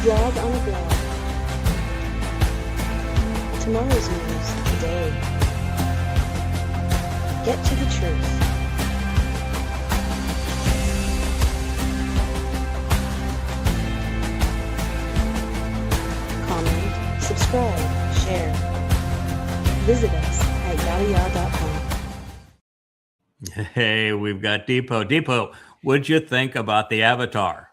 Blog on a blog. Tomorrow's news today. Get to the truth. Comment, subscribe, share. Visit us at yadaya.com. Hey, we've got Deepo. Deepo, what'd you think about the Avatar?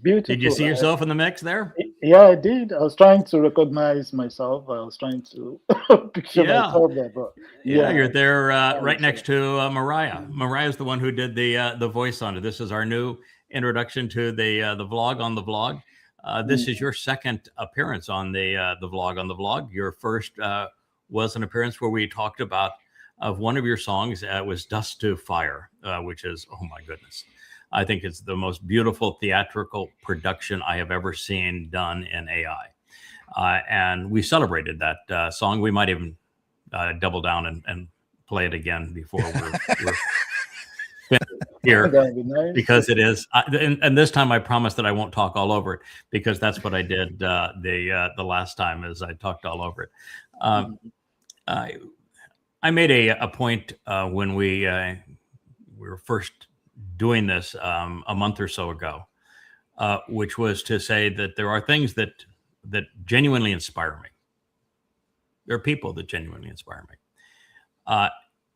Beautiful. Did you see yourself in the mix there? Yeah, I did. I was trying to recognize myself. I was trying to picture myself there, but you're there right next to Mariah. Mariah is the one who did the voice on it. This is our new introduction to the vlog on the vlog. This is your second appearance on the vlog on the vlog. Your first was an appearance where we talked about one of your songs. Was Dust to Fire, which is, oh my goodness. I think it's the most beautiful theatrical production I have ever seen done in AI. And we celebrated that song. We might even double down and play it again before we're here, nice. because it is. And this time I promise that I won't talk all over it, because that's what I did the last time, is I talked all over it. I made a point when we were first doing this a month or so ago, which was to say that there are things that genuinely inspire me. There are people that genuinely inspire me.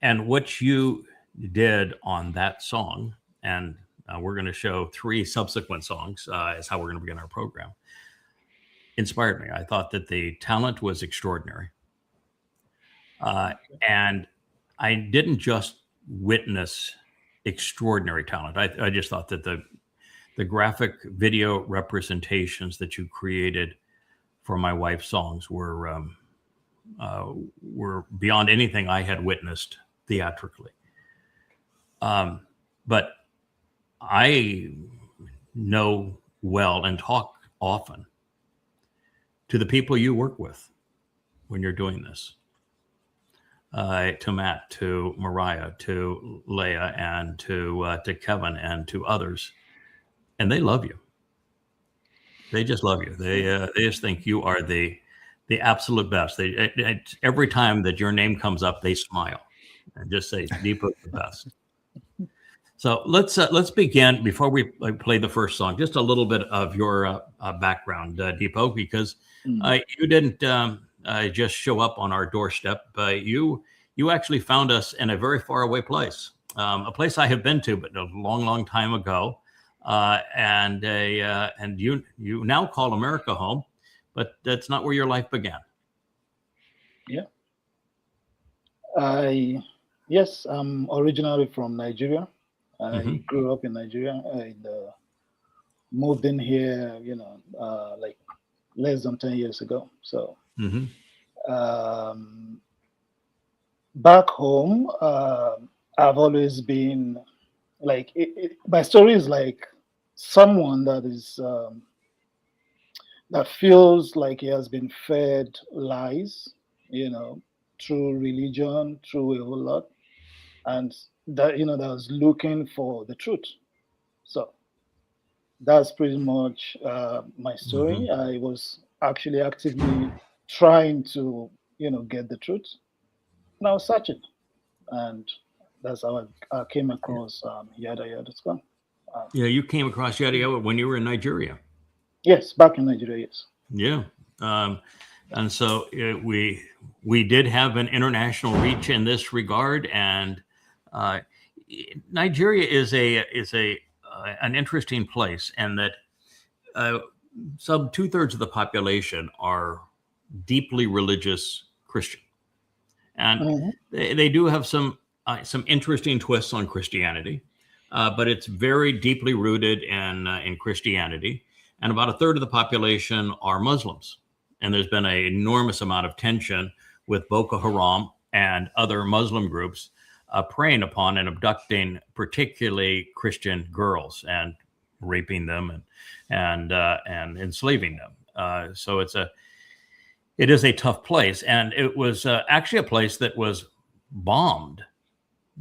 And what you did on that song, and we're going to show 3 subsequent songs is how we're going to begin our program, inspired me. I thought that the talent was extraordinary. And I didn't just witness extraordinary talent. I just thought that the graphic video representations that you created for my wife's songs were beyond anything I had witnessed theatrically. But I know well and talk often to the people you work with when you're doing this. To Matt, to Mariah, to Leah, and to Kevin, and to others, and they love you. They just love you. They just think you are the absolute best. Every time that your name comes up, they smile and just say, "Deepo's the best." So let's begin, before we play the first song, just a little bit of your background, Deepo, because you didn't just show up on our doorstep. You actually found us in a very far away place, a place I have been to, but a long time ago, and you now call America home, but that's not where your life began. Yeah. Yes, I'm originally from Nigeria. I grew up in Nigeria. I moved in here, like less than 10 years ago. So. Back home, I've always been like, my story is like someone that is that feels like he has been fed lies, through religion, through a whole lot, and that that was looking for the truth. So that's pretty much my story. I was actually actively trying to get the truth, and I was searching, and that's how I came across yadaya.com. You came across Yada when you were in Nigeria. Yes, back in Nigeria. Yes. Yeah, and so we did have an international reach in this regard, and Nigeria is an interesting place, and that some 2/3 of the population are deeply religious Christian, and they do have some interesting twists on Christianity, but it's very deeply rooted in Christianity. And about 1/3 of the population are Muslims, and there's been an enormous amount of tension with Boko Haram and other Muslim groups preying upon and abducting particularly Christian girls and raping them and enslaving them. So it is a tough place, and it was actually a place that was bombed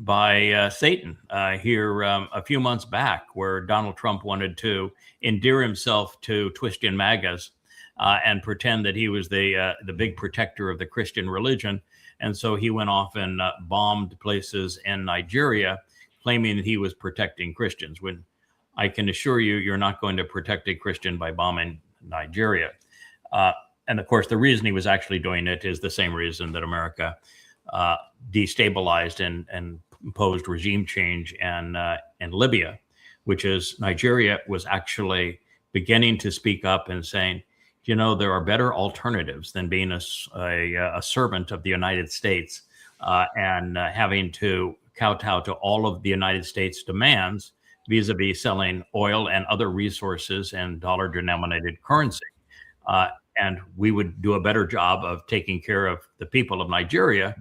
by Satan here a few months back, where Donald Trump wanted to endear himself to Twisted MAGAs and pretend that he was the big protector of the Christian religion. And so he went off and bombed places in Nigeria, claiming that he was protecting Christians. When I can assure you, you're not going to protect a Christian by bombing Nigeria. And of course, the reason he was actually doing it is the same reason that America destabilized and imposed regime change in Libya, which is Nigeria was actually beginning to speak up and saying, you know, there are better alternatives than being a servant of the United States and having to kowtow to all of the United States demands vis-a-vis selling oil and other resources in dollar-denominated currency. And we would do a better job of taking care of the people of Nigeria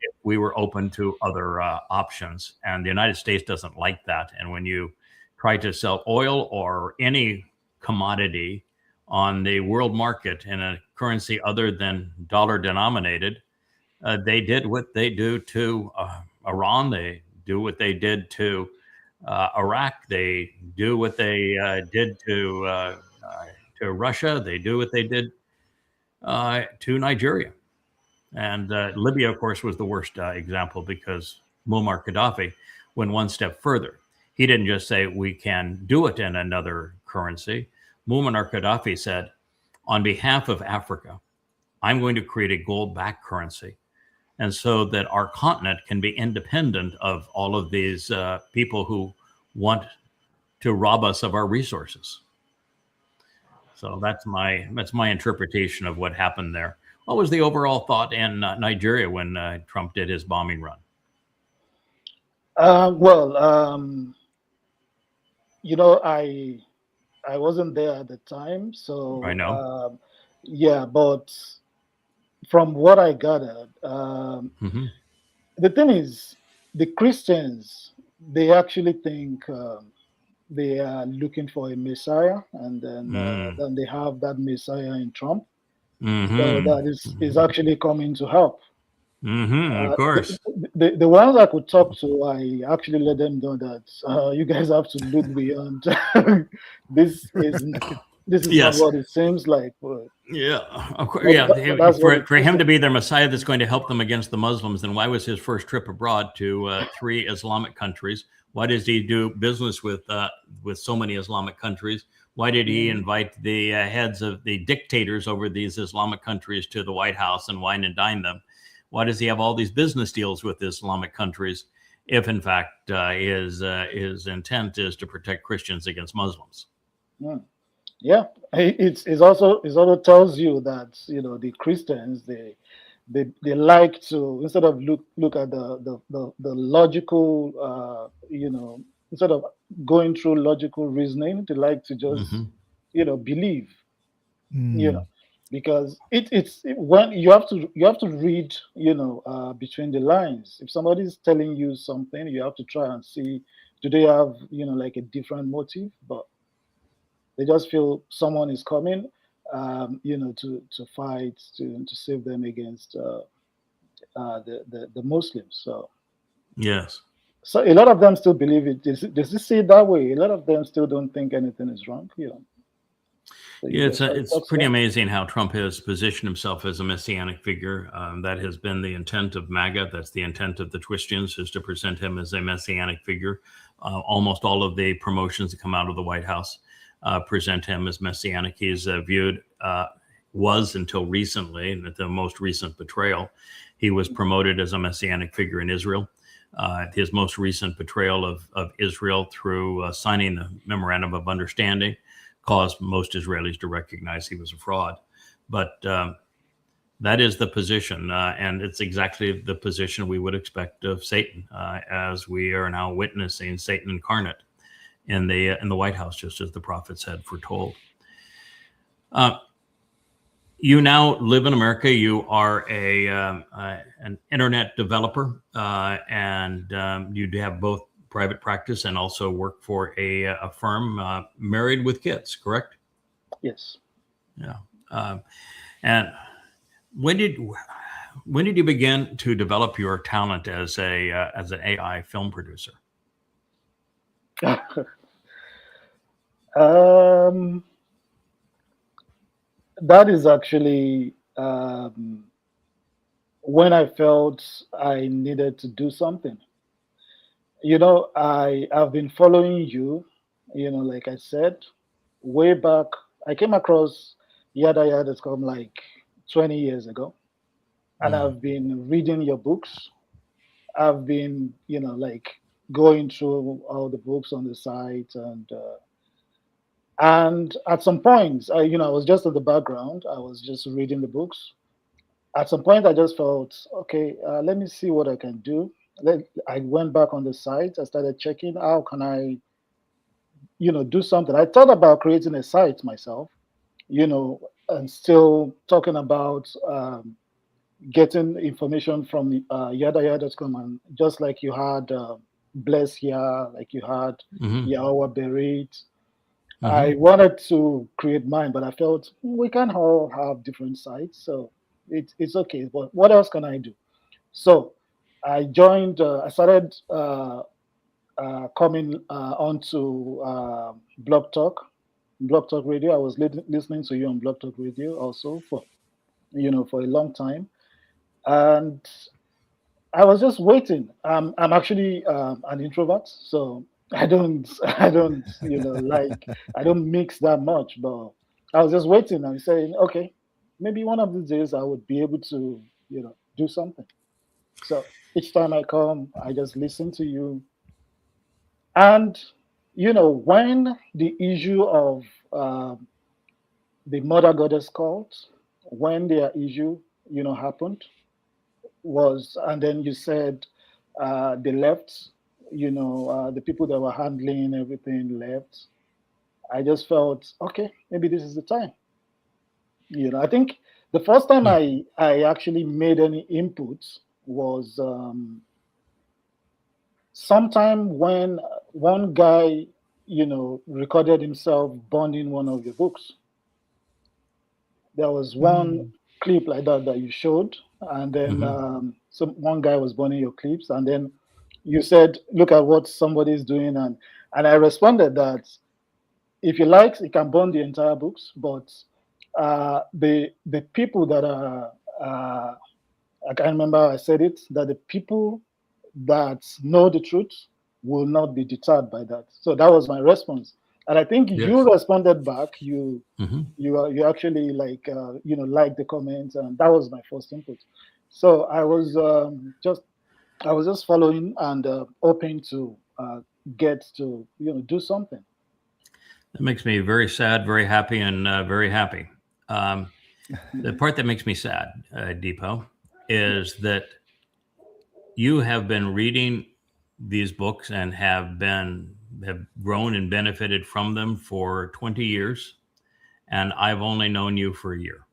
if we were open to other options. And the United States doesn't like that. And when you try to sell oil or any commodity on the world market in a currency other than dollar denominated, they did what they do to Iran. They do what they did to Iraq. They do what they did to Russia. They do what they did to Nigeria. And Libya, of course, was the worst example, because Muammar Gaddafi went one step further. He didn't just say we can do it in another currency. Muammar Gaddafi said, on behalf of Africa, I'm going to create a gold-backed currency, and so that our continent can be independent of all of these people who want to rob us of our resources. So that's my interpretation of what happened there. What was the overall thought in Nigeria when Trump did his bombing run? You know, I wasn't there at the time, so I know. Yeah, but from what I gathered, the thing is, the Christians, they actually think they are looking for a Messiah, and then they have that Messiah in Trump. So that is actually coming to help. Of course. The ones I could talk to, I actually let them know that you guys have to look beyond. This is Yes. not what it seems like. Yeah, of course. Yeah, for him to be their Messiah that's going to help them against the Muslims, then why was his first trip abroad to 3 Islamic countries? Why does he do business with so many Islamic countries? Why did he invite the heads of the dictators over these Islamic countries to the White House and wine and dine them? Why does he have all these business deals with Islamic countries if, in fact, his intent is to protect Christians against Muslims? Yeah, it also tells you that, you know, the Christians, they like to, instead of look at the logical, you know, instead of going through logical reasoning, they like to just you know, believe, you know, because it's when you have to read, you know, between the lines. If somebody's telling you something, you have to try and see, do they have, you know, like a different motive? But they just feel someone is coming, you know, to fight, to save them against the Muslims. So yes. So a lot of them still believe it. Does it see it that way? A lot of them still don't think anything is wrong. You know. So yeah, it's pretty amazing how Trump has positioned himself as a messianic figure. That has been the intent of MAGA. That's the intent of the Twistians, is to present him as a messianic figure. Almost all of the promotions that come out of the White House present him as messianic. He's viewed, was until recently, and at the most recent betrayal, he was promoted as a messianic figure in Israel. His most recent betrayal of Israel through signing the Memorandum of Understanding caused most Israelis to recognize he was a fraud. But that is the position, and it's exactly the position we would expect of Satan, as we are now witnessing Satan incarnate in the White House, just as the prophets had foretold. You now live in America. You are an internet developer, and you have both private practice and also work for a firm, married with kids, correct? Yes. Yeah. And when when did you begin to develop your talent as an AI film producer? That is actually when I felt I needed to do something. I have been following you, like I said, way back. I came across Yada Yada.com like 20 years ago, and Mm. I've been reading your books. I've been, like going through all the books on the site, and at some point, I was just in the background. I was just reading the books. At some point, I just felt, okay, let me see what I can do. I went back on the site. I started checking how can I, do something. I thought about creating a site myself, and still talking about getting information from yada.com, and just like you had Bless here, like you had Mm-hmm. Yahawa Berit. Mm-hmm. I wanted to create mine, but I felt we can all have different sites, so it's okay. But what else can I do? So I joined. I started coming onto Blog Talk Radio. I was listening to you on Blog Talk Radio also for a long time, and I was just waiting. I'm actually an introvert, so I don't I don't like I don't mix that much. But I was just waiting and saying, okay, maybe one of these days I would be able to do something. So each time I come, I just listen to you. And when the issue of the Mother Goddess cult, when their issue happened, was, and then you said they left, the people that were handling everything left. I just felt, okay, maybe this is the time. I think the first time I actually made any input was sometime when one guy, recorded himself burning one of your books. There was one clip like that you showed, and then Mm-hmm. one guy was burning your clips, and then you said, "Look at what somebody is doing," and I responded that if you like, you can burn the entire books, but the people that are I can't remember how I said it, that the people that know the truth will not be deterred by that. So that was my response, and I think you Yes. responded back. You Mm-hmm. you actually like the comments, and that was my first input. So I was just following and hoping to get to do something. That makes me very sad, very happy, and very happy. The part that makes me sad, Deepo, is that you have been reading these books and have grown and benefited from them for 20 years, and I've only known you for a year.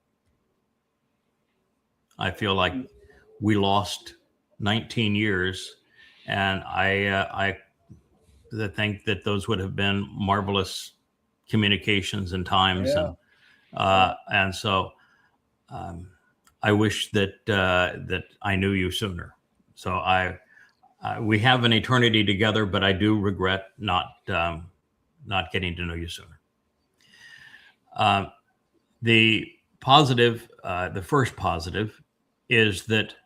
I feel like we lost 19 years, and I think that those would have been marvelous communications and times, Yeah. and so I wish that I knew you sooner. So we have an eternity together, but I do regret not getting to know you sooner. The positive, the first positive, is that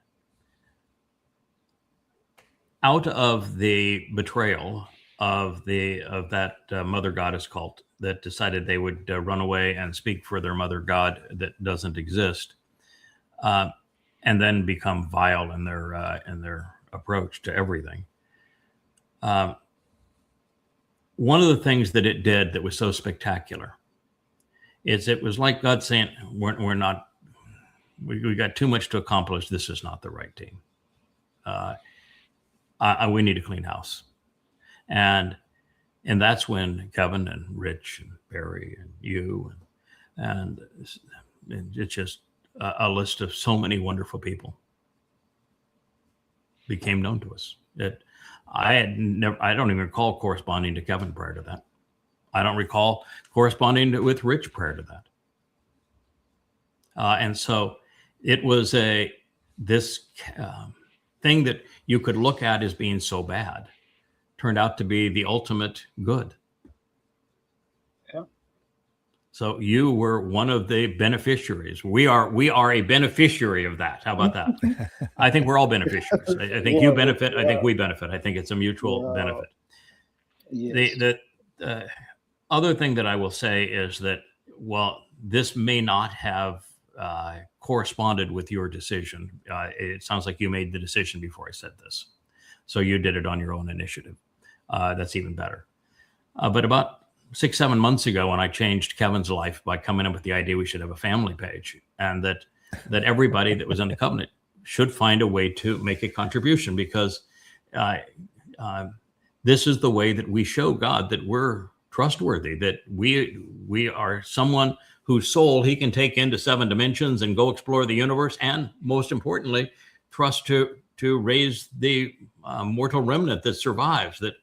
out of the betrayal of that mother goddess cult that decided they would run away and speak for their mother god that doesn't exist, and then become vile in their approach to everything. One of the things that it did that was so spectacular is it was like God saying, "We're not. We got too much to accomplish. This is not the right team. We need a clean house." And that's when Kevin and Rich and Barry and you and it's just a list of so many wonderful people became known to us. That I don't even recall corresponding to Kevin prior to that. I don't recall corresponding with Rich prior to that. And so it was this thing that you could look at as being so bad turned out to be the ultimate good. Yeah. So you were one of the beneficiaries. We are a beneficiary of that. How about that? I think we're all beneficiaries. I think you benefit. I think we benefit. I think it's a mutual benefit. Yes. The other thing that I will say is that, well, this may not have corresponded with your decision. It sounds like you made the decision before I said this. So you did it on your own initiative. That's even better. But about 6-7 months ago, when I changed Kevin's life by coming up with the idea we should have a family page, and that everybody that was in the covenant should find a way to make a contribution, because this is the way that we show God that we're trustworthy, that we are someone whose soul he can take into 7 dimensions and go explore the universe, and most importantly, trust to raise the mortal remnant that survives, that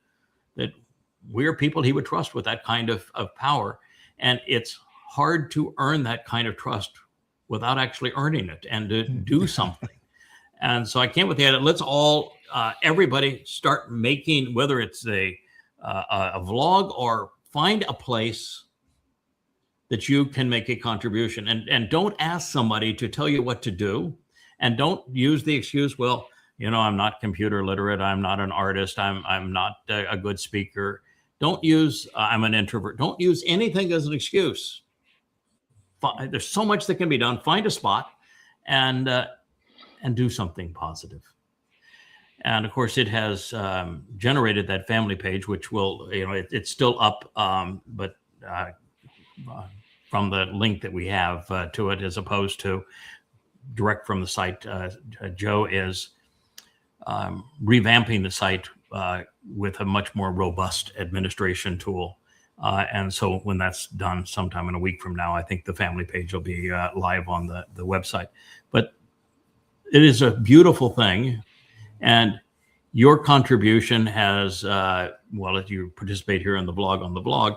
we're people he would trust with that kind of power. And it's hard to earn that kind of trust without actually earning it and to do something. And so I came with the idea, let's all, everybody start making, whether it's a vlog, or find a place that you can make a contribution, and don't ask somebody to tell you what to do. And don't use the excuse, well, I'm not computer literate. I'm not an artist. I'm not a good speaker. Don't use, I'm an introvert. Don't use anything as an excuse. There's so much that can be done. Find a spot and do something positive. And of course, it has generated that family page, which will, it's still up, but from the link that we have to it, as opposed to direct from the site, Joe is revamping the site with a much more robust administration tool. And so when that's done sometime in a week from now, I think the family page will be live on the website. But it is a beautiful thing. And your contribution has, if you participate here on the blog,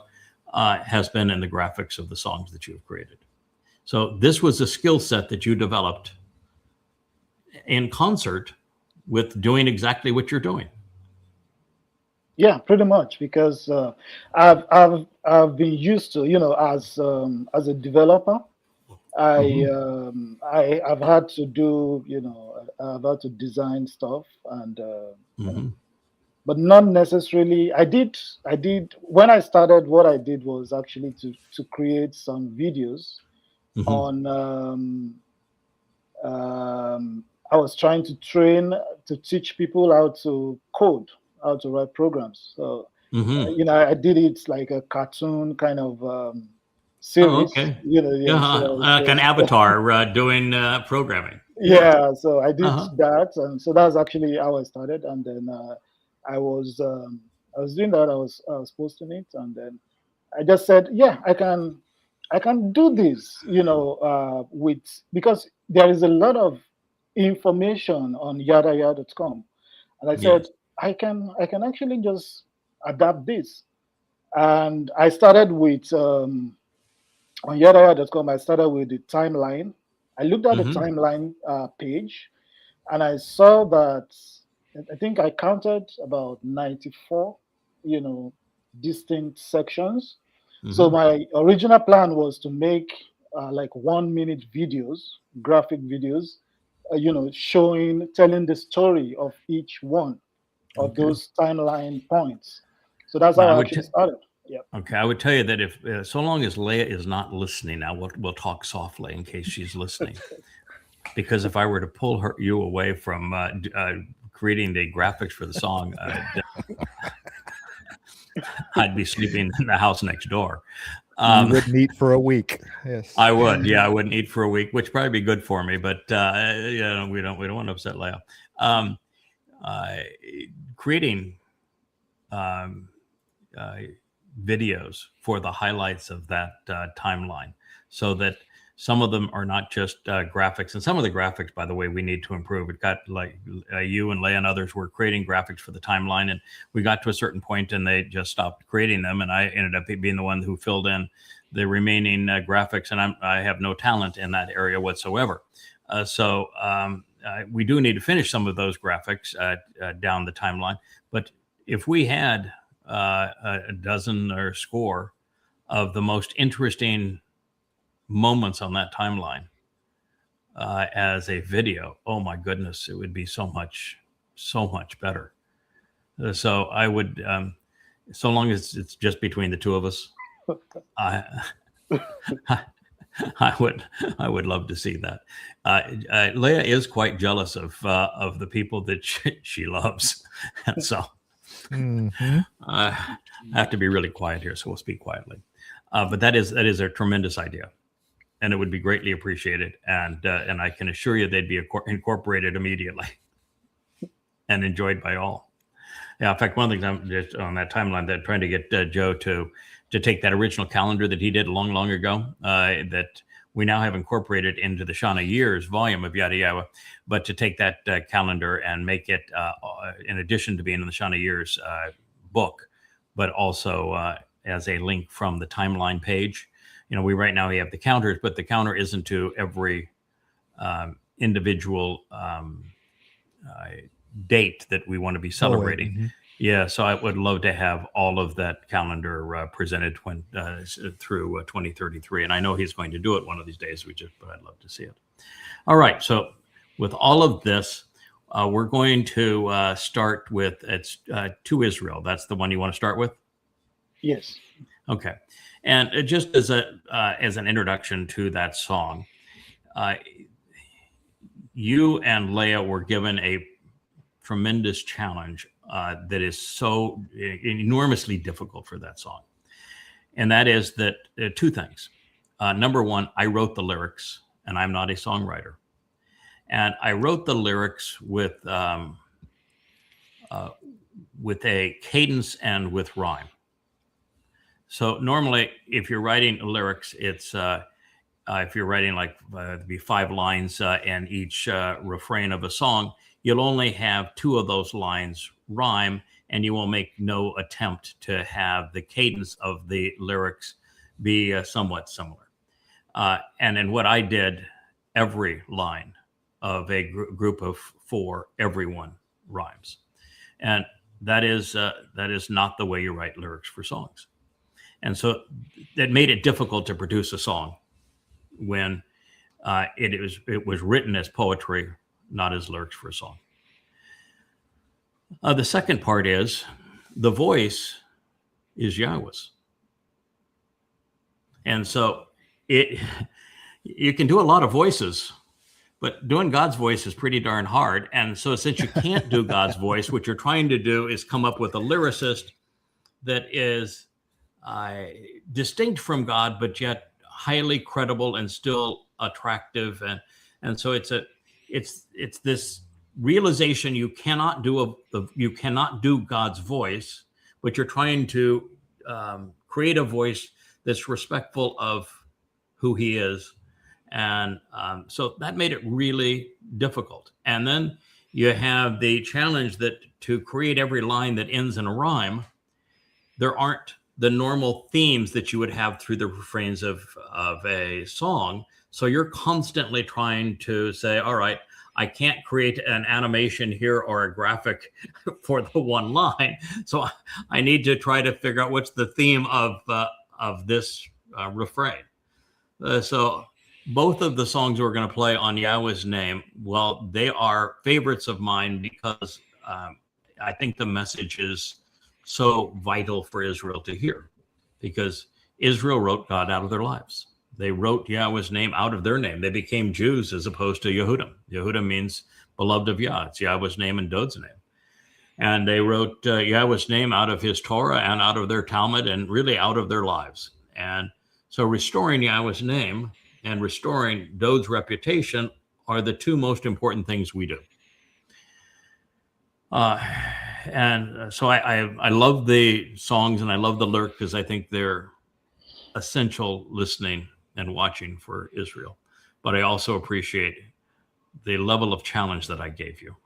has been in the graphics of the songs that you've created. So this was a skill set that you developed in concert with doing exactly what you're doing. Yeah, pretty much, because I've been used to, as a developer, I've had to do, I've had to design stuff, and but not necessarily. I did when I started. What I did was actually to create some videos on. I was trying to teach people how to code, how to write programs. So I did it like a cartoon kind of series. Oh, okay. So like an avatar doing programming. Yeah, so I did that, and so that's actually how I started. And then I was doing that. I was posting it, and then I just said, yeah, I can do this, because there is a lot of information on yadaya.com, and I said, I can actually just adapt this. And I started with on yadaya.com. I started with the timeline. I looked at the timeline page, and I saw that I think I counted about 94, distinct sections. So my original plan was to make like 1-minute videos, graphic videos, telling the story of each one of those timeline points. So that's how I actually started. Yeah. Okay, I would tell you that if so long as Leah is not listening now, we'll talk softly in case she's listening, because if I were to pull you away from creating the graphics for the song, I'd be sleeping in the house next door. You wouldn't eat for a week. Yes, I would. Yeah, I wouldn't eat for a week, which probably be good for me. But we don't want to upset Leah. Creating videos for the highlights of that timeline, so that some of them are not just graphics, and some of the graphics, by the way, we need to improve. It got like you and Leah and others were creating graphics for the timeline, and we got to a certain point and they just stopped creating them, and I ended up being the one who filled in the remaining graphics, and I have no talent in that area whatsoever. So we do need to finish some of those graphics down the timeline. But if we had a dozen or score of the most interesting moments on that timeline as a video, oh my goodness, it would be so much better. So I would, so long as it's just between the two of us, I would love to see that. Leah is quite jealous of the people that she loves, and so I have to be really quiet here. So we'll speak quietly. But that is a tremendous idea, and it would be greatly appreciated. And I can assure you they'd be incorporated immediately and enjoyed by all. Yeah, in fact, one of the things I'm just on that timeline that trying to get Joe to take that original calendar that he did long ago, that we now have incorporated into the Shauna Years volume of Yada Yawa, but to take that calendar and make it, in addition to being in the Shauna Years book, but also as a link from the timeline page. You know, we have the counters, but the counter isn't to every individual date that we want to be celebrating. Yeah, so I would love to have all of that calendar presented through 2033, and I know he's going to do it one of these days. But I'd love to see it. All right, so with all of this, we're going to start with To Israel. That's the one you want to start with? Yes. Okay, and just as an introduction to that song, you and Leah were given a tremendous challenge that is so enormously difficult for that song. And that is that two things. Number one, I wrote the lyrics, and I'm not a songwriter. And I wrote the lyrics with a cadence and with rhyme. So normally, if you're writing lyrics, it's if you're writing like it'd be 5 lines in each refrain of a song, you'll only have 2 of those lines rhyme, and you will make no attempt to have the cadence of the lyrics be somewhat similar. And in what I did, every line of a group of 4, everyone rhymes. And that is not the way you write lyrics for songs. And so that made it difficult to produce a song when it was written as poetry, not as lyrics for a song. The second part is the voice is Yahweh's. And so you can do a lot of voices, but doing God's voice is pretty darn hard. And so since you can't do God's voice, what you're trying to do is come up with a lyricist that is distinct from God, but yet highly credible and still attractive. And so it's this realization you cannot do God's voice, but you're trying to create a voice that's respectful of who he is. And so that made it really difficult. And then you have the challenge that to create every line that ends in a rhyme, there aren't the normal themes that you would have through the refrains of a song. So you're constantly trying to say, all right, I can't create an animation here or a graphic for the one line. So I need to try to figure out what's the theme of this refrain. So both of the songs we're going to play on Yahweh's Name, well, they are favorites of mine because I think the message is so vital for Israel to hear, because Israel wrote God out of their lives. They wrote Yahweh's name out of their name. They became Jews as opposed to Yehudim. Yehudim means beloved of Yah. It's Yahweh's name and Dod's name. And they wrote Yahweh's name out of his Torah and out of their Talmud and really out of their lives. And so restoring Yahweh's name and restoring Dod's reputation are the 2 most important things we do. And so I love the songs and I love the lyric because I think they're essential listening and watching for Israel. But I also appreciate the level of challenge that I gave you.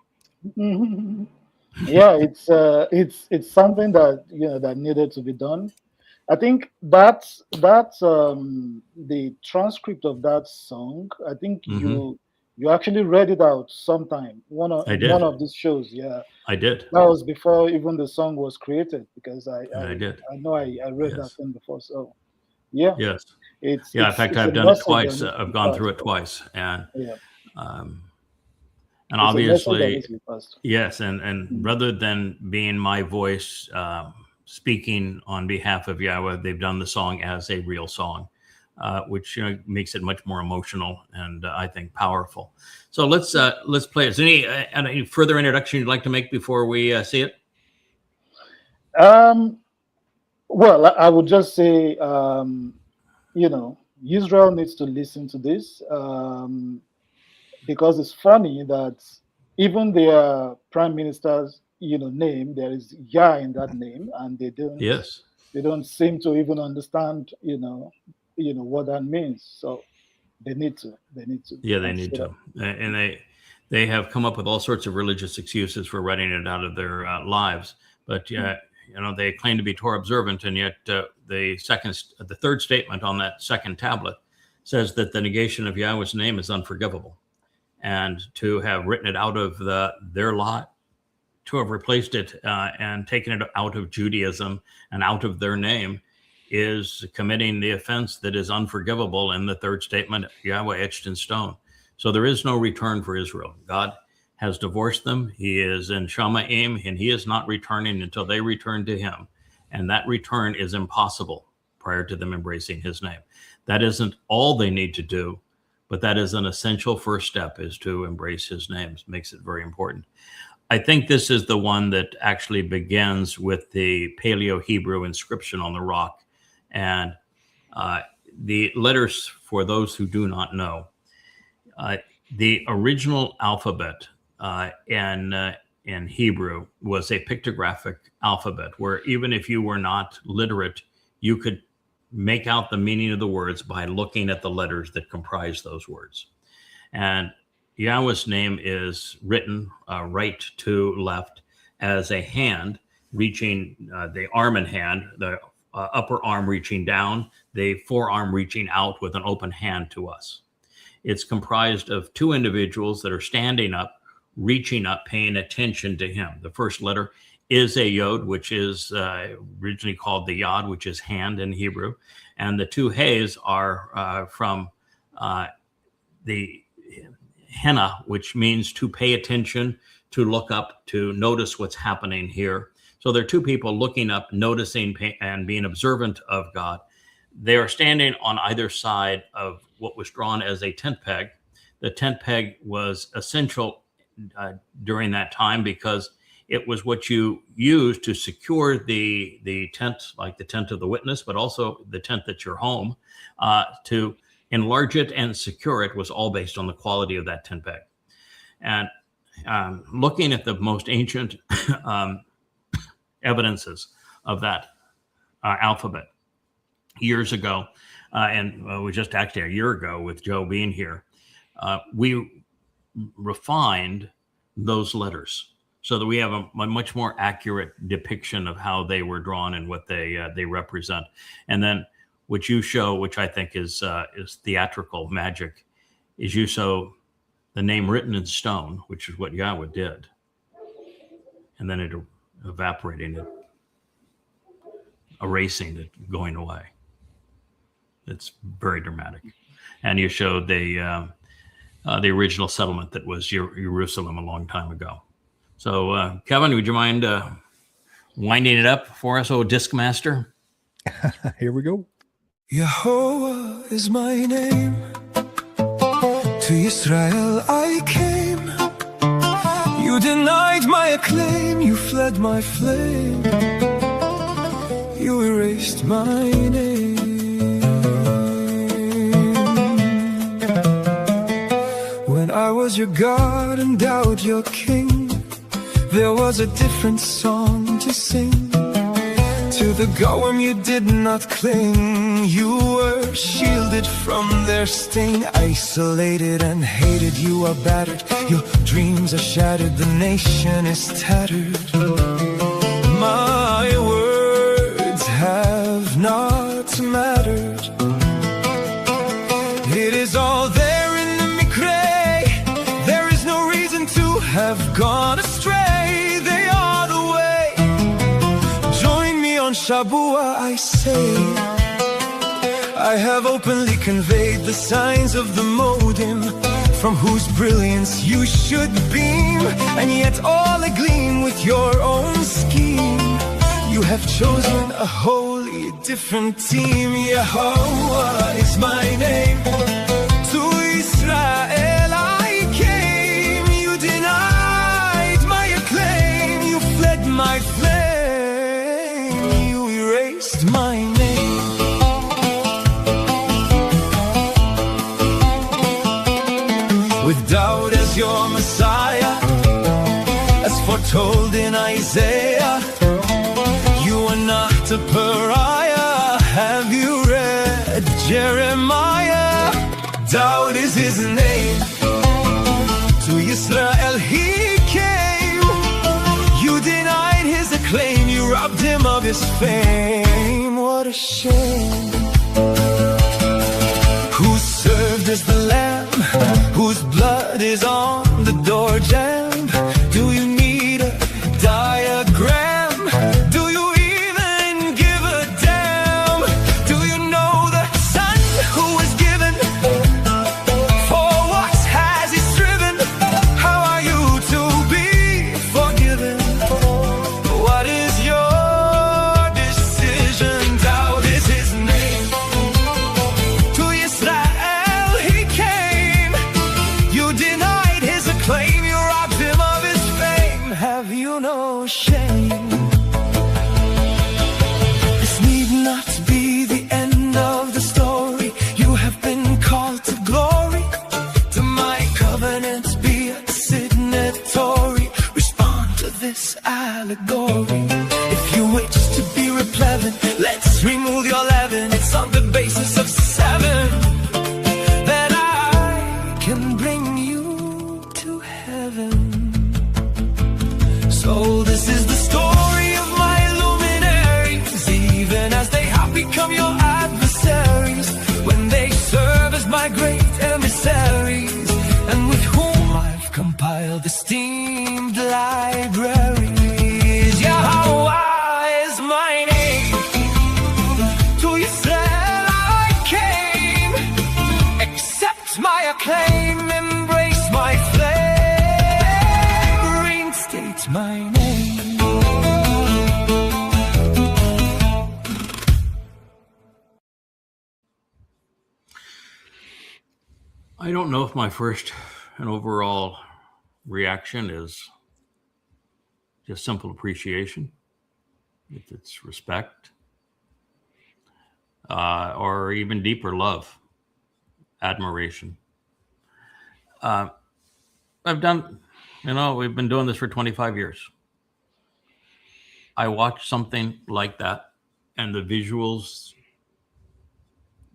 Yeah, it's something that that needed to be done. I think that's the transcript of that song. I think you You actually read it out sometime. I did. One of these shows. Yeah, I did. that was before even the song was created, because I did. I know I read that Yes. thing before. So yeah, Yes. it's Yeah. In it's, fact, it's a I've done it message twice. that needs to I've be gone passed. through it twice, and Yeah, um, it's and a message that obviously, needs to be passed. yes. And rather than being my voice speaking on behalf of Yahweh, they've done the song as a real song, which makes it much more emotional and I think powerful. So let's play it. Is there any further introduction you'd like to make before we see it? Well, I would just say, Israel needs to listen to this, because it's funny that even their prime minister's, name, there is Yah in that name, and they don't Yes. seem to even understand, what that means. So they need to. Yeah, they need to, and they have come up with all sorts of religious excuses for writing it out of their lives. But they claim to be Torah observant, and yet the third statement on that second tablet says that the negation of Yahweh's name is unforgivable, and to have written it out of their lot, to have replaced it and taken it out of Judaism and out of their name, is committing the offense that is unforgivable in the third statement, Yahweh etched in stone. So there is no return for Israel. God has divorced them. He is in Shamaim, and he is not returning until they return to him. And that return is impossible prior to them embracing his name. That isn't all they need to do, but that is an essential first step, is to embrace his name. It makes it very important. I think this is the one that actually begins with the Paleo-Hebrew inscription on the rock. And the letters, for those who do not know, the original alphabet in Hebrew was a pictographic alphabet, where even if you were not literate, you could make out the meaning of the words by looking at the letters that comprise those words. And Yahweh's name is written right to left as a hand reaching, the arm and hand, the upper arm reaching down, the forearm reaching out with an open hand to us. It's comprised of two individuals that are standing up, reaching up, paying attention to him. The first letter is a yod, which is originally called the yod, which is hand in Hebrew. And the two heys are from the henna, which means to pay attention, to look up, to notice what's happening here. So there are two people looking up, noticing and being observant of God. They are standing on either side of what was drawn as a tent peg. The tent peg was essential during that time because it was what you used to secure the tent, like the tent of the witness, but also the tent that's your home. To enlarge it and secure it was all based on the quality of that tent peg. And looking at the most ancient evidences of that alphabet years ago, and it was just actually a year ago with Joe being here, we refined those letters so that we have a much more accurate depiction of how they were drawn and what they represent. And then what you show, which I think is theatrical magic, is you show the name written in stone, which is what Yahweh did, and then it evaporating it, erasing it, going away. It's very dramatic. And you showed the original settlement that was Jerusalem a long time ago. So, Kevin, would you mind winding it up for us, oh Disc Master? Here we go. Yehovah is my name. To Israel I came. You denied my acclaim. You fled my flame. You erased my name. When I was your God and thou your king, there was a different song to sing. To the Goyim you did not cling. You were shielded from their sting. Isolated and hated, you are battered. Your dreams are shattered, the nation is tattered. My words have not mattered. It is all there in the Mikre. Shabua, I say, I have openly conveyed the signs of the modem, from whose brilliance you should beam, and yet all agleam with your own scheme. You have chosen a wholly different team. Yahweh is my name. To Israel I came. You denied my acclaim. You fled my flame. You erased my name. With doubt as your Messiah, as foretold in Isaiah, you are not a pariah. Have you read Jeremiah? Doubt is his name. To Israel he came. You denied his acclaim. You robbed him of his fame. What a shame. Who served as the lamb, whose blood is on the door jamb? Do you need a diagram? Do you even give a damn? Do you know the son who was given? For what has he striven? How are you to be forgiven? What is your decision? Doubt is his name. To Israel he came. You denied his acclaim. You robbed him of his fame. Have you no shame? This need not be the end of the story. You have been called to glory. To my covenant be a signatory. Respond to this allegory. If you wish to be replevin, let's remove your leaven. It's on the basis of 7 that I can bring you to heaven. So this is the story of my luminaries, even as they have become your adversaries, when they serve as my great emissaries, and with whom I've compiled esteemed libraries. Yahweh is my name. To Israel I came. Accept my acclaim, embrace my flame, reinstate my name. I don't know if my first and overall reaction is just simple appreciation, if it's respect, or even deeper love, admiration. We've been doing this for 25 years. I watch something like that and the visuals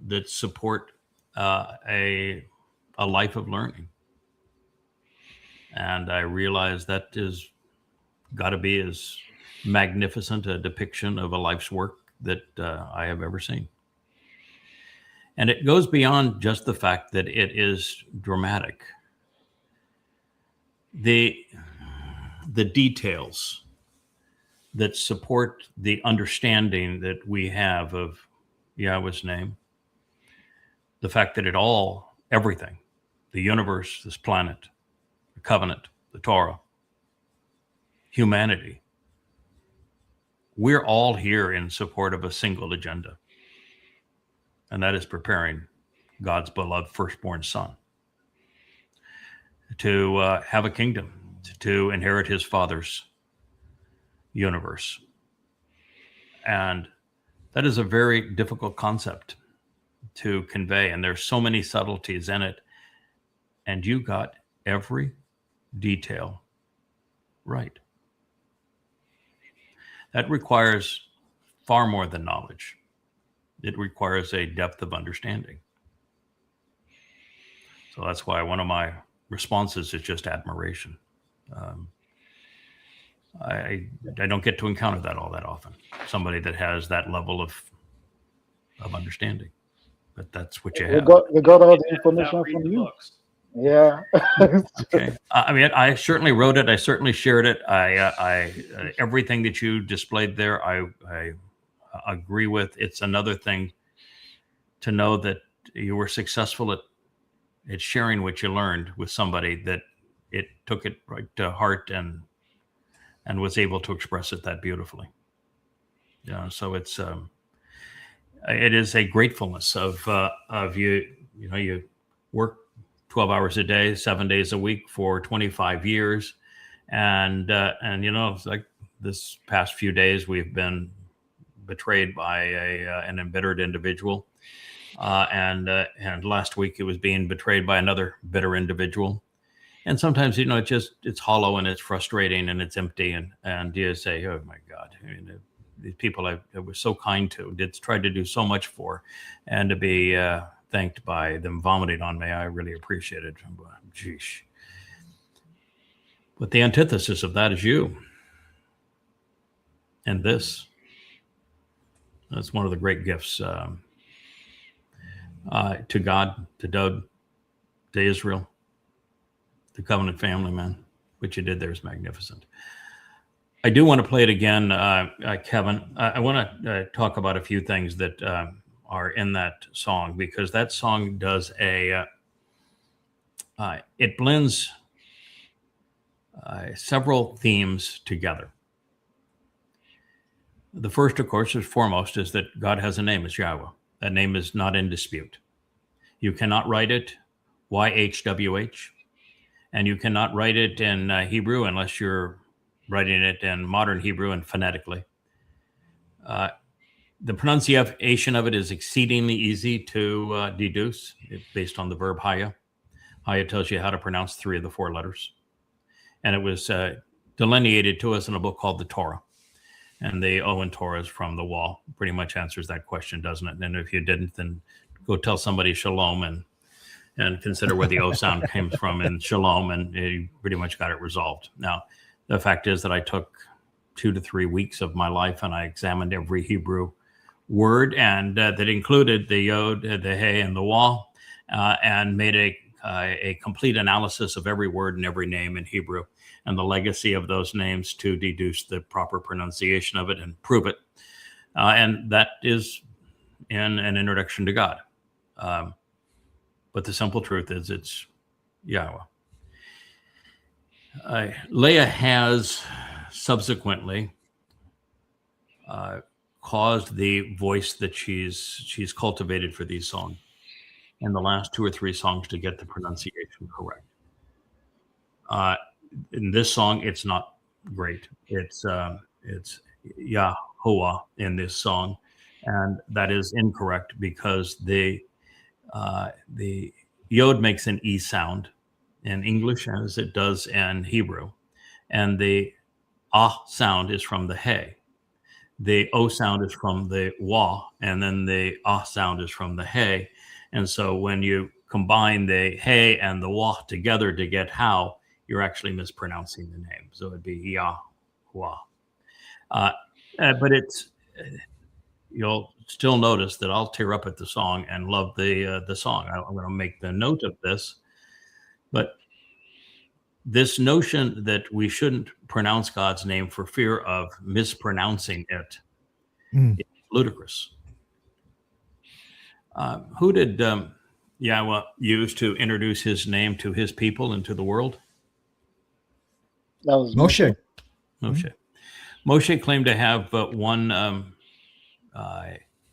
that support a life of learning. And I realize that is got to be as magnificent a depiction of a life's work that I have ever seen. And it goes beyond just the fact that it is dramatic. The details that support the understanding that we have of Yahweh's name, the fact that everything, the universe, this planet, the covenant, the Torah, humanity, we're all here in support of a single agenda. And that is preparing God's beloved firstborn son to have a kingdom, to inherit his Father's universe. And that is a very difficult concept to convey. And there's so many subtleties in it. And you got every detail right. That requires far more than knowledge. It requires a depth of understanding. So that's why one of my responses is just admiration. I don't get to encounter that all that often. Somebody that has that level of understanding. But that's what you have. We got all the information from you. Yeah. Okay. I mean, I certainly wrote it. I certainly shared it. I everything that you displayed there, I agree with. It's another thing to know that you were successful at sharing what you learned with somebody that it took it right to heart and was able to express it that beautifully. Yeah, so it is a gratefulness of you. You know, you work 12 hours a day, 7 days a week for 25 years, and you know, it's like this past few days we've been betrayed by an embittered individual, and last week it was being betrayed by another bitter individual. And sometimes, you know, it's hollow and it's frustrating and it's empty, and you say, oh my God, I mean, these people I was so kind to, tried to do so much for, and to be thanked by them vomiting on me, I really appreciate it. Geesh. But the antithesis of that is you. And that's one of the great gifts to God, to Doug, to Israel, the covenant family, man. What you did there is magnificent. I do want to play it again, Kevin. I want to talk about a few things that are in that song, because that song does it blends several themes together. The first, of course, is foremost, is that God has a name. It's Yahweh. That name is not in dispute. You cannot write it YHWH, and you cannot write it in Hebrew unless you're writing it in modern Hebrew and phonetically. The pronunciation of it is exceedingly easy to deduce. It's based on the verb haya. Haya tells you how to pronounce 3 of the 4 letters. And it was delineated to us in a book called the Torah. And the O in Torah is from the wall. Pretty much answers that question, doesn't it? And if you didn't, then go tell somebody shalom and consider where the O sound came from in shalom, and you pretty much got it resolved. Now, the fact is that I took 2 to 3 weeks of my life and I examined every Hebrew word, and that included the yod, the hey, and the wah, and made a complete analysis of every word and every name in Hebrew and the legacy of those names to deduce the proper pronunciation of it and prove it. And that is in an introduction to God. But the simple truth is it's Yahweh. Leah has subsequently caused the voice that she's cultivated for these songs in the last 2 or 3 songs to get the pronunciation correct. In this song, it's not great. It's Yahuwah in this song, and that is incorrect because the yod makes an E sound in English as it does in Hebrew, and the ah sound is from the hey. The O sound is from the wah, and then the ah sound is from the hey. And so when you combine the hey and the wah together to get how, you're actually mispronouncing the name. So it'd be Yahweh. But you'll still notice that I'll tear up at the song and love the song. I'm going to make the note of this. But this notion that we shouldn't pronounce God's name for fear of mispronouncing it is ludicrous. Who did Yahweh use to introduce his name to his people and to the world? That was Moshe. Moshe. Moshe claimed to have one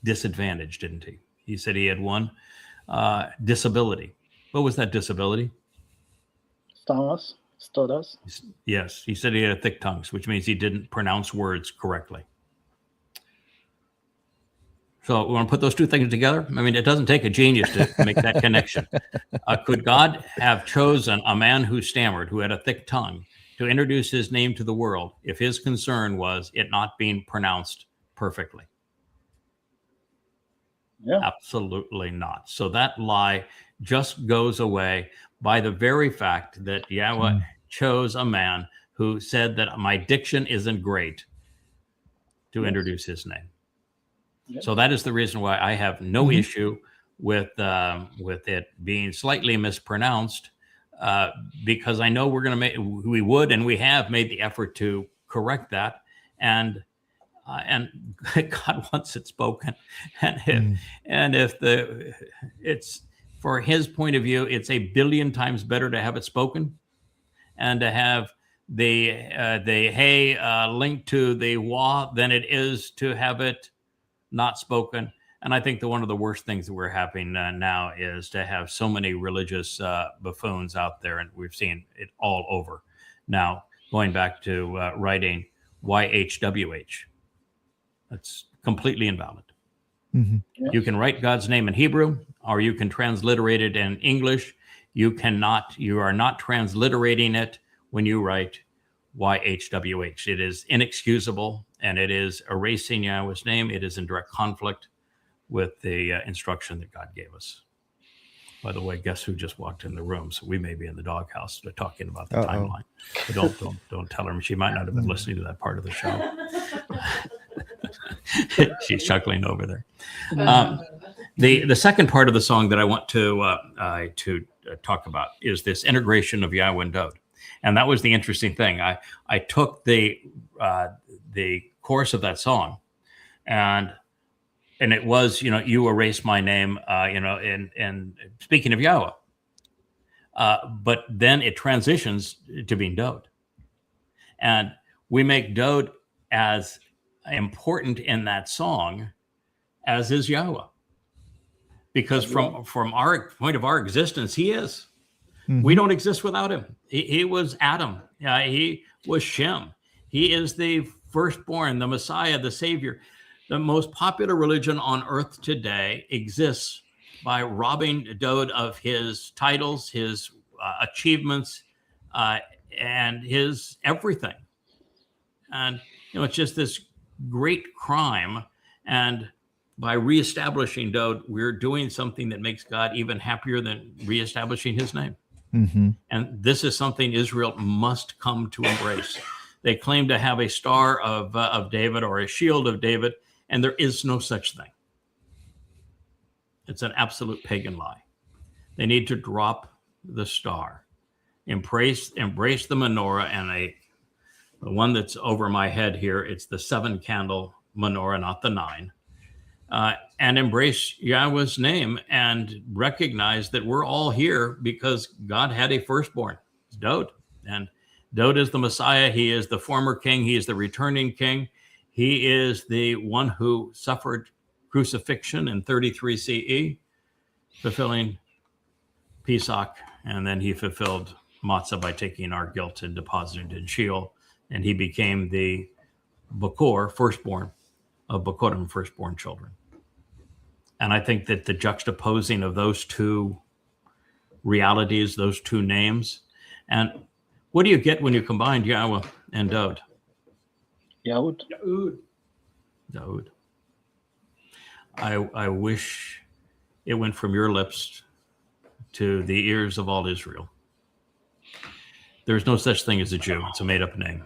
disadvantage, didn't he? He said he had one disability. What was that disability? Stutters. Yes, he said he had a thick tongue, which means he didn't pronounce words correctly. So we want to put those 2 things together? I mean, it doesn't take a genius to make that connection. Could God have chosen a man who stammered, who had a thick tongue, to introduce his name to the world if his concern was it not being pronounced perfectly? Yeah. Absolutely not. So that lie just goes away by the very fact that Yahweh chose a man who said that my diction isn't great to introduce his name. Yep. So that is the reason why I have no issue with it being slightly mispronounced, because I know we would and we have made the effort to correct that. And and God wants it spoken. And if it's for His point of view, it's 1,000,000,000 times better to have it spoken and to have the hey linked to the wah than it is to have it not spoken. And I think that one of the worst things that we're having now is to have so many religious buffoons out there, and we've seen it all over. Now, going back to writing YHWH, that's completely invalid. Mm-hmm. Yes. You can write God's name in Hebrew, or you can transliterate it in English. You are not transliterating it when you write YHWH. It is inexcusable, and it is erasing Yahweh's name. It is in direct conflict with the instruction that God gave us. By the way, guess who just walked in the room? So we may be in the doghouse talking about the timeline. But don't tell her. She might not have been listening to that part of the show. She's chuckling over there. The second part of the song that I want to talk about is this integration of Yahweh and Dode. And that was the interesting thing. I took the chorus of that song, and it was, you erase my name, and speaking of Yahweh. But then it transitions to being Dode. And we make Dode as important in that song as is Yahweh. Because from our point of our existence, He is. Mm-hmm. We don't exist without Him. He was Adam. He was Shem. He is the firstborn, the Messiah, the Savior. The most popular religion on earth today exists by robbing Dode of his titles, his achievements, and his everything. And, it's just this great crime. And by reestablishing Dode, we're doing something that makes God even happier than reestablishing His name. Mm-hmm. And this is something Israel must come to embrace. They claim to have a star of David or a shield of David, and there is no such thing. It's an absolute pagan lie. They need to drop the star, embrace the menorah, and the one that's over my head here, it's the 7-candle menorah, not the 9. And embrace Yahweh's name and recognize that we're all here because God had a firstborn. It's Dode. And Dode is the Messiah. He is the former king. He is the returning king. He is the one who suffered crucifixion in 33 CE, fulfilling Pesach. And then He fulfilled Matzah by taking our guilt and depositing it in Sheol. And He became the Bakor, firstborn of Bakorim, firstborn children. And I think that the juxtaposing of those two realities, those two names, and what do you get when you combine Yahweh and Dode? Yahud. Dode. I wish it went from your lips to the ears of all Israel. There's no such thing as a Jew. It's a made-up name.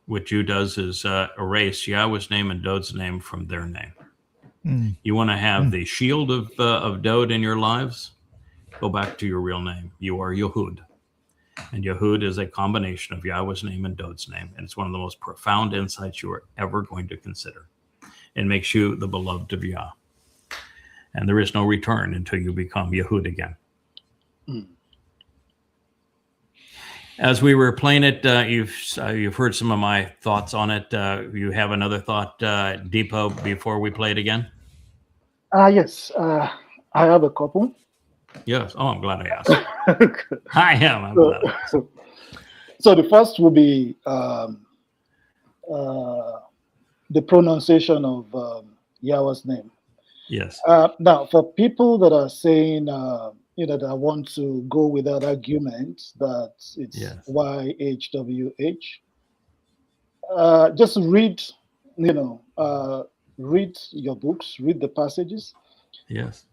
What Jew does is erase Yahweh's name and Dode's name from their name. Mm. You want to have the shield of Dode in your lives? Go back to your real name. You are Yehud. And Yehud is a combination of Yahweh's name and Dode's name. And it's one of the most profound insights you are ever going to consider. It makes you the beloved of Yah. And there is no return until you become Yehud again. Mm. As we were playing it, you've heard some of my thoughts on it. You have another thought, Depot, before we play it again? Yes. I have a couple. Yes. Oh, I'm glad I asked. I am. I'm glad I asked. So the first will be the pronunciation of Yahweh's name. Yes. Now, for people that are saying, that I want to go with that argument that it's YHWH, just read, read your books, read the passages. Yes.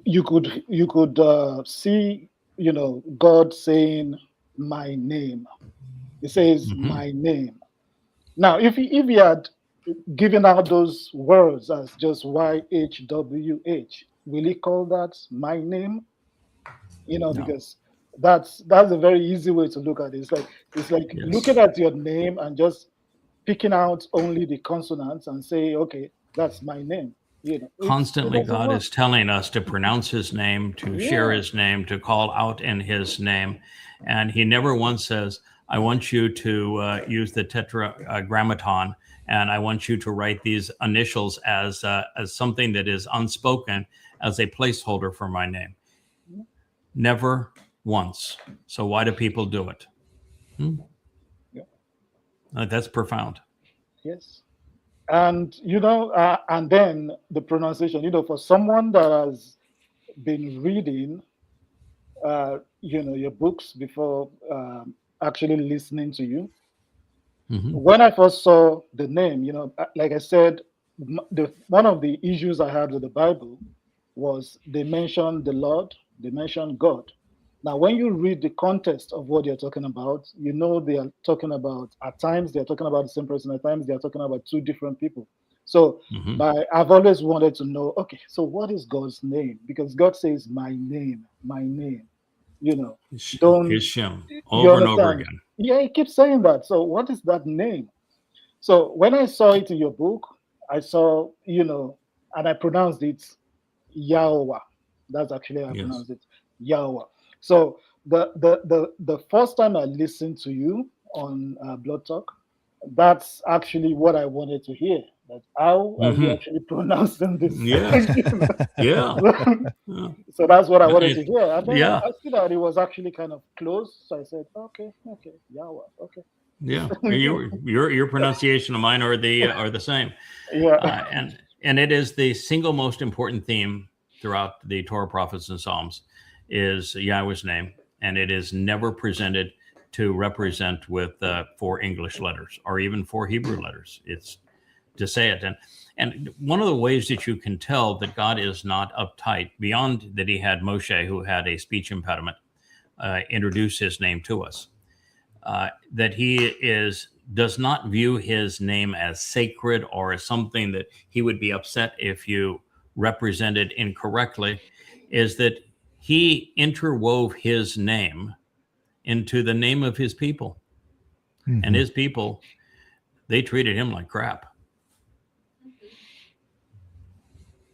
You could see, God saying my name. He says my name. Now, if he had given out those words as just YHWH, will he call that my name? No. Because that's a very easy way to look at it. It's like looking at your name and just picking out only the consonants and say, okay, that's my name. It Constantly, doesn't God work. is telling us to pronounce his name, to share his name, to call out in his name. And he never once says, I want you to use the tetragrammaton, and I want you to write these initials as something that is unspoken as a placeholder for my name. Never once. So why do people do it? That's profound. Yes. And, and then the pronunciation, for someone that has been reading, your books before actually listening to you, when I first saw the name, like I said, one of the issues I had with the Bible was they mentioned the Lord, they mentioned God. Now, when you read the context of what they're talking about, they are talking about, at times they're talking about the same person, at times they're talking about two different people. So I've always wanted to know, okay, so what is God's name? Because God says, my name, don't. Hashem, over and over again. Yeah, he keeps saying that. So what is that name? So when I saw it in your book, I saw, and I pronounced it Yahweh. That's actually how I pronounced it, Yahweh. So the first time I listened to you on Blood Talk, that's actually what I wanted to hear. That how are you actually pronouncing this? So that's what I wanted to hear. And then I see that it was actually kind of close. So I said, okay, Yahweh, okay. Yeah, your pronunciation of mine are the same. Yeah, and it is the single most important theme throughout the Torah, prophets, and Psalms is Yahweh's name, and it is never presented to represent with 4 English letters or even 4 Hebrew letters. It's to say it. And one of the ways that you can tell that God is not uptight, beyond that he had Moshe, who had a speech impediment, introduce his name to us, that he does not view his name as sacred or as something that he would be upset if you represented incorrectly, is that he interwove his name into the name of his people. And his people, they treated him like crap.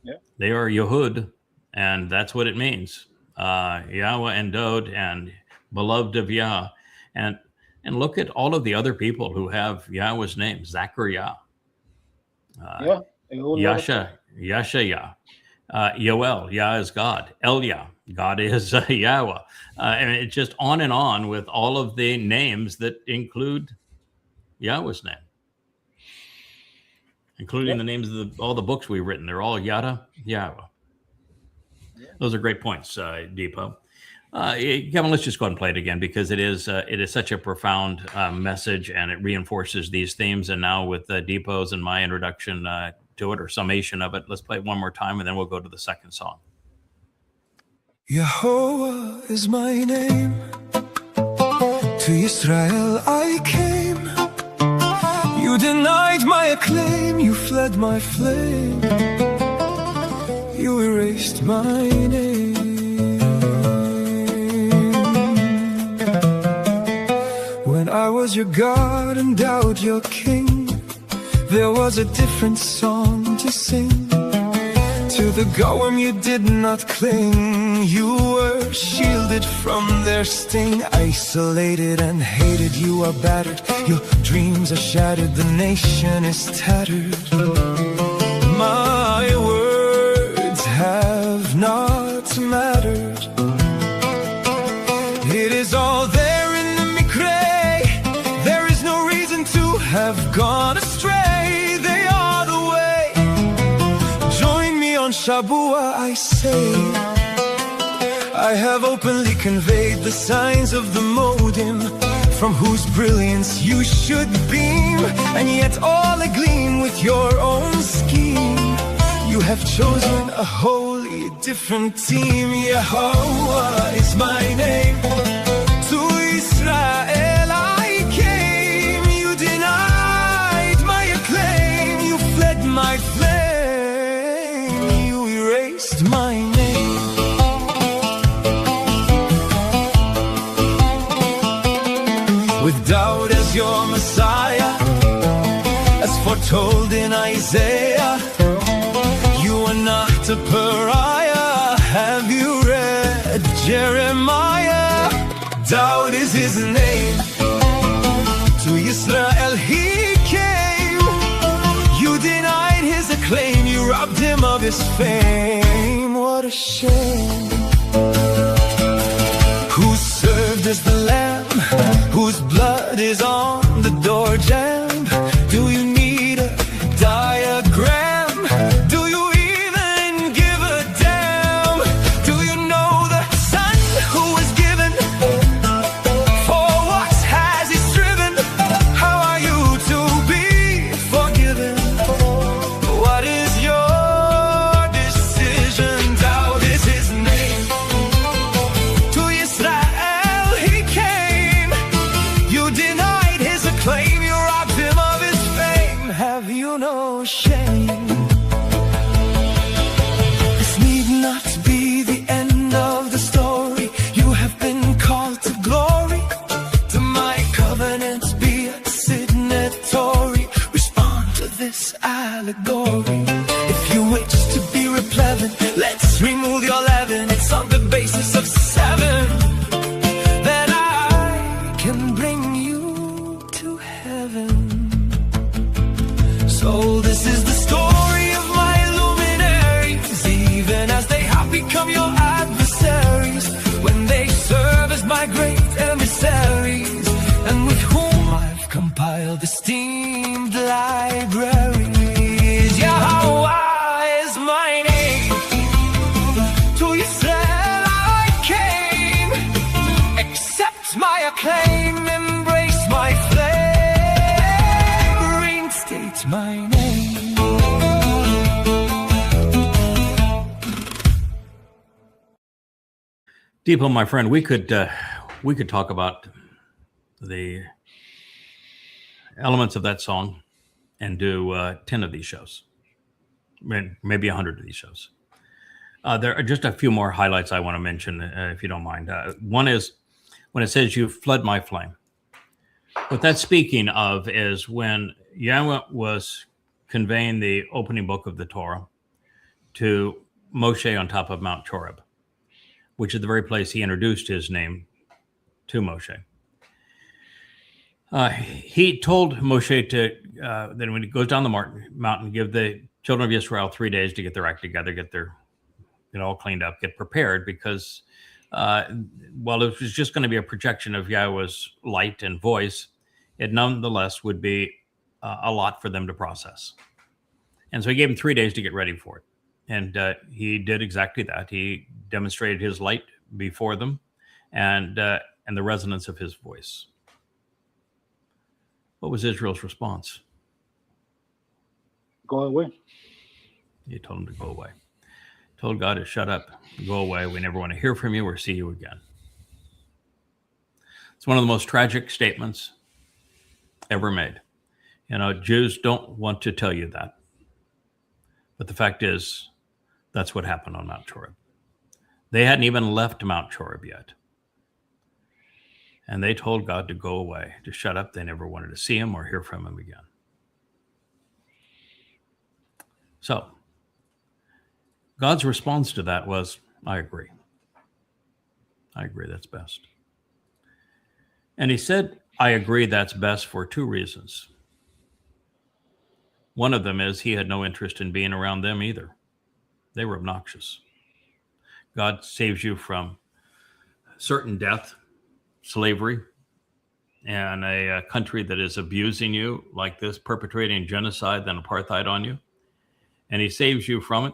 Yeah. They are Yehud, and that's what it means. Yahweh and Dod and beloved of Yah. And look at all of the other people who have Yahweh's name. Zachariah. Yasha, Yah. Yoel, Yah is God. Elia, God is Yahweh. And it's just on and on with all of the names that include Yahweh's name, including the names of all the books we've written. They're all Yada, Yahweh. Those are great points, Deepo. Kevin, let's just go ahead and play it again, because it is such a profound message, and it reinforces these themes. And now with Deepo's and my introduction to it, or summation of it, let's play it one more time, and then we'll go to the second song. Yehovah is my name. To Israel I came. You denied my acclaim. You fled my flame. You erased my name. When I was your God and thou your king, there was a different song to sing. To the Goyim you did not cling. You were shielded from their sting. Isolated and hated, you are battered. Your dreams are shattered, the nation is tattered. My words have not mattered. It is all there in the Mikre. There is no reason to have gone astray. They are the way. Join me on Shabua, I say. I have openly conveyed the signs of the Modim, from whose brilliance you should beam, and yet all agleam with your own scheme. You have chosen a wholly different team. Yehovah is my name. To Israel I came. You denied my acclaim. You fled my flame. You erased my name. With doubt as your Messiah, a pariah. Have you read Jeremiah? Doubt is his name. To Israel he came. You denied his acclaim. You robbed him of his fame. What a shame. Who served as the lamb, whose blood is on the door jamb? Do you need a diagram? Do you even give a damn? Do you know the son who was given? For what has he striven? How are you to be forgiven? What is your decision? Doubt is his name. To Israel he came. You denied his acclaim. You robbed him of his fame. Have you no shame? This need not be the end of the story. You have been called to glory. To my covenant be a signatory. Respond to this allegory. If you wish to be replevin, let's remove your leaven. It's on the basis of 7 that I can bring you to heaven. So this is the story of my luminaries, even as they have become your adversaries, when they serve as my great emissaries, and with whom I've compiled esteemed libraries. Yahweh is my name. To Israel I came. Accept my acclaim, embrace my flame, reinstate my name. Deepo, my friend, we could talk about the elements of that song and do 10 of these shows, maybe 100 of these shows. There are just a few more highlights I want to mention, if you don't mind. One is when it says, "You fled my flame." What that's speaking of is when Yahweh was conveying the opening book of the Torah to Moshe on top of Mount Choreb, which is the very place he introduced his name to Moshe. He told Moshe to, that when he goes down the mountain, give the children of Israel 3 days to get their act together, get all cleaned up, get prepared, because while it was just going to be a projection of Yahweh's light and voice, it nonetheless would be a lot for them to process. And so he gave them 3 days to get ready for it. And he did exactly that. He demonstrated his light before them and the resonance of his voice. What was Israel's response? Go away. He told him to go away. Told God to shut up, go away. We never want to hear from you or see you again. It's one of the most tragic statements ever made. Jews don't want to tell you that. But the fact is, that's what happened on Mount Choreb. They hadn't even left Mount Choreb yet. And they told God to go away, to shut up. They never wanted to see him or hear from him again. So, God's response to that was, I agree. I agree, that's best. And he said, I agree that's best for 2 reasons. One of them is he had no interest in being around them either. They were obnoxious. God saves you from certain death, slavery, and a country that is abusing you like this, perpetrating genocide and apartheid on you. And he saves you from it.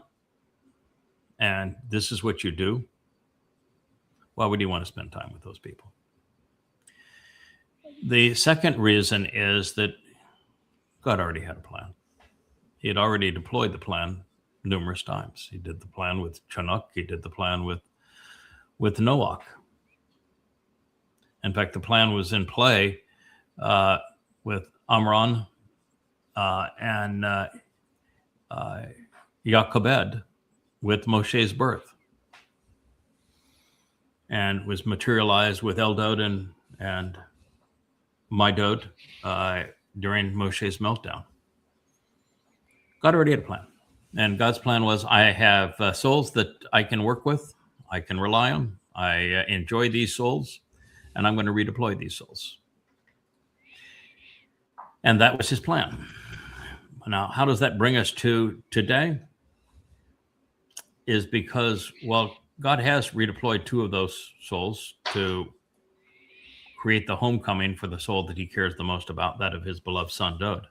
And this is what you do. Why would you want to spend time with those people? The second reason is that God already had a plan. He had already deployed the plan numerous times. He did the plan with Chinook. He did the plan with Noach. In fact, the plan was in play with Amram and Jochebed with Moshe's birth, and was materialized with Eldad and Midod during Moshe's meltdown. God already had a plan. And God's plan was, I have souls that I can work with, I can rely on, I enjoy these souls, and I'm going to redeploy these souls. And that was his plan. Now, how does that bring us to today? Is because, well, God has redeployed 2 of those souls to create the homecoming for the soul that he cares the most about, that of his beloved son, Dode.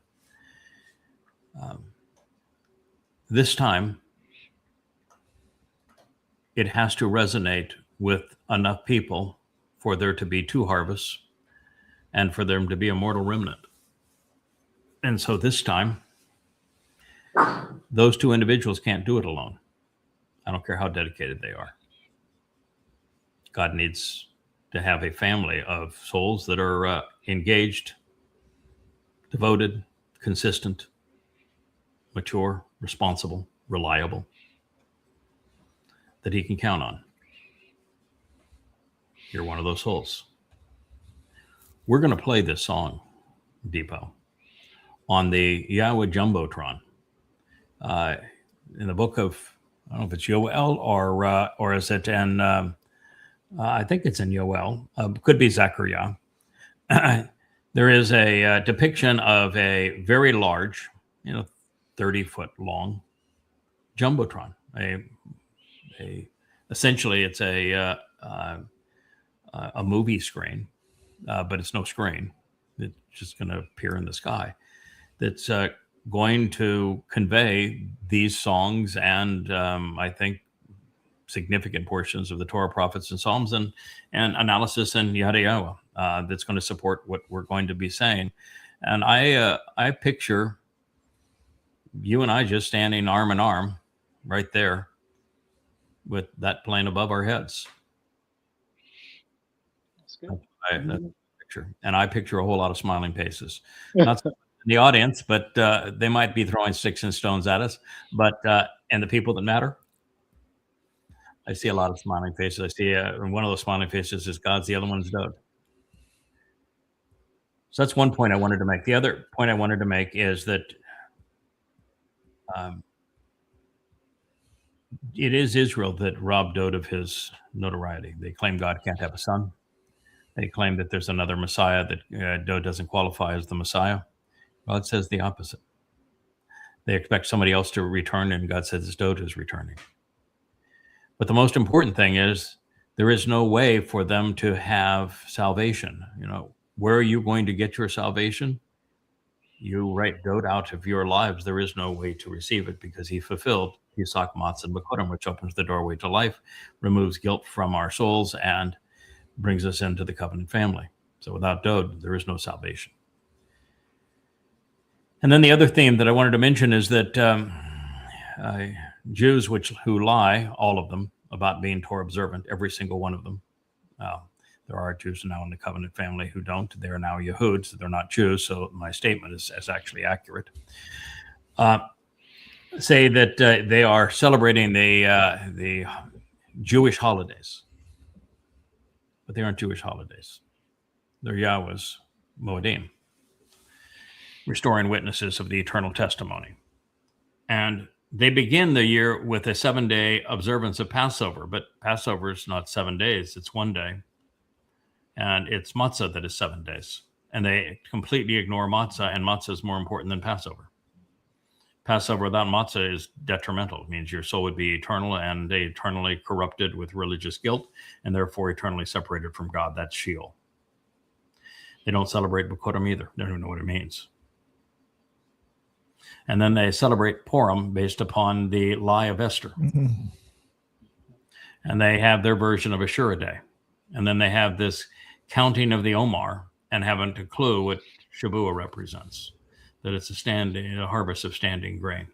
This time, it has to resonate with enough people for there to be 2 harvests and for them to be a mortal remnant. And so this time, those 2 individuals can't do it alone. I don't care how dedicated they are. God needs to have a family of souls that are engaged, devoted, consistent, mature, responsible, reliable, that he can count on. You're one of those souls. We're going to play this song, Depot, on the Yahweh Jumbotron. In the book of, I don't know if it's Yoel or is it in, I think it's in Yoel, could be Zechariah. There is a depiction of a very large, 30-foot long Jumbotron. Essentially, it's a movie screen, but it's no screen. It's just going to appear in the sky. That's going to convey these songs and I think significant portions of the Torah, prophets, and Psalms, and analysis and yada yada. That's going to support what we're going to be saying. And I picture you and I just standing arm in arm right there with that plane above our heads. That's good. That's a picture. And I picture a whole lot of smiling faces. Not so in the audience, but they might be throwing sticks and stones at us. But and the people that matter, I see a lot of smiling faces. I see one of those smiling faces is God's, the other one's Dode. So that's one point I wanted to make. The other point I wanted to make is that it is Israel that robbed Dode of his notoriety. They claim God can't have a son. They claim that there's another Messiah, that Dode doesn't qualify as the Messiah. God says the opposite. They expect somebody else to return, and God says it's Dode who's returning. But the most important thing is there is no way for them to have salvation. Where are you going to get your salvation? You write Dode out of your lives. There is no way to receive it because he fulfilled Yisak, Matzah, and Bekurim, which opens the doorway to life, removes guilt from our souls, and brings us into the covenant family. So without Dode, there is no salvation. And then the other theme that I wanted to mention is that Jews who lie, all of them, about being Torah observant, every single one of them. There are Jews now in the covenant family who don't. They're now Yehuds. They're not Jews, so my statement is actually accurate. Say that they are celebrating the Jewish holidays, but they aren't Jewish holidays. They're Yahweh's Moedim, restoring witnesses of the eternal testimony. And they begin the year with a 7-day observance of Passover, but Passover is not 7 days, it's 1 day. And it's matzah that is 7 days. And they completely ignore matzah, and matzah is more important than Passover. Passover without matzah is detrimental. It means your soul would be eternal and eternally corrupted with religious guilt, and therefore eternally separated from God. That's Sheol. They don't celebrate Bekurim either. They don't even know what it means. And then they celebrate Purim based upon the lie of Esther. Mm-hmm. And they have their version of Ashura Day. And then they have this counting of the Omar and haven't a clue what Shavuot represents, that it's a harvest of standing grain,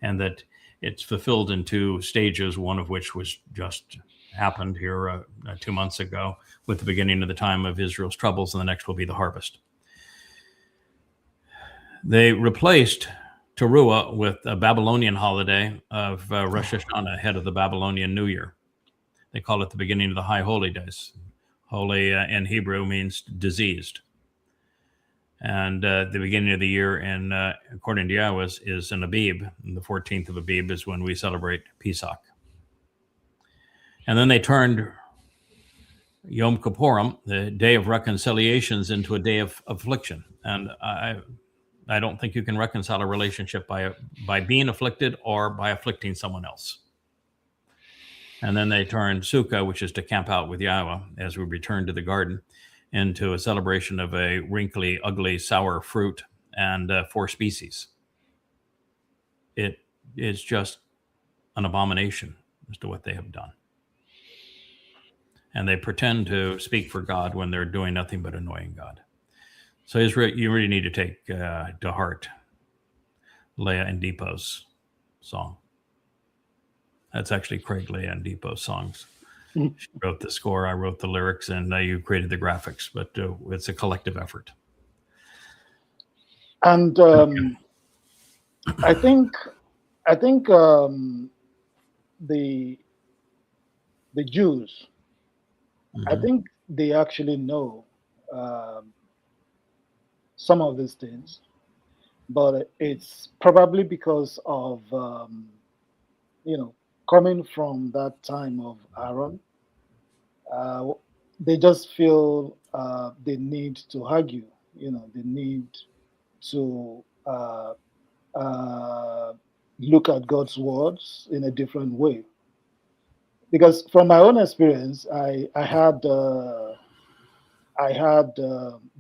and that it's fulfilled in 2 stages, one of which was just happened here 2 months ago with the beginning of the time of Israel's troubles, and the next will be the harvest. They replaced Teruah with a Babylonian holiday of Rosh Hashanah, ahead of the Babylonian New Year. They call it the beginning of the High Holy Days. Holy in Hebrew means diseased. And the beginning of the year, and according to Yahweh, is in Abib. And the 14th of Abib is when we celebrate Pesach. And then they turned Yom Kippurim, the day of reconciliations, into a day of affliction. And I don't think you can reconcile a relationship by being afflicted or by afflicting someone else. And then they turned Sukkah, which is to camp out with Yahweh as we return to the garden, into a celebration of a wrinkly, ugly, sour fruit and 4 species. It is just an abomination as to what they have done. And they pretend to speak for God when they're doing nothing but annoying God. So Israel, you really need to take to heart Leah and Depot's song. That's actually Craig, Leah, and Depot's songs. She wrote the score, I wrote the lyrics, and you created the graphics. But it's a collective effort. And I think the Jews, I think they actually know some of these things, but it's probably because of coming from that time of Aaron. They just feel they need to argue. They need to look at God's words in a different way. Because from my own experience, I had the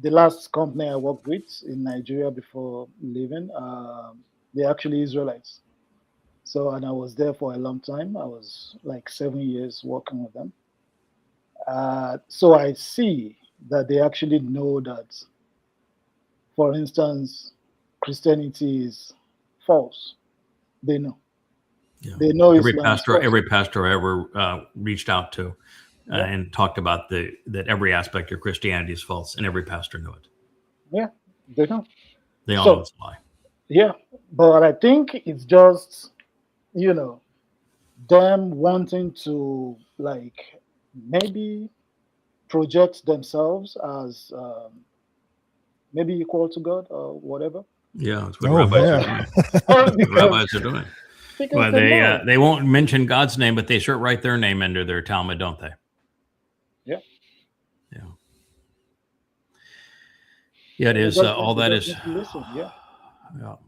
last company I worked with in Nigeria before leaving. They're actually Israelites. And I was there for a long time. I was like 7 years working with them. So I see that they actually know that, for instance, Christianity is false. They know. Yeah. They know every Islam pastor, is false. every pastor I ever reached out to and talked about that every aspect of Christianity is false, and every pastor knew it. Yeah, they know. They all know it's a lie. Yeah, but I think it's just them wanting to maybe project themselves as maybe equal to God or whatever. Yeah, that's what rabbis are doing. Rabbis are doing. Well, they won't mention God's name, but they sure write their name into their Talmud, don't they? Yeah. Yeah. Yeah, it is. All that is. Yeah,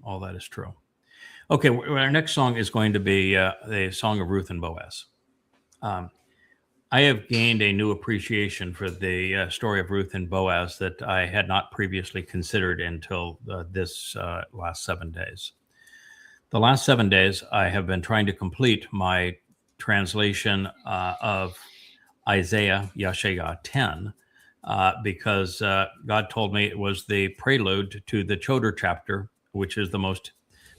all that is true. Okay, our next song is going to be the Song of Ruth and Boaz. I have gained a new appreciation for the story of Ruth and Boaz that I had not previously considered until this last 7 days. The last 7 days, I have been trying to complete my translation of Isaiah Yeshaya 10 because God told me it was the prelude to the Choder chapter, which is the most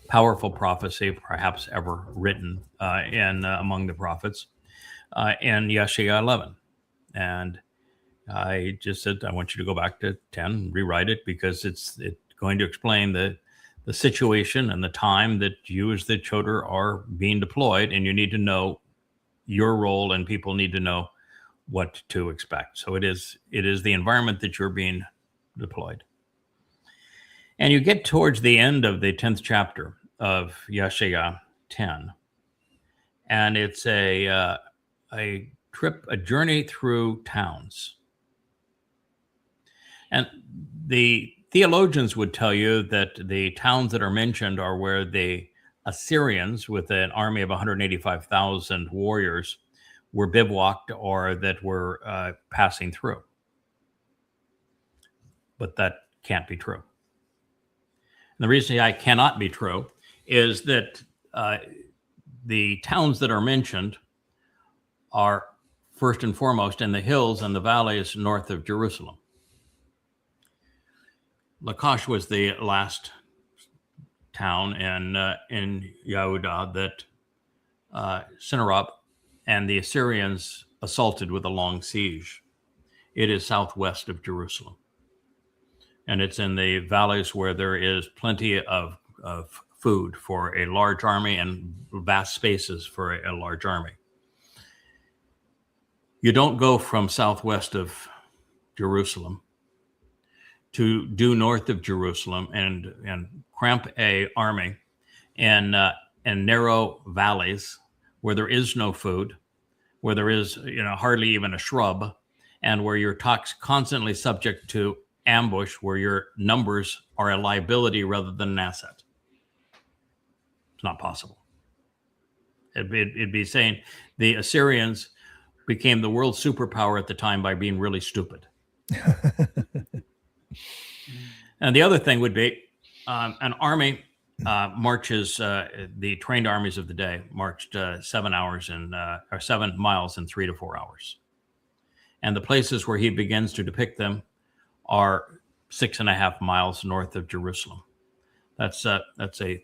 powerful prophecy perhaps ever written among the prophets, in Yeshaya 11. And I just said, I want you to go back to 10, rewrite it, because it's going to explain the situation and the time that you as the Choder are being deployed, and you need to know your role, and people need to know what to expect. So it is the environment that you're being deployed. And you get towards the end of the 10th chapter of Yeshaya 10, and it's a journey through towns. And the theologians would tell you that the towns that are mentioned are where the Assyrians, with an army of 185,000 warriors, were bivouacked or that were passing through. But that can't be true. And the reason that cannot be true is that the towns that are mentioned are first and foremost in the hills and the valleys north of Jerusalem. Lachish was the last town in Yehudah that Sennacherib and the Assyrians assaulted with a long siege. It is southwest of Jerusalem. And it's in the valleys where there is plenty of food for a large army and vast spaces for a large army. You don't go from southwest of Jerusalem due north of Jerusalem and cramp a army in narrow valleys where there is no food, where there is hardly even a shrub, and where you're constantly subject to ambush, where your numbers are a liability rather than an asset. It's not possible. It'd be saying the Assyrians became the world superpower at the time by being really stupid. And the other thing would be an army marches, the trained armies of the day marched 7 miles in 3 to 4 hours. And the places where he begins to depict them are 6.5 miles north of Jerusalem. That's a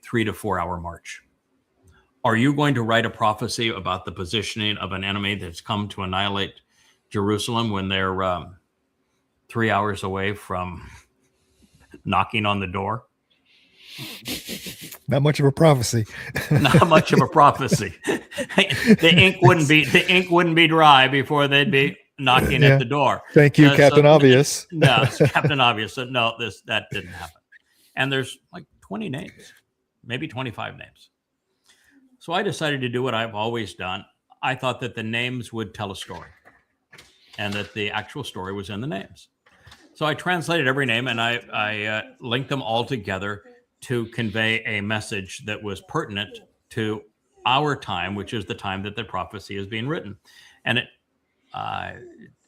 3 to 4 hour march. Are you going to write a prophecy about the positioning of an enemy that's come to annihilate Jerusalem when they're 3 hours away from knocking on the door? Not much of a prophecy. Not much of a prophecy. The ink wouldn't be dry before they'd be knocking at the door. Thank you, Captain Obvious. No, it's Captain Obvious. No, that didn't happen. And there's like 20 names, maybe 25 names. So I decided to do what I've always done. I thought that the names would tell a story, and that the actual story was in the names. So I translated every name, and I linked them all together to convey a message that was pertinent to our time, which is the time that the prophecy is being written. And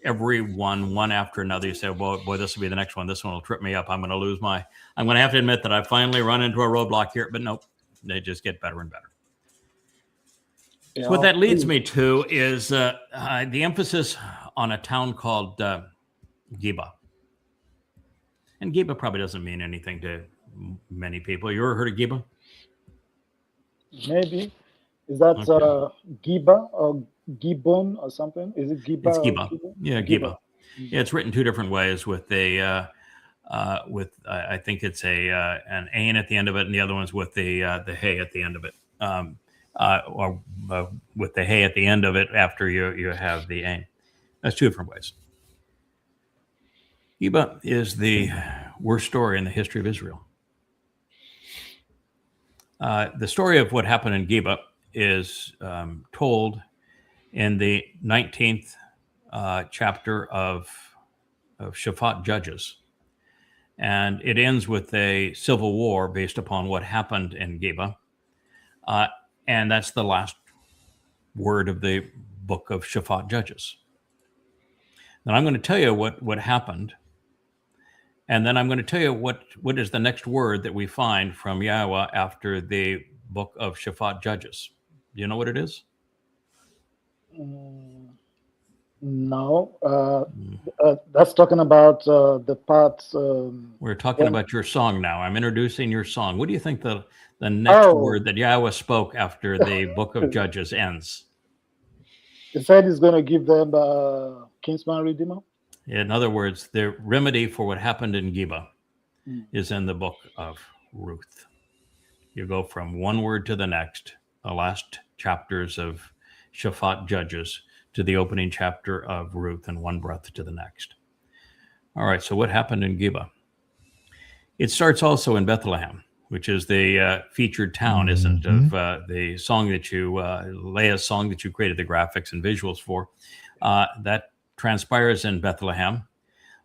every one after another, you say, boy, this will be the next one. This one will trip me up. I'm going to have to admit that I finally run into a roadblock here, but nope, they just get better and better. Yeah. So what that leads me to is the emphasis on a town called Geba. And Geba probably doesn't mean anything to many people. You ever heard of Geba? Maybe. Is that Giba or Gibbon or something? Is it Giba? It's Geba. Yeah, Geba. Yeah, it's written two different ways with I think it's an ain at the end of it, and the other one's with the hay at the end of it. Or with the hay at the end of it after you have the ain. That's two different ways. Geba is the worst story in the history of Israel. The story of what happened in Geba is told in the 19th chapter of Shaphat Judges. And it ends with a civil war based upon what happened in Geba. And that's the last word of the book of Shaphat Judges. Now I'm going to tell you what happened. And then I'm going to tell you what is the next word that we find from Yahweh after the book of Shaphat Judges. Do you know what it is? No. That's talking about the part. We're talking about your song now. I'm introducing your song. What do you think the next word that Yahweh spoke after the book of Judges ends? He said he's going to give them Kinsman Redeemer. In other words, the remedy for what happened in Geba is in the book of Ruth. You go from one word to the next, the last chapters of Shaphat Judges to the opening chapter of Ruth, in one breath to the next. All right, so what happened in Geba? It starts also in Bethlehem, which is the featured town, isn't it, of the song that Leah's song that you created the graphics and visuals for. That transpires in Bethlehem,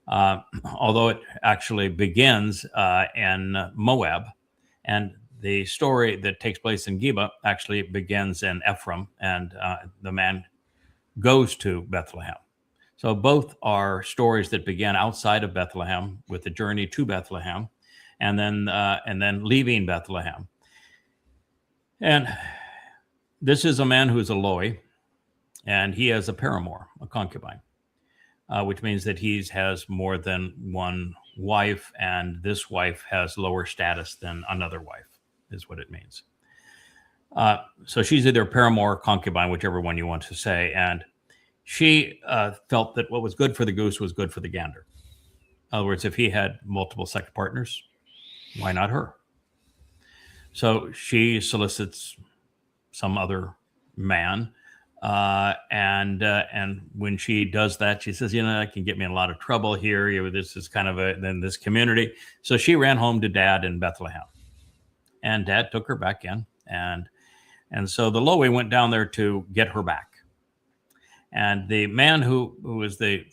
although it actually begins in Moab, and the story that takes place in Geba actually begins in Ephraim, and the man goes to Bethlehem. So both are stories that begin outside of Bethlehem with the journey to Bethlehem, and then leaving Bethlehem. And this is a man who's a Loi, and he has a paramour, a concubine. Which means that he has more than one wife, and this wife has lower status than another wife, is what it means. So she's either paramour or concubine, whichever one you want to say. And she felt that what was good for the goose was good for the gander. In other words, if he had multiple sex partners, why not her? So she solicits some other man And when she does that, she says, that can get me in a lot of trouble here. This is kind of then this community. So she ran home to Dad in Bethlehem, and Dad took her back in. And so the Lowy went down there to get her back. And the man who was the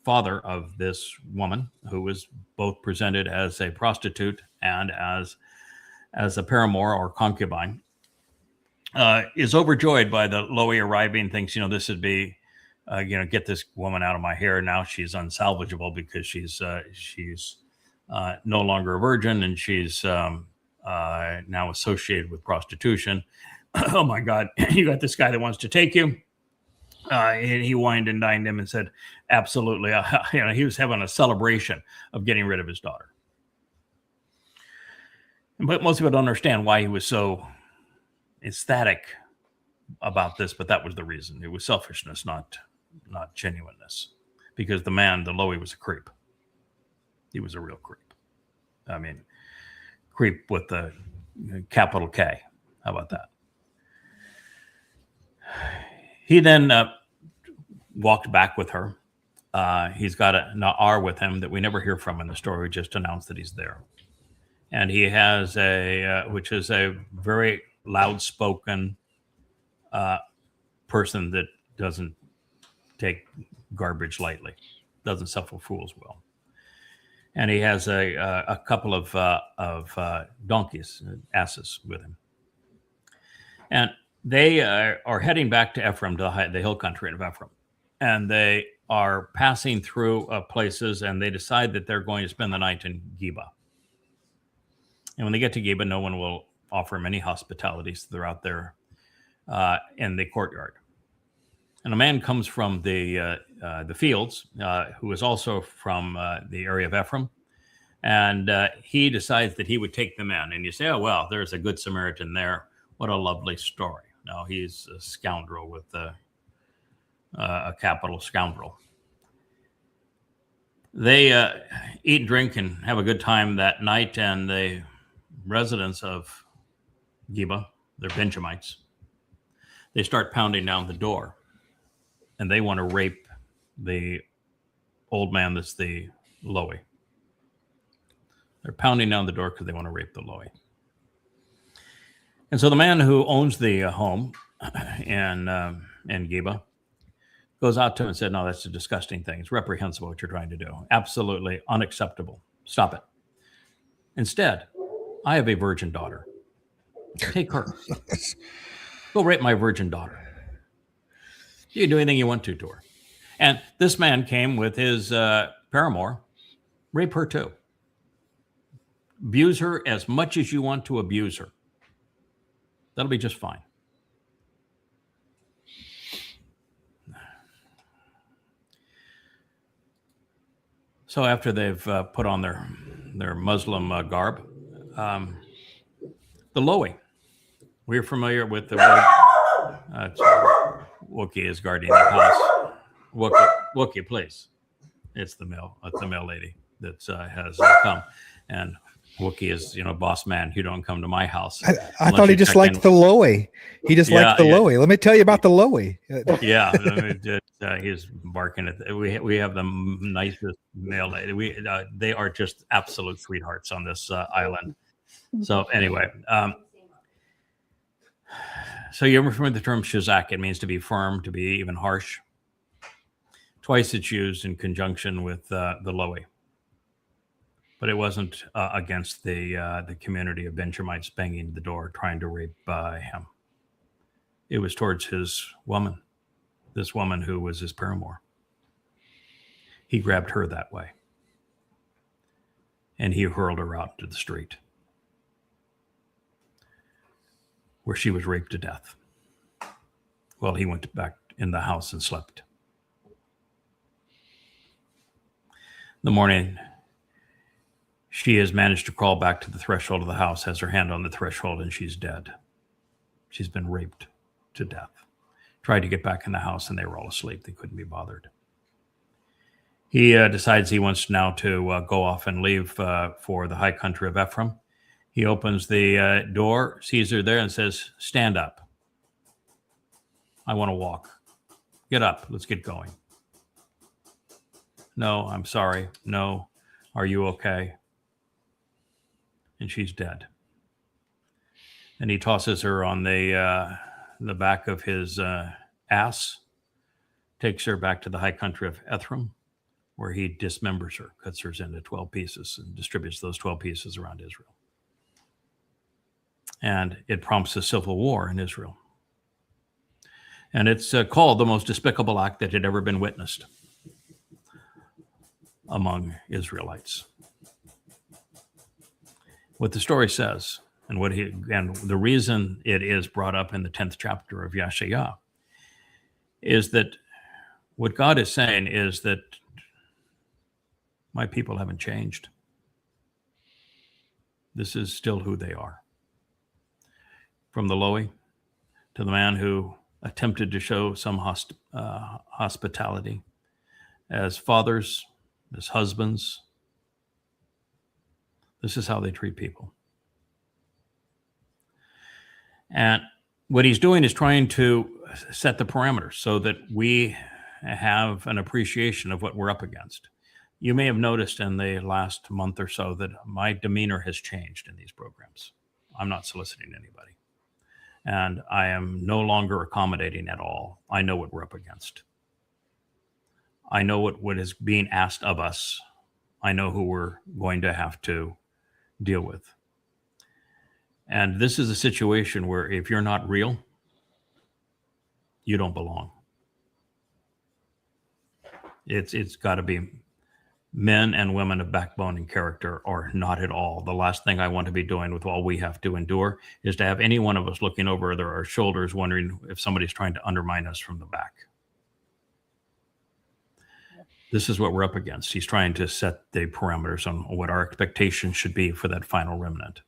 father of this woman, who was both presented as a prostitute and as a paramour or concubine, is overjoyed by the Lowy arriving, thinks, this would be, get this woman out of my hair. Now she's unsalvageable because she's no longer a virgin, and she's now associated with prostitution. Oh my God, you got this guy that wants to take you. And he wined and dined him and said, absolutely. He was having a celebration of getting rid of his daughter. But most people don't understand why he was so ecstatic about this, but that was the reason. It was selfishness, not genuineness, because the man, the Lowy, was a creep. He was a real creep. I mean, creep with the capital K. How about that? He then walked back with her. He's got a Na'ar with him that we never hear from in the story. We just announced that he's there. And he has which is a very loud-spoken person that doesn't take garbage lightly, doesn't suffer fools well. And he has a couple of donkeys, asses with him. And they are heading back to Ephraim, to the hill country of Ephraim. And they are passing through places, and they decide that they're going to spend the night in Geba. And when they get to Geba, no one will offer them any hospitality, so they're out there in the courtyard. And a man comes from the fields, who is also from the area of Ephraim, and he decides that he would take them in. And you say, oh, well, there's a good Samaritan there. What a lovely story. No, he's a scoundrel with a capital scoundrel. They eat and drink and have a good time that night, and the residents of Geba, they're Benjamites, they start pounding down the door, and they want to rape the old man that's the Lowy. They're pounding down the door because they want to rape the Lowy. And so the man who owns the home in Geba goes out to him and said, no, that's a disgusting thing. It's reprehensible what you're trying to do. Absolutely unacceptable. Stop it. Instead, I have a virgin daughter. Take her. Go rape my virgin daughter. You can do anything you want to her. And this man came with his paramour. Rape her too. Abuse her as much as you want to abuse her. That'll be just fine. So after they've put on their Muslim garb, the Lowy. We're familiar with the word. Wookie is guarding the house. Wookie, please. It's the male lady that has come, and Wookie is, boss man. You don't come to my house. I thought he just liked the Lowy. He just liked the Lowy. Let me tell you about the Lowy. Yeah, he's barking at. We have the nicest male lady. They are just absolute sweethearts on this island. So anyway, so you ever remember the term shazak? It means to be firm, to be even harsh. Twice it's used in conjunction with the Lowy. But it wasn't against the community of Benjamites banging the door, trying to rape him. It was towards his woman, this woman who was his paramour. He grabbed her that way, and he hurled her out to the street, where she was raped to death. Well, he went back in the house and slept. In the morning, she has managed to crawl back to the threshold of the house, has her hand on the threshold, and she's dead. She's been raped to death. Tried to get back in the house, and they were all asleep. They couldn't be bothered. He decides he wants now to go off and leave for the high country of Ephraim. He opens the door, sees her there, and says, "Stand up. I want to walk. Get up. Let's get going. No, I'm sorry. No. Are you okay? And she's dead. And he tosses her on the back of his ass, takes her back to the high country of Ephraim, where he dismembers her, cuts her into 12 pieces, and distributes those 12 pieces around Israel. And it prompts a civil war in Israel. And it's called the most despicable act that had ever been witnessed among Israelites. What the story says, and the reason it is brought up in the 10th chapter of Yeshaya, is that what God is saying is that my people haven't changed. This is still who they are. From the Lowy to the man who attempted to show some hospitality as fathers, as husbands. This is how they treat people. And what he's doing is trying to set the parameters so that we have an appreciation of what we're up against. You may have noticed in the last month or so that my demeanor has changed in these programs. I'm not soliciting anybody. And I am no longer accommodating at all. I know what we're up against. I know what is being asked of us. I know who we're going to have to deal with. And this is a situation where if you're not real, you don't belong. It's got to be men and women of backbone and character, or not at all. The last thing I want to be doing with all we have to endure is to have any one of us looking over our shoulders wondering if somebody's trying to undermine us from the back. This is what we're up against. He's trying to set the parameters on what our expectations should be for that final remnant.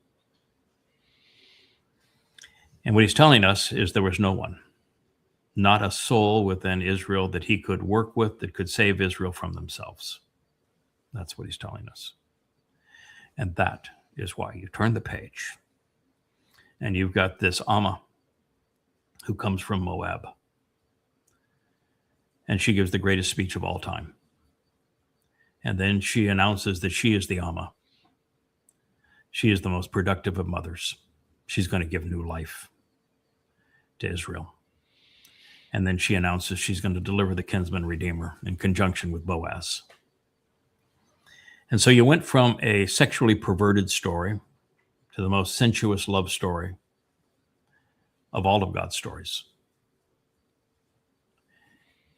And what he's telling us is there was no one, not a soul within Israel that he could work with that could save Israel from themselves. That's what he's telling us. And that is why you turn the page and you've got this Amma who comes from Moab. And she gives the greatest speech of all time. And then she announces that she is the Amma. She is the most productive of mothers. She's going to give new life to Israel. And then she announces she's going to deliver the kinsman redeemer in conjunction with Boaz. And so you went from a sexually perverted story to the most sensuous love story of all of God's stories.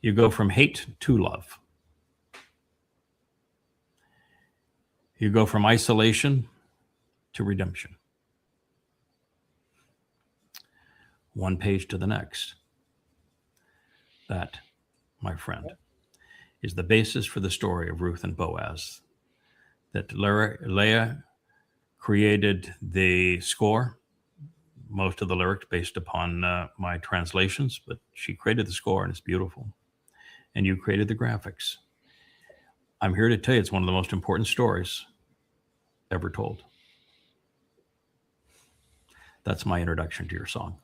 You go from hate to love. You go from isolation to redemption. One page to the next. That, my friend, is the basis for the story of Ruth and Boaz. That Leah created the score, most of the lyrics based upon my translations, but she created the score and it's beautiful. And you created the graphics. I'm here to tell you it's one of the most important stories ever told. That's my introduction to your song.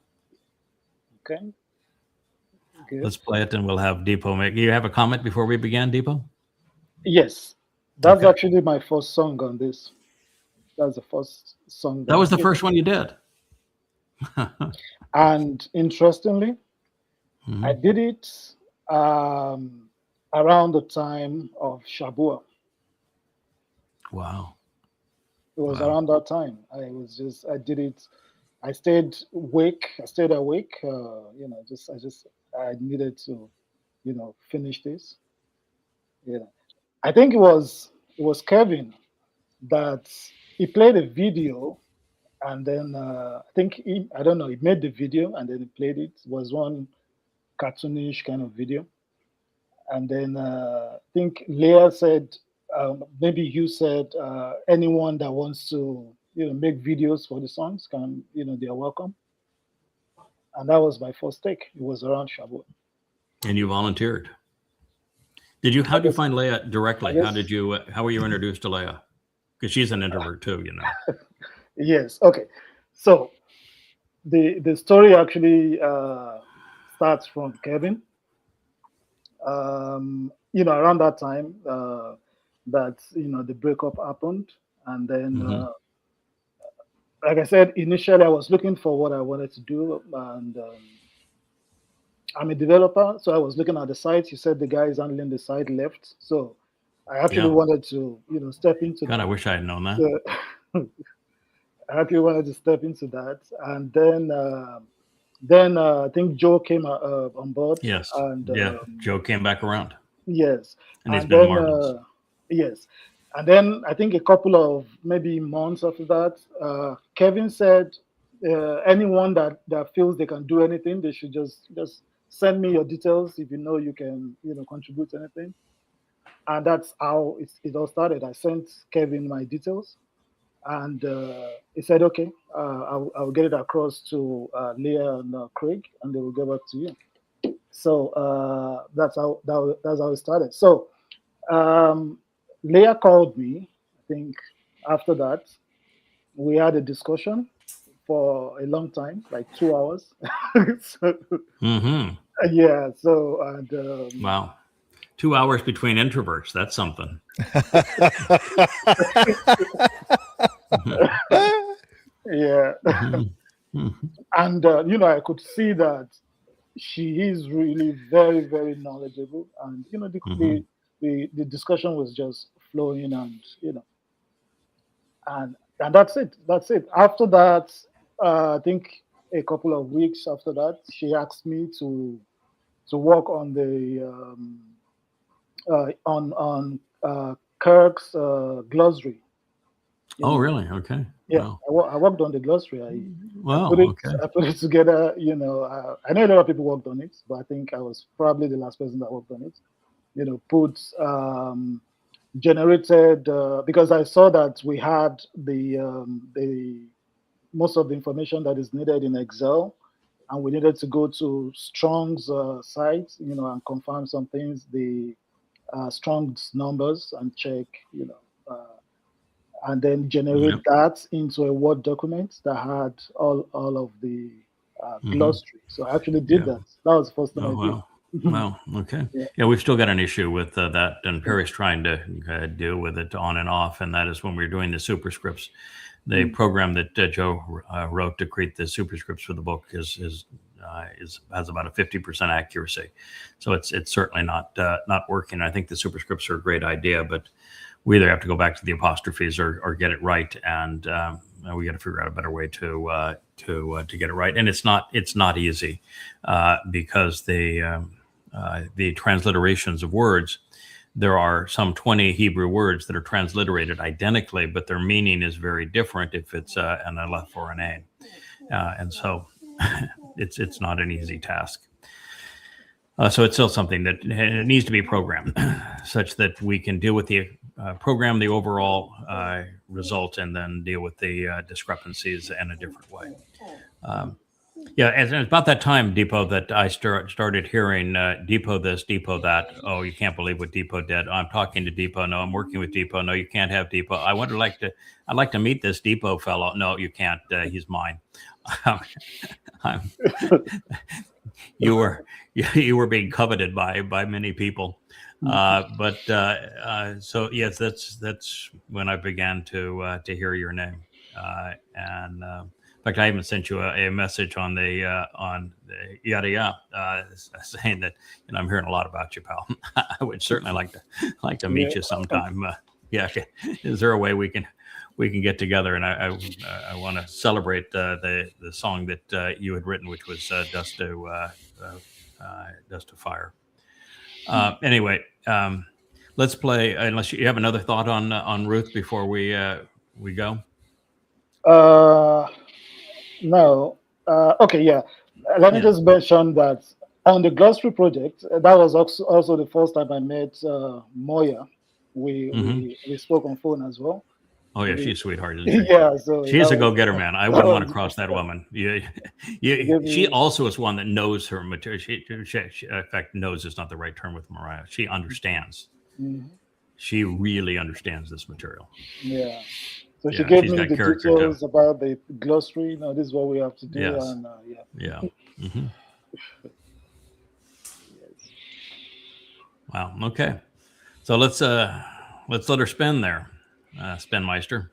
Okay. Good. Let's play it and we'll have Deepo make. You have a comment before we begin, Deepo? Yes. That's Okay. actually my first song on this. That's the first song. That was I the did. first one you did. And interestingly, Mhm. I did it around the time of Shabua. Wow. It was Wow. around that time. I did it. I stayed awake. I needed to, finish this. Yeah. I think it was Kevin that he played a video, and then I think he made the video and then he played it. It was one cartoonish kind of video, and then I think Leah said, maybe you said, anyone that wants to make videos for the songs can, they're welcome. And that was my first take. It was around Shavuot. And you volunteered. How did you find Leah directly? How were you introduced to Leah? Because she's an introvert too, Yes. Okay. So the story actually starts from Kevin. Around that time, that the breakup happened, and then, Mhm. like I said, initially I was looking for what I wanted to do, and I'm a developer, so I was looking at the site. You said the guy is handling the site left, so I actually Yeah. wanted to, step into God, I that. wish I had known that. So I actually wanted to step into that, and then I think Joe came on board, Yes. and Yeah. Joe came back around, yes, and he's and been then marvelous. yes, and then I think a couple of maybe months after that, Kevin said, anyone that feels they can do anything, they should just send me your details if you know you can contribute anything, and that's how it all started. I sent Kevin my details, and he said, okay, I'll get it across to Leah and Craig, and they will get back to you. So that's how it started. So um, Leah called me. I think after that we had a discussion for a long time, like 2 hours. So, Mm-hmm. yeah. So and Wow. 2 hours between introverts. That's something. yeah, Mhm. Mhm. and I could see that she is really very, very knowledgeable, and Mhm. the discussion was just flowing, and and that's it. That's it. After that, I think a couple of weeks after that, she asked me to work on the on Kirk's glossary. You Oh, know, really? Okay. yeah, Wow. I worked on the glossary. Wow. Okay. I put it together. I know a lot of people worked on it, but I think I was probably the last person that worked on it. Put generated because I saw that we had the most of the information that is needed in Excel, and we needed to go to Strong's site, and confirm some things, the Strong's numbers, and check, and then generate Yep. that into a Word document that had all of the Mhm. glossary. So I actually did Yeah. that. That was the first thing Oh, I did. wow. Wow. Okay. Yeah. Yeah, we've still got an issue with that, and Perry's trying to deal with it on and off, and that is when we're doing the superscripts. The Mm. program that Joe wrote to create the superscripts for the book has about a 50% accuracy, so it's certainly not working. I think the superscripts are a great idea, but we either have to go back to the apostrophes or get it right, and we got to figure out a better way to get it right. And it's not easy because the transliterations of words. There are some 20 Hebrew words that are transliterated identically, but their meaning is very different if it's an aleph or an a, and so it's not an easy task. So it's still something that it needs to be programmed such that we can deal with the program the overall result and then deal with the discrepancies in a different way. Yeah, and it's about that time, Depot, that I started hearing Depot this, Depot that. Oh, you can't believe what Depot did. I'm talking to Depot. No, I'm working with Depot. No, you can't have Depot. I'd like to meet this Depot fellow. No, you can't. He's mine. I'm, you were being coveted by many people. So yes, that's when I began to hear your name, and in fact, I even sent you a message on the yada yada saying that I'm hearing a lot about you, pal. I would certainly like to meet Yeah. you sometime. Yeah, okay. Is there a way we can get together? And I want to celebrate the song that you had written, which was Dust to Fire. Anyway, let's play. Unless you have another thought on Ruth before we go. No. Okay, yeah. Let me Yeah. just mention that on the glossary project, that was also the first time I met Moya. We spoke on phone as well. Oh yeah, We- she's a sweetheart, isn't she? yeah, so She's that a was, go-getter, man. I that wouldn't want to was cross that woman. gave She me, also is one that knows her material. She, in fact, knows is not the right term with Mariah. She understands. Mhm. She really understands this material. Yeah. So she Yeah, gave she's me got the character too. details about the glossary. This is what we have to do, Yes. and yeah. Yeah. hmm Wow. Okay. So let's let her spin there, Spinmeister.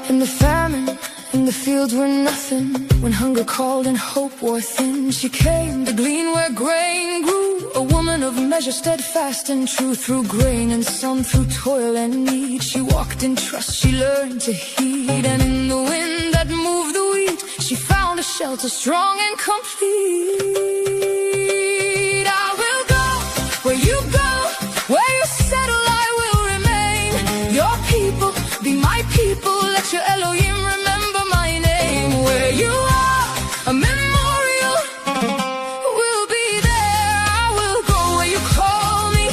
In the famine, in the fields were nothing. When hunger called and hope wore thin, she came to glean where grain grew. A woman of measure, steadfast and true. Through grain and sun, through toil and need, she walked in trust, she learned to heed. And in the wind that moved the wheat, she found a shelter strong and complete. I will go where you go, where you settle I will remain. Your people be my people, let your Elohim remember my name. Where you are, a memorial will be there. I will go where you call me,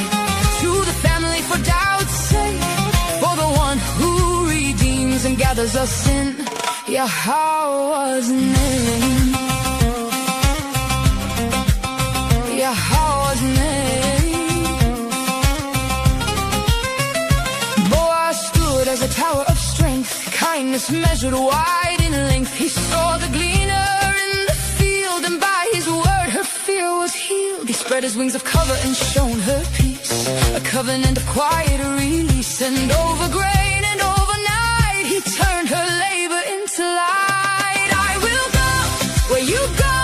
to the family for doubt's sake, for the one who redeems and gathers us in Yahweh's name. Yahweh's name. Boaz stood as a tower of strength, kindness measured wide in length. He saw the gleaner in the field, and by his word her fear was healed. He spread his wings of cover and shown her peace, a covenant of quiet release. And over grain and overnight, he turned her labor into light. I will go where you go,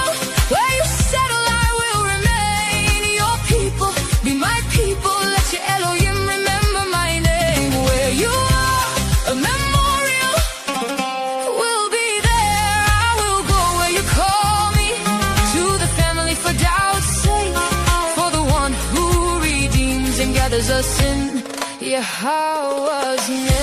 where you settle I will remain. Your people be my people, let your Elohim remember my name. Where you are, a memorial will be there. I will go where you call me, to the family for doubt's sake, for the one who redeems and gathers us in Yahweh's name.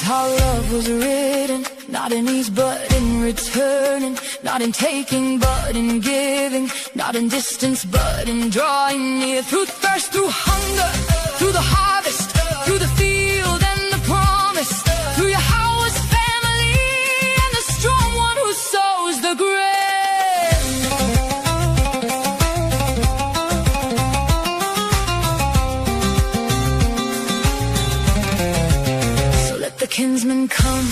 How love was written, not in ease but in returning, not in taking but in giving, not in distance but in drawing near. Through thirst, through hunger, through the harvest, through the field and the promise, through Yahweh's family and the strong one who sows the grain. Kinsmen come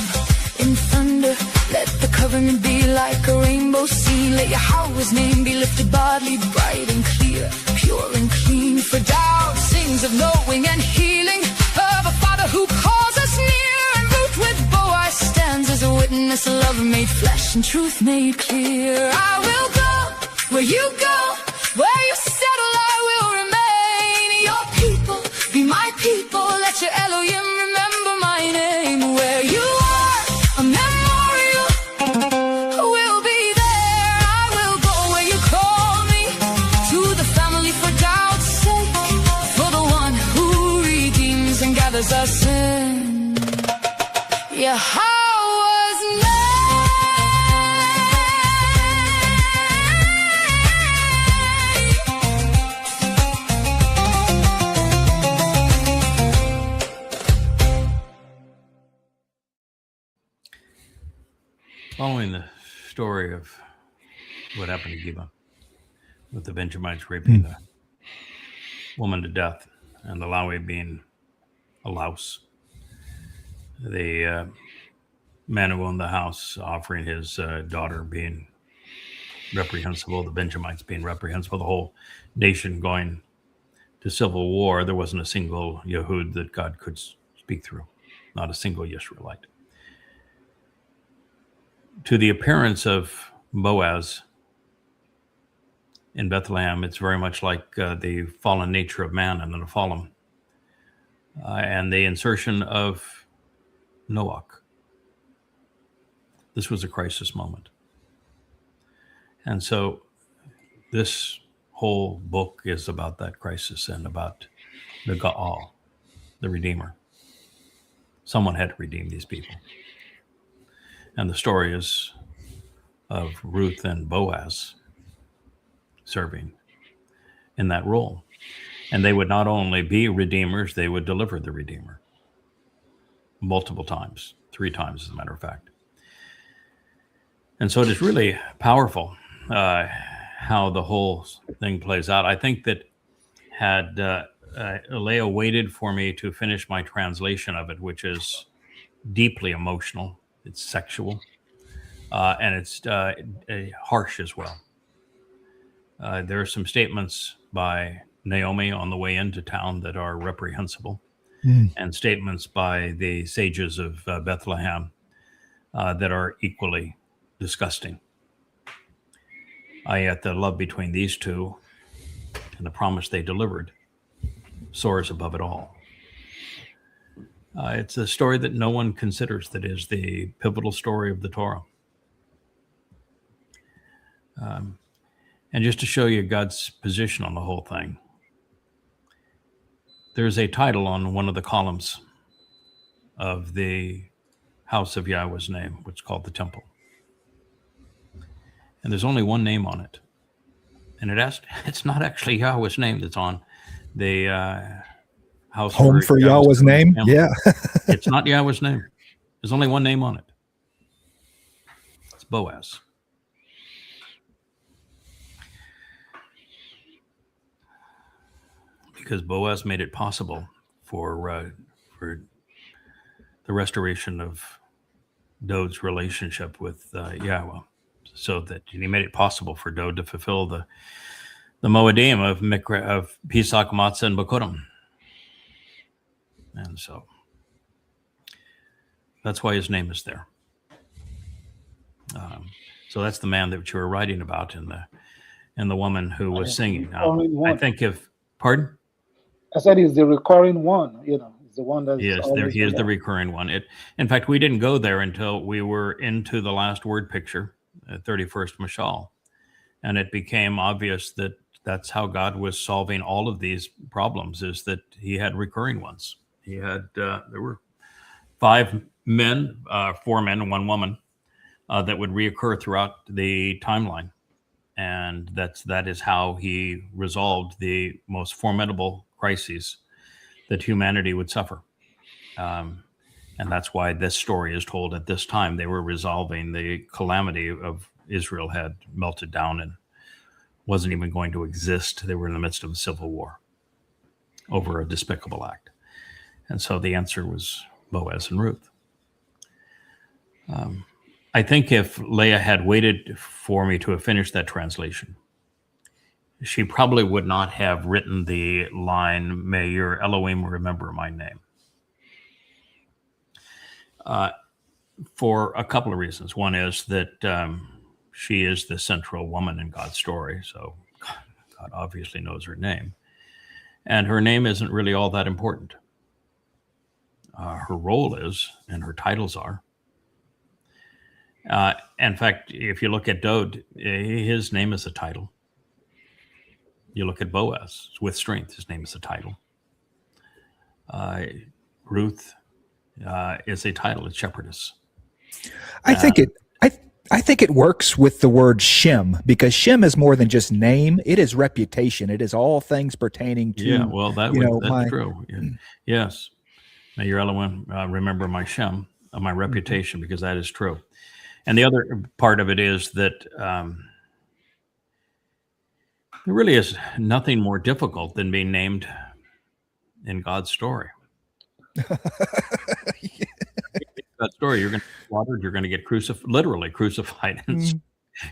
in thunder, let the covenant be like a rainbow sea. Let Yahweh's name be lifted bodily, bright and clear, pure and clean. For doubt sings of knowing and healing, of a Father who calls us near. And root with Boaz stands as a witness, love made flesh and truth made clear. I will go where you go, where you settle I will remain. Your people be my people, let your Elohim remember my name. Where you are, a memorial will be there. I will go where you call me, to the family for doubt's sake, for the one who redeems and gathers us in Yahweh's name. Following the story of what happened to Gibeah, with the Benjamites raping the woman to death and the Lawi being a louse, the man who owned the house offering his daughter being reprehensible, the Benjamites being reprehensible, the whole nation going to civil war, there wasn't a single Yehud that God could speak through, not a single Yisraelite. To the appearance of Boaz in Bethlehem, it's very much like the fallen nature of man and the Nephilim, and the insertion of Noach. This was a crisis moment. And so this whole book is about that crisis and about the Gaal, the Redeemer. Someone had to redeem these people. And the story is of Ruth and Boaz serving in that role. And they would not only be redeemers, they would deliver the Redeemer multiple times, 3 times, as a matter of fact. And so it is really powerful how the whole thing plays out. I think that had Leah waited for me to finish my translation of it, which is deeply emotional, it's sexual, and it's harsh as well. There are some statements by Naomi on the way into town that are reprehensible, and statements by the sages of Bethlehem that are equally disgusting. Yet the love between these two and the promise they delivered soars above it all. It's a story that no one considers that is the pivotal story of the Torah. And just to show you God's position on the whole thing, there's a title on one of the columns of the house of Yahweh's name, which is called the temple. And there's only one name on it. And it's not actually Yahweh's name that's on the house. Home for Yahweh's name? Family. Yeah. It's not Yahweh's name. There's only one name on it. It's Boaz. Because Boaz made it possible for the restoration of Dod's relationship with Yahweh. So that he made it possible for Dod to fulfill the Moedim of Pesach, Matzah, and Bikurim. And so that's why his name is there. So that's the man that you were writing about and the woman who was singing. I think pardon? I said he's the recurring one, it's the one that he is the recurring one. In fact, we didn't go there until we were into the last word picture, 31st Mashal. And it became obvious that that's how God was solving all of these problems, is that he had recurring ones. He had, there were 5 men, 4 men and 1 woman that would reoccur throughout the timeline. And that is how he resolved the most formidable crises that humanity would suffer. And that's why this story is told at this time. They were resolving the calamity of Israel had melted down and wasn't even going to exist. They were in the midst of a civil war over a despicable act. And so the answer was Boaz and Ruth. I think if Leah had waited for me to have finished that translation, she probably would not have written the line, "May your Elohim remember my name." For a couple of reasons. One is that she is the central woman in God's story, so God obviously knows her name. And her name isn't really all that important. Her role is, and her titles are. In fact, if you look at Dod, his name is a title. You look at Boaz, with strength, his name is a title. Ruth is a title, it's shepherdess. I think it works with the word Shem, because Shem is more than just name; it is reputation. It is all things pertaining to. Yeah, well, that's true. Yeah. Yes, may your Elohim remember my Shem, my reputation, because that is true. And the other part of it is that there really is nothing more difficult than being named in God's story. God's story, you're going to get slaughtered, you're going to get literally crucified. You're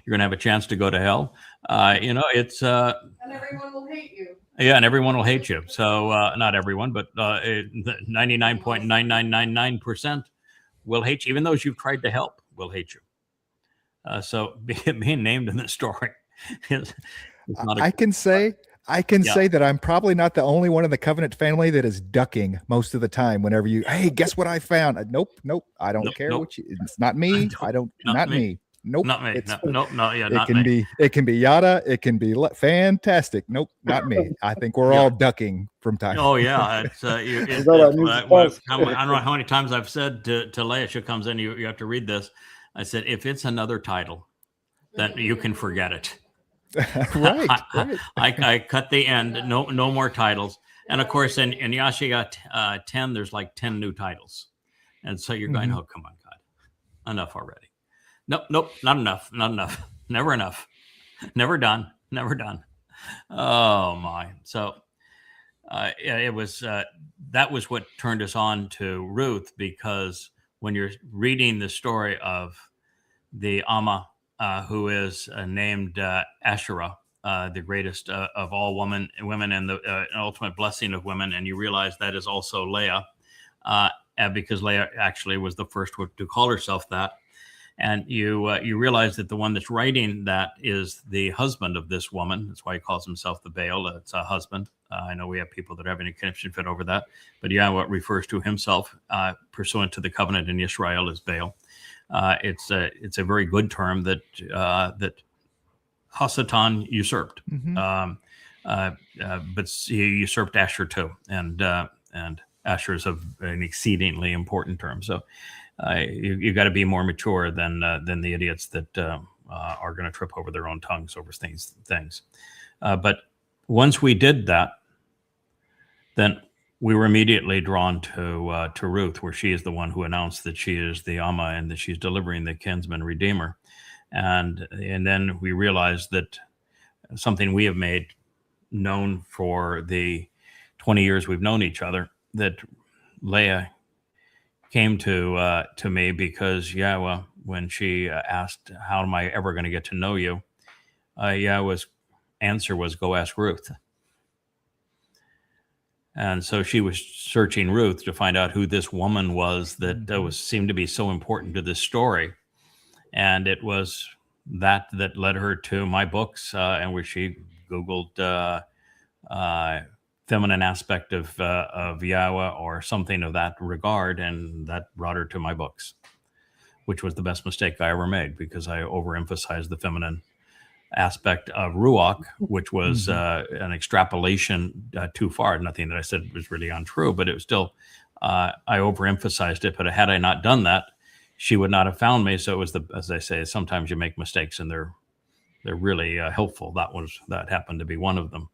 going to have a chance to go to hell. It's and everyone will hate you. Yeah, and everyone will hate you. So not everyone, but 99.9999% will hate you. Even those you've tried to help will hate you. So being named in this story is not. I can say I can Yeah. say that I'm probably not the only one in the Covenant family that is ducking most of the time. Whenever hey, guess what I found? Nope, I don't Nope, care nope. what you. It's not me. I don't. Not me. Nope. Not me. It's, Nope. No. Yeah. it Not can me. be. It can be yada. It can be fantastic. Nope. Not me. I think we're Yeah. all ducking from time. Oh yeah, it's Is that a new I stuff? don't know how many times I've said to Leia, she comes in, you have to read this. I said, if it's another title, then you can forget it. Right. I cut the end. No more titles. And of course, in Yashiga 10, there's like 10 new titles, and so you're going, oh come on, God, enough already. Nope, not enough, never enough, never done. Oh my! So it was that was what turned us on to Ruth, because when you're reading the story of the Amma, who is named Asherah, the greatest of all women and the ultimate blessing of women, and you realize that is also Leah, because Leah actually was the first to call herself that. And you realize that the one that's writing that is the husband of this woman. That's why he calls himself the Baal. It's a husband. I know we have people that have any connection fit over that, but Yahweh refers to himself pursuant to the covenant in Israel as Baal. It's a very good term that Hasatan usurped, but he usurped Asher too, and Asher is an exceedingly important term. So. You got to be more mature than the idiots that are going to trip over their own tongues over things. But once we did that, then we were immediately drawn to Ruth, where she is the one who announced that she is the Amma and that she's delivering the kinsman redeemer, and then we realized that something we have made known for the 20 years we've known each other, that Leah came to me because Yahweh, when she asked, how am I ever going to get to know you? Yahweh's answer was, go ask Ruth. And so she was searching Ruth to find out who this woman was that seemed to be so important to this story. And it was that led her to my books, and where she Googled feminine aspect of Yahweh or something of that regard, and that brought her to my books, which was the best mistake I ever made, because I overemphasized the feminine aspect of Ruach, which was an extrapolation too far. Nothing that I said was really untrue, but it was still, I overemphasized it. But had I not done that, she would not have found me. So it was as I say, sometimes you make mistakes and they're really helpful. That happened to be one of them.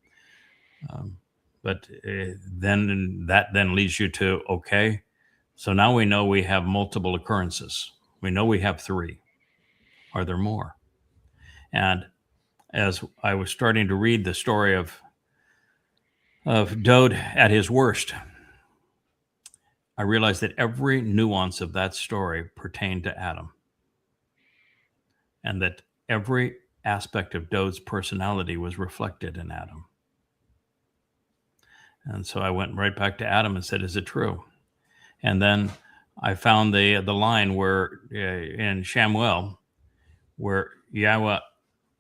But then that leads you to, okay, so now we know we have multiple occurrences. We know we have 3. Are there more? And as I was starting to read the story of Dode at his worst, I realized that every nuance of that story pertained to Adam, and that every aspect of Dode's personality was reflected in Adam. And so I went right back to Adam and said, is it true? And then I found the line where in Shamuel, where Yahweh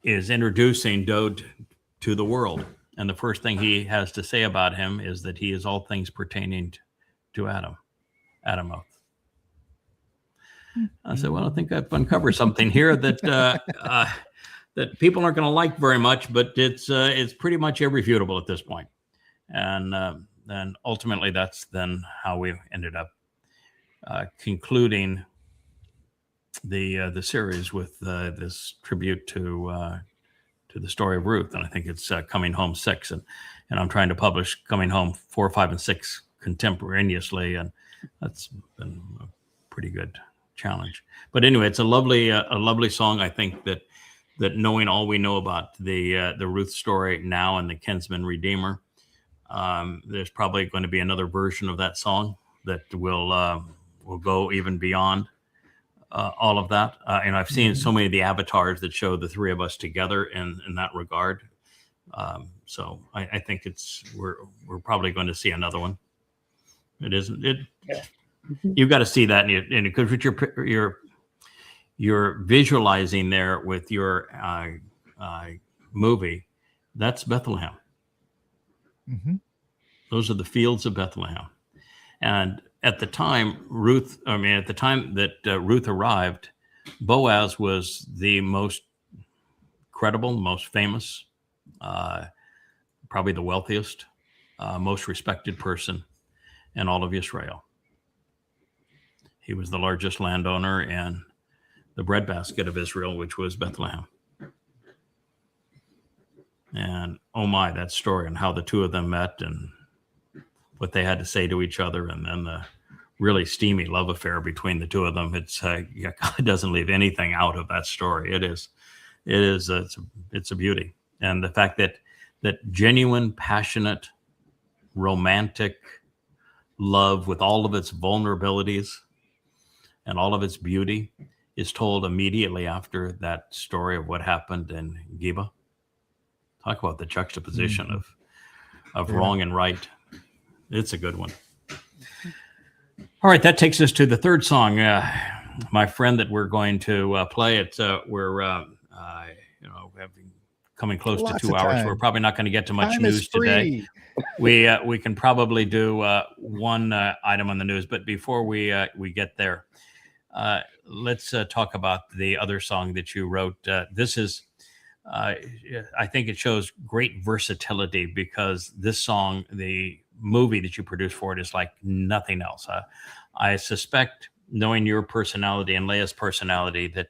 is introducing Dode to the world. And the first thing he has to say about him is that he is all things pertaining to Adamoth. I said, well, I think I've uncovered something here that that people aren't going to like very much, but it's pretty much irrefutable at this point. And then ultimately, that's then how we ended up concluding the series with this tribute to the story of Ruth. And I think it's Coming Home 6, and I'm trying to publish Coming Home 4, 5, and 6 contemporaneously, and that's been a pretty good challenge. But anyway, it's a lovely song. I think that knowing all we know about the Ruth story now and the kinsman redeemer, there's probably going to be another version of that song that will go even beyond all of that. And I've seen so many of the avatars that show the 3 of us together in that regard. So I think we're probably going to see another one. It isn't it. Yeah. You've got to see that, and because what you're visualizing there with your movie, that's Bethlehem. hmm Those are the fields of Bethlehem. And at the time, Ruth arrived, Boaz was the most credible, most famous, probably the wealthiest, most respected person in all of Israel. He was the largest landowner in the breadbasket of Israel, which was Bethlehem. And oh my, that story and how the two of them met and what they had to say to each other, and then the really steamy love affair between the two of them. It's God doesn't leave anything out of that story. It's a beauty, and the fact that genuine, passionate, romantic love with all of its vulnerabilities and all of its beauty is told immediately after that story of what happened in Geba. Talk about the juxtaposition of wrong and right. It's a good one. All right, that takes us to the third song, my friend, that we're going to play. We're coming close Lots to 2 of hours. time. We're probably not going to get to much Time is news today. free. We can probably do one item on the news, but before we get there, let's talk about the other song that you wrote. This is, I think it shows great versatility, because this song, the movie that you produced for it, is like nothing else. I suspect, knowing your personality and Leah's personality, that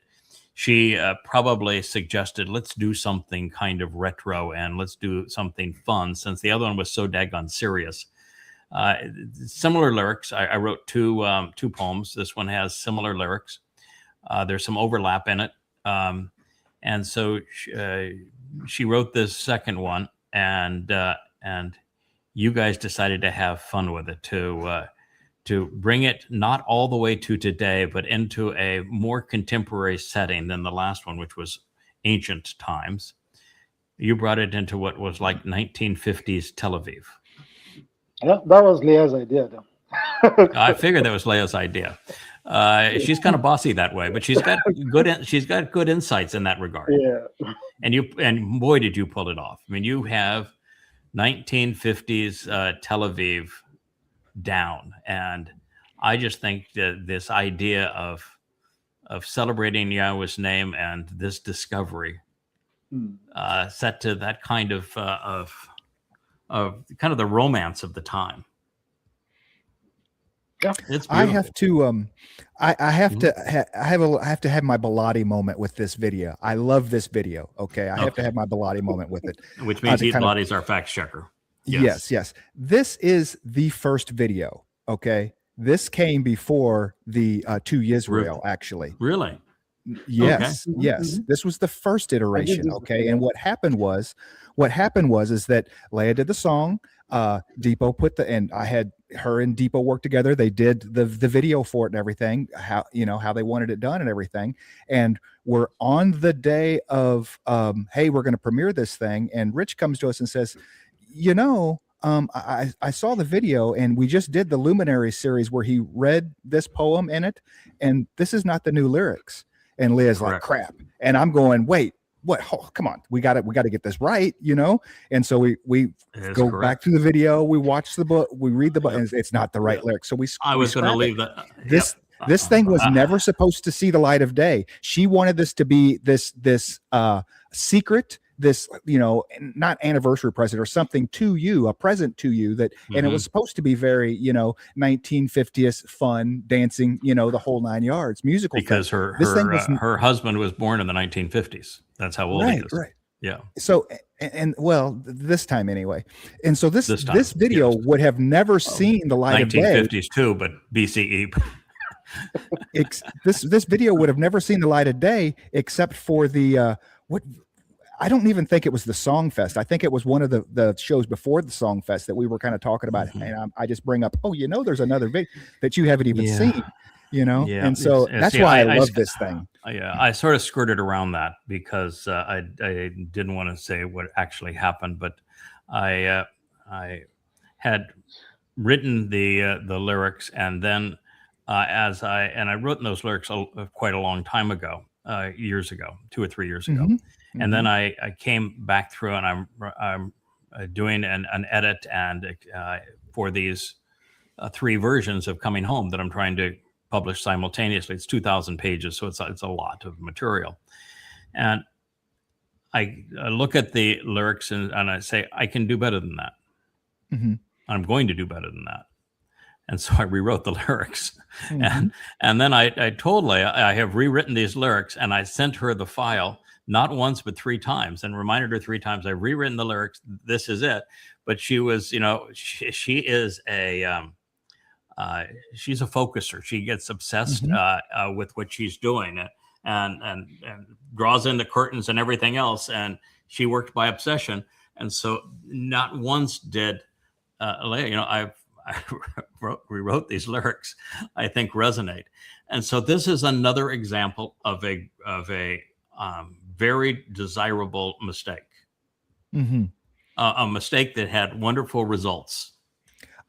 she probably suggested, let's do something kind of retro and let's do something fun, since the other one was so daggone serious. Similar lyrics. I wrote two poems. This one has similar lyrics. There's some overlap in it. And so she wrote this second one, and you guys decided to have fun with it, to bring it not all the way to today, but into a more contemporary setting than the last one, which was ancient times. You brought it into what was like 1950s Tel Aviv. Yeah, that was Leah's idea, though. I figured that was Leah's idea. She's kind of bossy that way, but she's got good insights in that regard. Yeah. And boy, did you pull it off. I mean, you have 1950s Tel Aviv down, and I just think that this idea of celebrating Yahweh's name and this discovery set to that kind of kind of the romance of the time. Yeah. It's I beautiful. have to I have to have my Bilotti moment with this video. I love this video. Okay, I have to have my Bilotti moment with it. Which means to Heath kind of- Lottie's our fact checker. Yes. This is the first video. Okay, this came before the to Yisrael, actually. Really? Yes, Okay. yes. This was the first iteration. this Okay, before. and what happened was is that Leah did the song. Depot and I had her and Depot work together. They did the video for it and everything. How they wanted it done and everything. And we're on the day of hey, we're going to premiere this thing. And Rich comes to us and says, I saw the video, and we just did the Luminary series where he read this poem in it, and this is not the new lyrics. And Leah's like, crap. And I'm going, wait, what? Oh, come on, we got to get this right, And so we go back to the video, we watch the book, we read the book, and it's not the right lyrics. So I was going to leave that. This thing was never supposed to see the light of day. She wanted this to be this secret, this not anniversary present or something to you, a present to you, that and it was supposed to be very 1950s fun, dancing, the whole 9 yards, musical, because thing. her husband was born in the 1950s. That's how old he is. Right. Yeah. So this time anyway, and so this time, video yes. would have never seen the light of day. 1950s too, but BCE. This video would have never seen the light of day except for the what. I don't even think it was the Song Fest. I think it was one of the shows before the Song Fest that we were kind of talking about. And I just bring up, there's another video that you haven't even seen, Yeah. And so that's why I love this thing. Yeah, I sort of skirted around that because I didn't want to say what actually happened, but I had written the lyrics, and then I wrote those lyrics quite a long time ago, years ago, 2 or 3 years ago. And then I came back through, and I'm doing an edit and for these 3 versions of Coming Home that I'm trying to publish simultaneously. It's 2,000 pages, so it's a lot of material. And I look at the lyrics and I say, I can do better than that. Mm-hmm. I'm going to do better than that. And so I rewrote the lyrics. And then I told Leah, I have rewritten these lyrics, and I sent her the file not once, but 3 times, and reminded her 3 times, I've rewritten the lyrics. This is it. But she was, she is she's a focuser. She gets obsessed with what she's doing and draws in the curtains and everything else. And she worked by obsession. And so not once did Leah, I rewrote these lyrics, I think resonate. And so this is another example of a very desirable mistake, a mistake that had wonderful results.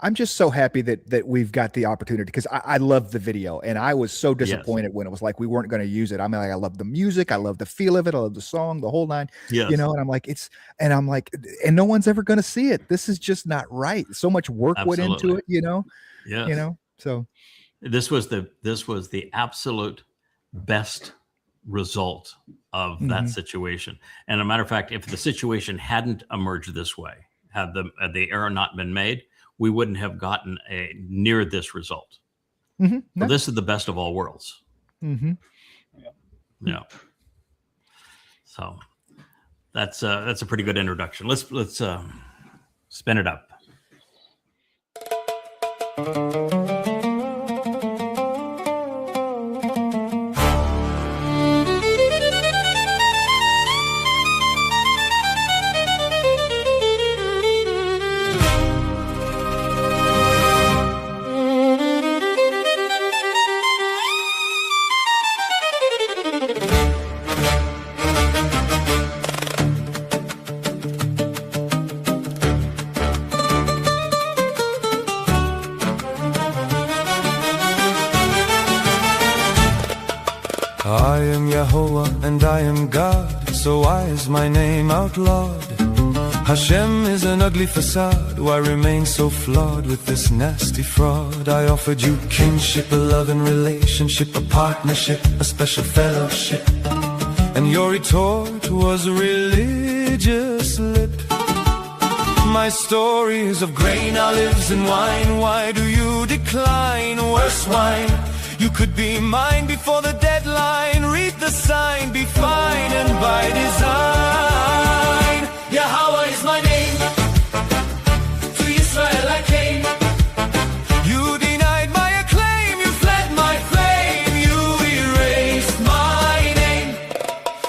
I'm just so happy that we've got the opportunity, because I love the video, and I was so disappointed when it was like we weren't going to use it. I mean, like, I love the music, I love the feel of it, I love the song, the whole 9. Yes. And I'm like, and no one's ever going to see it. This is just not right. So much work went into it, Yes. So this was the absolute best result of that situation. And a matter of fact, if the situation hadn't emerged this way, had the error not been made, we wouldn't have gotten near this result. No. So this is the best of all worlds. Yeah. So that's a pretty good introduction. Let's spin it up. I am Yahweh and I am God, so why is my name outlawed? Hashem is an ugly facade, why remain so flawed with this nasty fraud? I offered you kinship, a love and relationship, a partnership, a special fellowship, and your retort was a religious lip. My story is of grain, olives and wine, why do you decline? Worse wine. You could be mine before the deadline. Read the sign, be fine and by design. Yahweh is my name. To Israel I came. You denied my acclaim. You fled my flame. You erased my name.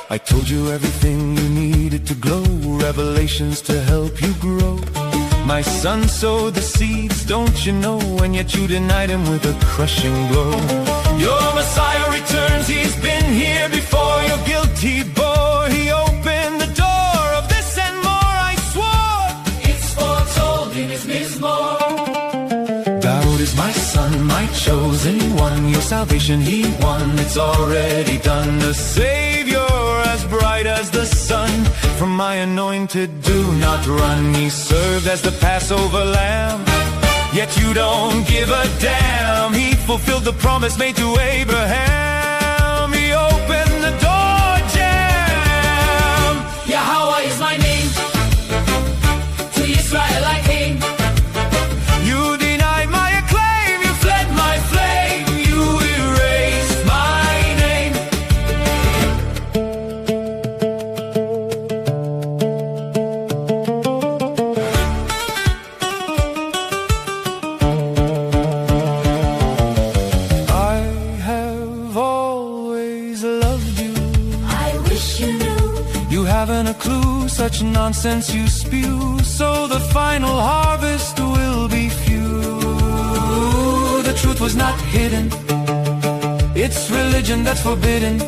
I told you everything you needed to glow. Revelations to help you grow. My son sowed the seeds, don't you know? And yet you denied him with a crushing blow. Your Messiah returns, he's been here before. Your guilt he bore, he opened the door of this and more, I swore. It's foretold in his Mizmor. Daud is my son, my chosen one. Your salvation he won, it's already done. The Savior as bright as the sun. From my anointed do not run. He served as the Passover lamb, yet you don't give a damn. He fulfilled the promise made to Abraham. He opened the door jam. Yahweh is my name. To Israel I came. You denied my acclaim. You fled my flame. You erased my name. Haven't a clue, such nonsense you spew, so the final harvest will be few. The truth was not hidden, it's religion that's forbidden,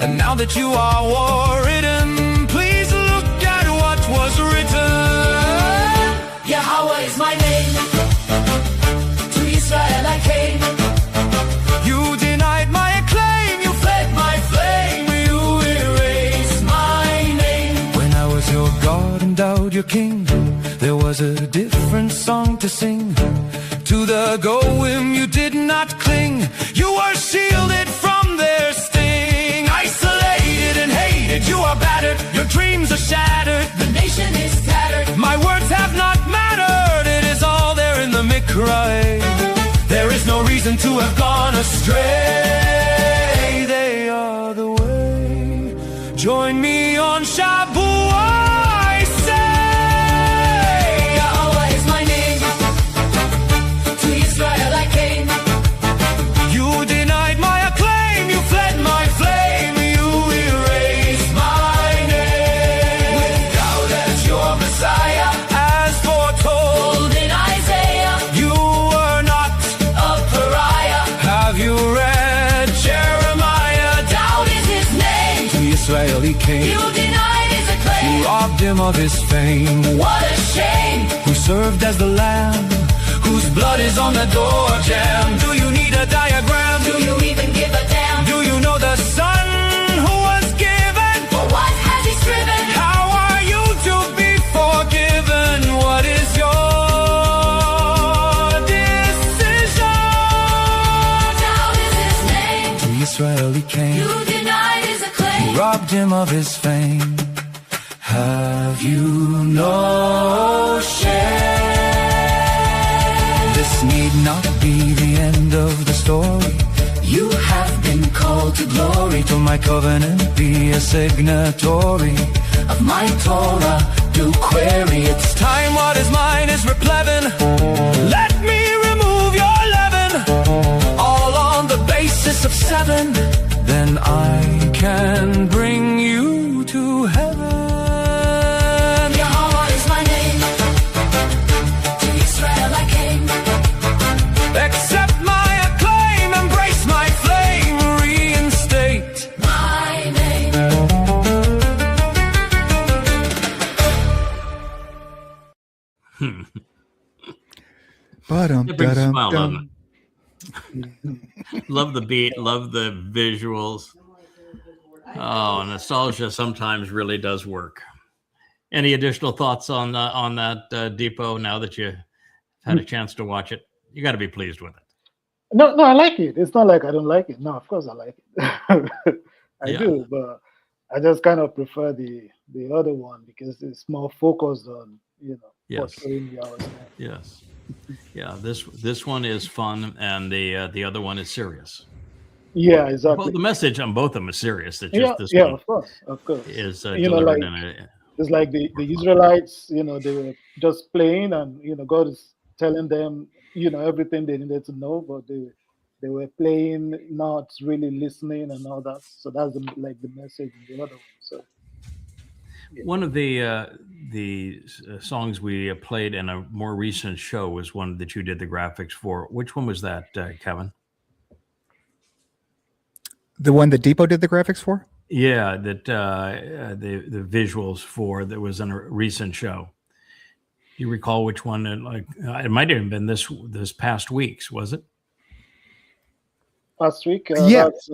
and now that you are war-ridden, please look at what was written. Yahweh is my name, to Israel I came. You denied my acclaim, you fled my flame, you erased my name. When I was your God and Daud your king, was a different song to sing. To the goem you did not cling. You were shielded from their sting. Isolated and hated, you are battered. Your dreams are shattered. The nation is tattered. My words have not mattered. It is all there in the Mikrai. There is no reason to have gone astray. They are the way. Join me on Shabu. I say, Yahweh is my name. To Israel I came. You denied my acclaim. You fled my flame. You erased my name. With doubt as your Messiah, as foretold in Isaiah, you were not a pariah. Have you read Jeremiah? Doubt is his name. To Israel he came. You denied his acclaim. You robbed him of his fame. What a shame. Who served as the lamb, whose blood is on the door jamb. Do you need a diagram? Do you even give a damn? Do you know the son who was given? For what has he striven? How are you to be forgiven? What is your decision? Doubt is his name. To Israel he came. You denied his acclaim. You robbed him of his fame. Have you no shame? This need not be the end of the story. You have been called to glory. Till my covenant be a signatory of my Torah. Do query. It's time what is mine is replevin. Let me remove your leaven. All on the basis of 7. Then I can bring you to heaven. Yahweh is my name. To Israel I came. Accept my acclaim, embrace my flame, reinstate my name. Ba-dum, It brings a da-dum, smile, dum. doesn't it? Love the beat, love the visuals. Oh, nostalgia sometimes really does work. Any additional thoughts on that Depot now that you had a chance to watch it? You got to be pleased with it. No, I like it. It's not like I don't like it. No, of course I like it. I Yeah. do, but I just kind of prefer the other one because it's more focused on Yes. portraying Yahweh's name. Yes. Yeah, this one is fun, and the other one is serious. Yeah, exactly. Well, the message on both of them is serious. It's yeah, just this yeah, one of course. is You know, delivered like- in a. It's like the Israelites, they were just playing, and God is telling them, everything they needed to know, but they were playing, not really listening, and all that. So that's the message in the other one. So One of the songs we played in a more recent show was one that you did the graphics for. Which one was that, Kevin? The one that Depot did the graphics for? Yeah, that the visuals for that was in a recent show. Do you recall which one? It might have been this past week's, was it? last week, Yeah. that's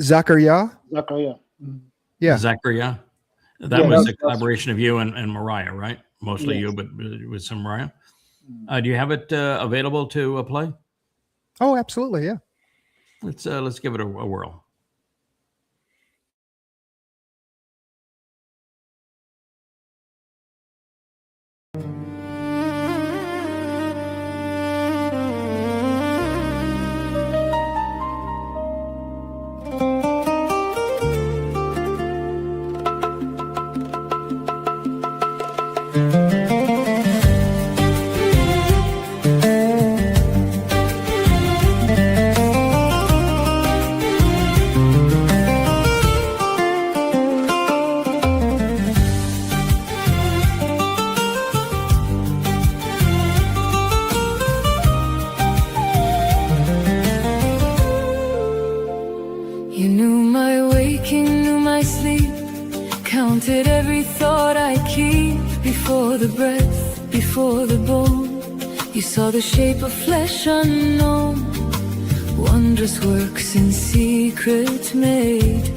Zachariah? Zachariah. Mhm. Yeah. Zachariah. That Yeah, was that's- a collaboration of you and Mariah, right? Mostly you, Yes. but with some Mariah. Do you have it available to play? Oh, absolutely. Yeah. Let's give it a whirl. You knew my waking, knew my sleep, counted every thought I keep. Before the breath, before the bone, you saw the shape of flesh unknown. Wondrous works in secret made,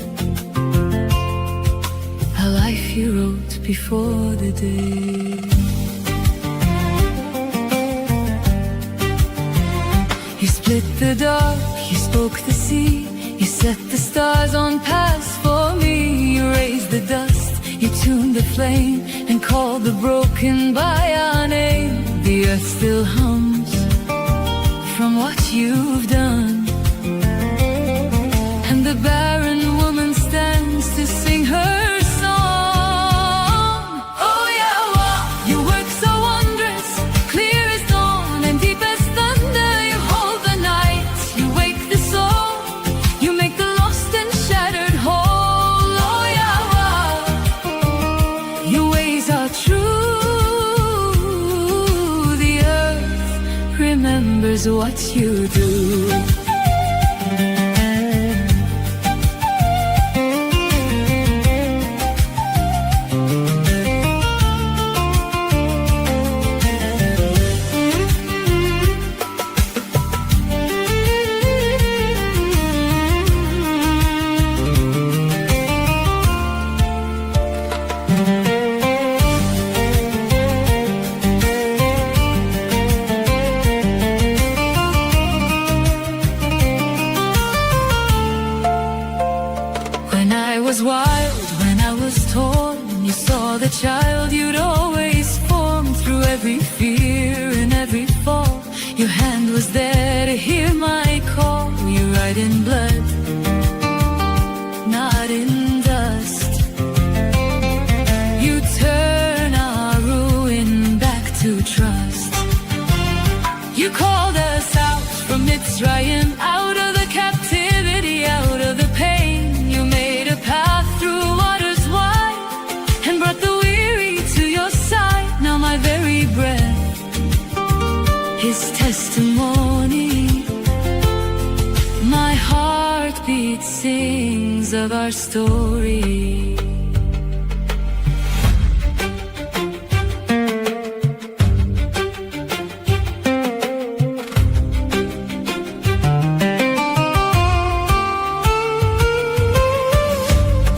a life you wrote before the day. lit the dark, you spoke the sea, you set the stars on paths for me. You raised the dust, you tuned the flame, and called the broken by our name. The earth still hums from what you've done, and the barren woman stands to sing her song. Oh Yahweh, you work so wondrous, clear as dawn and deep as thunder. You hold the night, you wake the soul, you make the lost and shattered whole. Oh Yahweh, your ways are true, the earth remembers what you do. When I was wild, when I was torn, you saw the child you'd always formed. Through every fear and every fall, your hand was there to hear my call. You write in blood, not in dust. You turn our ruin back to trust. You called us out from Mitzrayim, out of the captivity, out of the pain. You made a path through waters wide and brought the weary to your side. Now my very breath is testimony. My heartbeat sings of our story.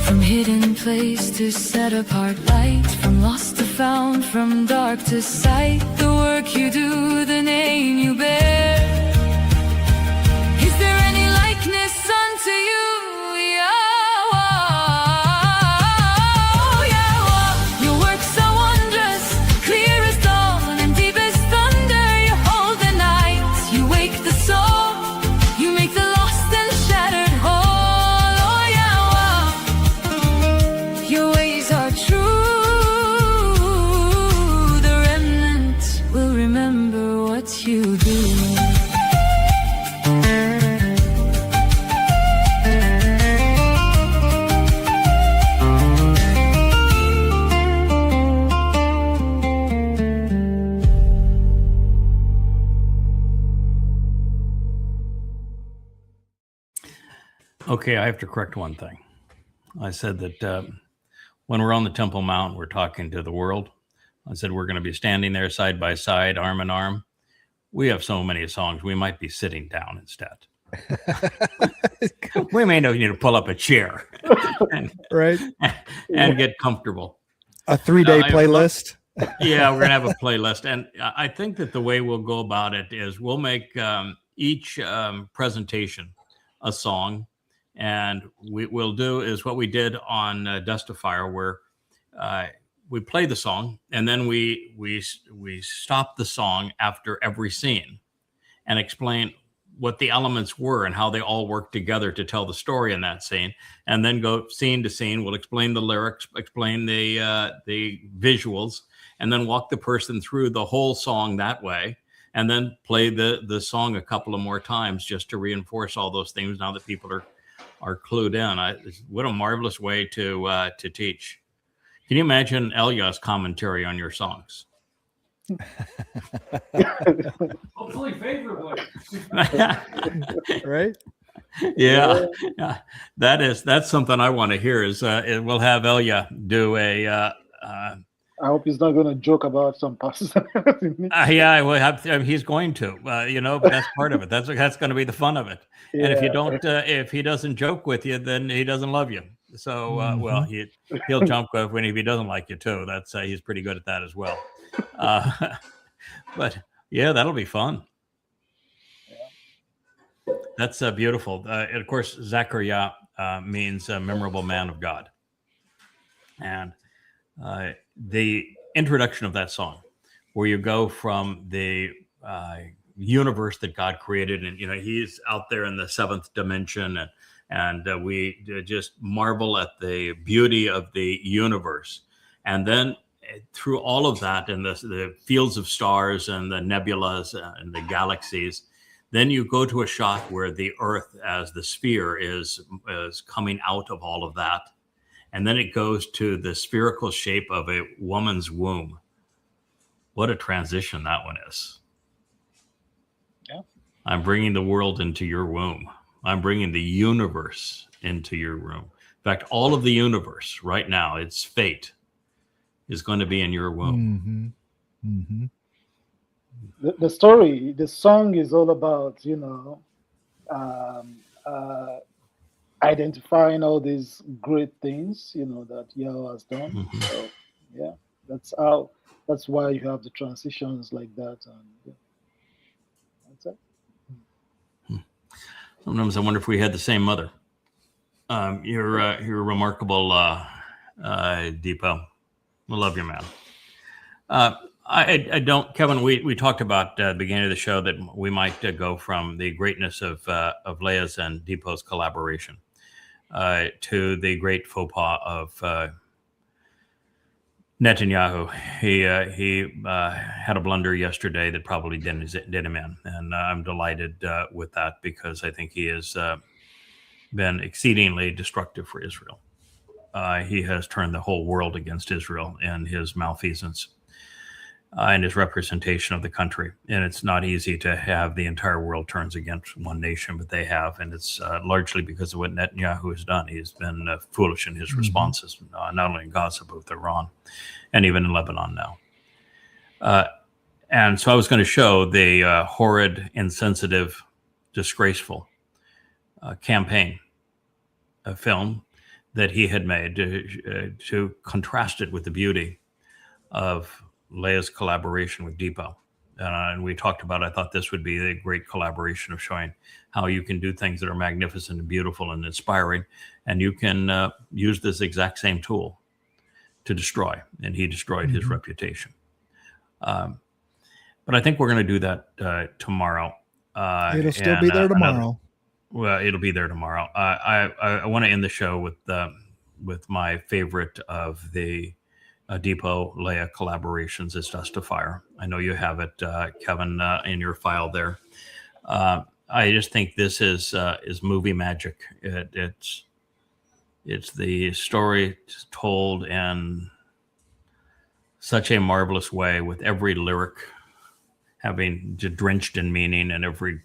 From hidden place to set apart light, from lost to found, from dark to sight. The work you do, the name you bear. Is there any likeness unto you, Yahweh? Oh, Yahweh, your work so wondrous, clear as dawn and deep as thunder. You hold the night, you wake the soul, you make the lost and shattered whole. Oh, Yahweh, your ways are true, the remnant will remember what you do. Okay, I have to correct one thing. I said that when we're on the Temple Mount, we're talking to the world. I said we're going to be standing there side by side, arm in arm. We have so many songs, we might be sitting down instead. We may need to pull up a chair and, Right? and get comfortable. A 3-day I- playlist. Yeah, we're going to have a playlist. And I think that the way we'll go about it is we'll make each presentation a song. And we'll do is what we did on Dustifier, where we play the song and then we stop the song after every scene and explain what the elements were and how they all work together to tell the story in that scene, and then go scene to scene. We'll explain the lyrics, explain the visuals, and then walk the person through the whole song that way, and then play the song a couple of more times just to reinforce all those things now that people are clued in. What a marvelous way to teach. Can you imagine Elia's commentary on your songs? Hopefully favorably. Right? Yeah. That's something I want to hear. Is we'll have Elia do a. I hope he's not going to joke about some passages. Yeah, well, he's going to. But that's part of it. That's going to be the fun of it. Yeah. And if you don't, if he doesn't joke with you, then he doesn't love you. So, well, he'll jump when he doesn't like you too. That's he's pretty good at that as well. But yeah, that'll be fun. That's beautiful. And of course, Zachariah means memorable man of God. And the introduction of that song, where you go from the universe that God created, and He's out there in the seventh dimension, and we just marvel at the beauty of the universe, and then through all of that, and the fields of stars and the nebulas and the galaxies, then you go to a shot where the Earth, as the sphere, is coming out of all of that. And then it goes to the spherical shape of a woman's womb. What a transition that one is. Yeah. I'm bringing the world into your womb. I'm bringing the universe into your womb. In fact, all of the universe right now, its fate is going to be in your womb. Mm-hmm. Mm-hmm. The story, the song is all about, identifying all these great things, that Yahweh has done. Mhm. So, yeah, that's why you have the transitions like that. And that's it. Sometimes I wonder if we had the same mother. You're remarkable, Deepo. I love you, man. I don't, Kevin. We talked about at the beginning of the show that we might go from the greatness of Leah's and Deepo's collaboration to the great faux pas of Netanyahu. He had a blunder yesterday that probably did him in, and I'm delighted with that, because I think he has been exceedingly destructive for Israel. He has turned the whole world against Israel in his malfeasance and his representation of the country. And it's not easy to have the entire world turns against one nation, but they have. And it's largely because of what Netanyahu has done. He's been foolish in his responses, not only in Gaza, but with Iran and even in Lebanon now. And so I was going to show the horrid, insensitive, disgraceful campaign film that he had made to contrast it with the beauty of Leah's collaboration with Deepo. And we talked about, I thought this would be a great collaboration of showing how you can do things that are magnificent and beautiful and inspiring, and you can use this exact same tool to destroy. And he destroyed his reputation. But I think we're going to do that tomorrow. It'll still be there tomorrow. Well, it'll be there tomorrow. I want to end the show with my favorite of the Deepo Leah collaborations. It's Dust to Fire. I know you have it, Kevin, in your file there. I just think this is movie magic. It's the story told in such a marvelous way, with every lyric having drenched in meaning and every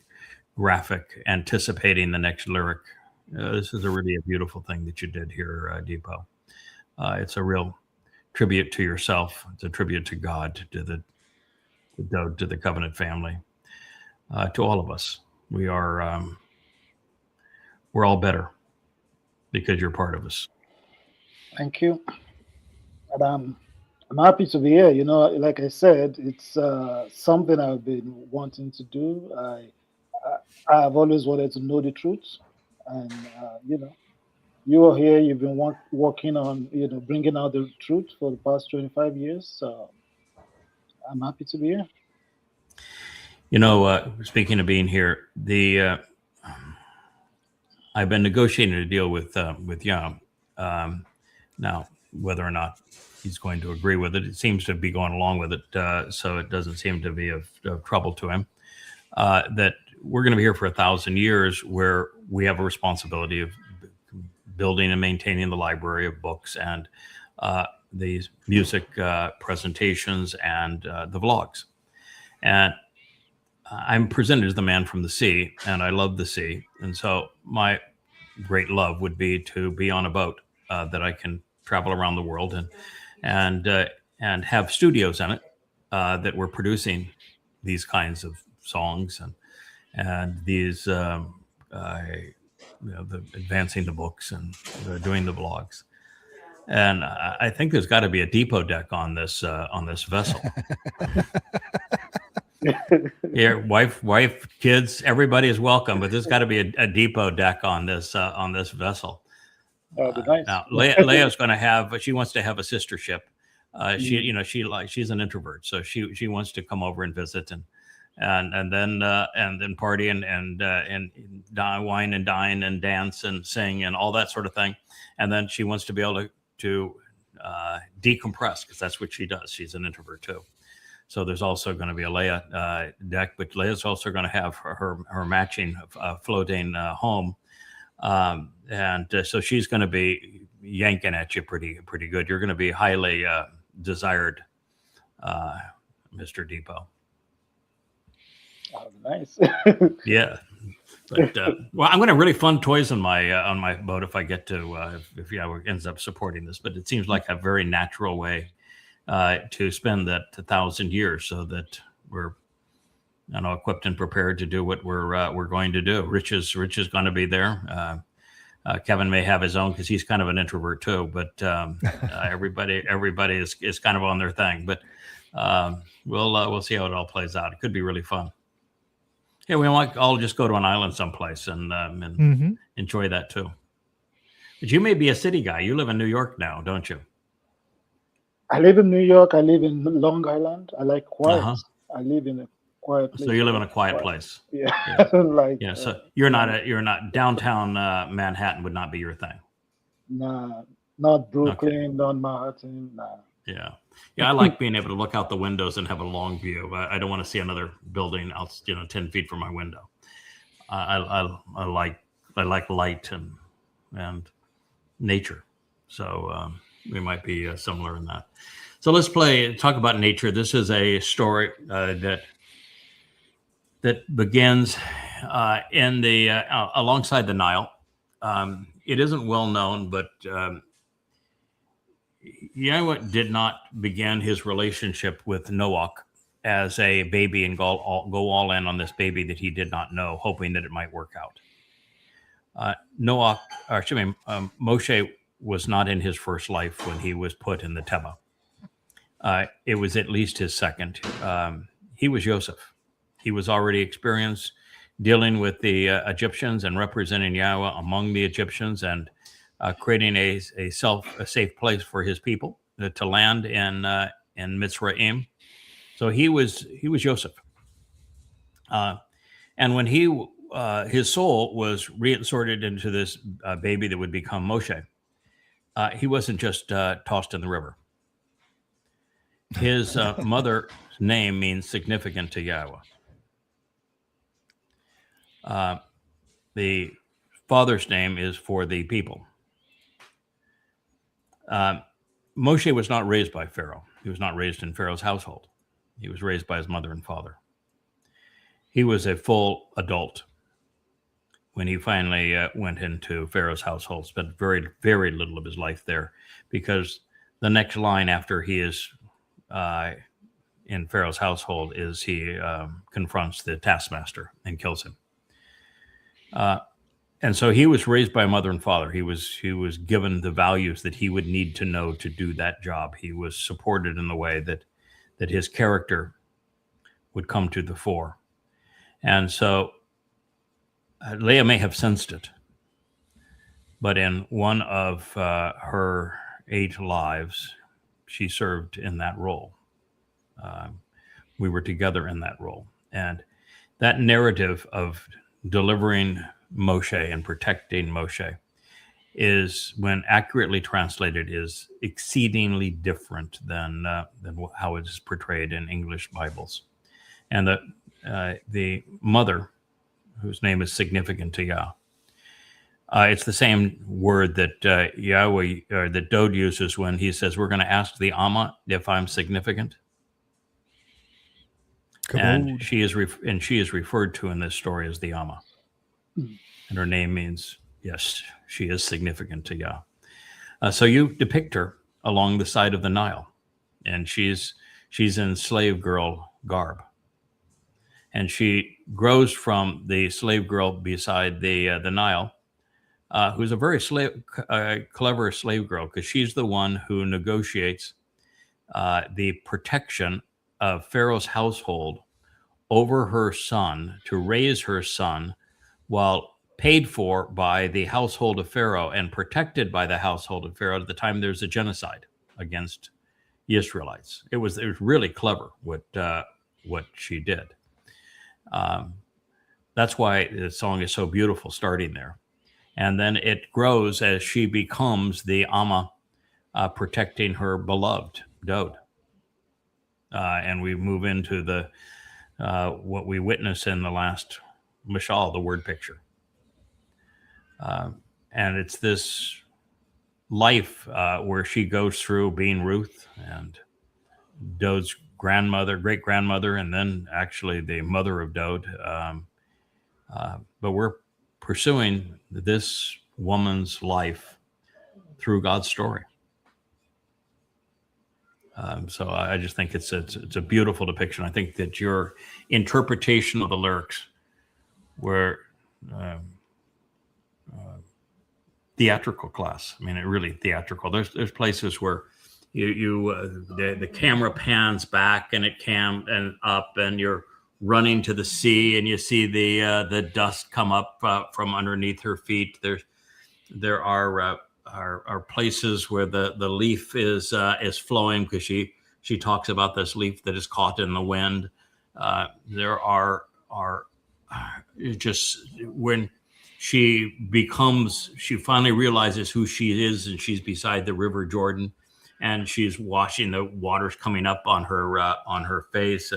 graphic anticipating the next lyric. This is really a beautiful thing that you did here, Deepo. It's a real tribute to yourself. It's a tribute to God, to the covenant family, to all of us. We're all better because you're part of us. Thank you. And I'm happy to be here. Like I said, it's something I've been wanting to do. I've always wanted to know the truth, and you are here. You've been working on bringing out the truth for the past 25 years. So I'm happy to be here. Speaking of being here, I've been negotiating a deal with Yam. Now, whether or not he's going to agree with it, it seems to be going along with it, so it doesn't seem to be of trouble to him. That we're going to be here for 1,000 years, where we have a responsibility of building and maintaining the library of books and these music presentations and the vlogs. And I'm presented as the man from the sea, and I love the sea. And so my great love would be to be on a boat that I can travel around the world and have studios in it that we're producing these kinds of songs and these the advancing the books and doing the vlogs. And I think there's got to be a Deepo deck on this vessel. Yeah, wife, kids, everybody is welcome, but there's got to be a depot deck on this vessel. That'd be nice. Now, Leia's going to have. She wants to have a sister ship. She's an introvert, so she wants to come over and visit and then party and wine and dine and dance and sing and all that sort of thing. And then she wants to be able to decompress, because that's what she does. She's an introvert too. So there's also going to be a Leia deck, but Leia's also going to have her matching floating home. So she's going to be yanking at you pretty good. You're going to be highly desired, Mr. Depot. Oh, nice. Yeah. But well, I'm going to really fund toys on my boat if I get to if Yahweh ends up supporting this. But it seems like a very natural way to spend that 1,000 years, so that we're equipped and prepared to do what we're going to do. Rich is going to be there. Kevin may have his own, because he's kind of an introvert too. But everybody is kind of on their thing. But we'll see how it all plays out. It could be really fun. Yeah, we might all just go to an island someplace and enjoy that too. But you may be a city guy. You live in New York now, don't you? I live in New York. I live in Long Island. I like quiet. I live in a quiet place. So you live in a quiet place. Yeah. Yeah. So you're not downtown Manhattan would not be your thing. Nah, not Brooklyn, not Manhattan. Nah. Yeah. I like being able to look out the windows and have a long view. I don't want to see another building out, 10 feet from my window. I like light and nature. So we might be similar in that. So let's talk about nature. This is a story that begins in the alongside the Nile. It isn't well known, but Yahweh did not begin his relationship with Noach as a baby and go all in on this baby that he did not know, hoping that it might work out. Moshe was not in his first life when he was put in the Teva. It was at least his second. He was Joseph. He was already experienced dealing with the Egyptians and representing Yahweh among the Egyptians, and creating a safe place for his people to land in Mitzrayim. So he was Joseph. And when his soul was reinserted into this baby that would become Moshe, he wasn't just tossed in the river. His mother's name means significant to Yahweh. The father's name is for the people. Moshe was not raised by Pharaoh. He was not raised in Pharaoh's household. He was raised by his mother and father. He was a full adult when he finally went into Pharaoh's household. Spent very, very little of his life there, because the next line after he is in Pharaoh's household is he confronts the taskmaster and kills him. And so he was raised by mother and father. He was given the values that he would need to know to do that job. He was supported in the way that his character would come to the fore. And so Leah may have sensed it, but in one of her 8 lives, she served in that role. We were together in that role. And that narrative of delivering Moshe and protecting Moshe is, when accurately translated, is exceedingly different than how it is portrayed in English Bibles. And the mother, whose name is significant to Yah, it's the same word that Yahweh or that Dode uses when he says, "We're going to ask the Amma if I'm significant." And she is referred to in this story as the Amma. And her name means, yes, she is significant to Yah. So you depict her along the side of the Nile, and she's in slave girl garb. And she grows from the slave girl beside the Nile, who's a very clever slave girl, because she's the one who negotiates the protection of Pharaoh's household over her son to raise her son while paid for by the household of Pharaoh and protected by the household of Pharaoh at the time there's a genocide against the Israelites. It was really clever what she did. That's why the song is so beautiful starting there. And then it grows as she becomes the Amma protecting her beloved Dode. And we move into the what we witness in the last mashal, the word picture. And it's this life where she goes through being Ruth and Dode's grandmother, great grandmother, and then actually the mother of Dode. But we're pursuing this woman's life through God's story. So I just think it's a beautiful depiction. I think that your interpretation of the lyrics were theatrical class. I mean, it really theatrical. There's places where the camera pans back and and up, and you're running to the sea, and you see the dust come up from underneath her feet. There are places where the leaf is flowing because she talks about this leaf that is caught in the wind. There are just when she finally realizes who she is, and she's beside the river Jordan, and she's washing the waters coming up on her face,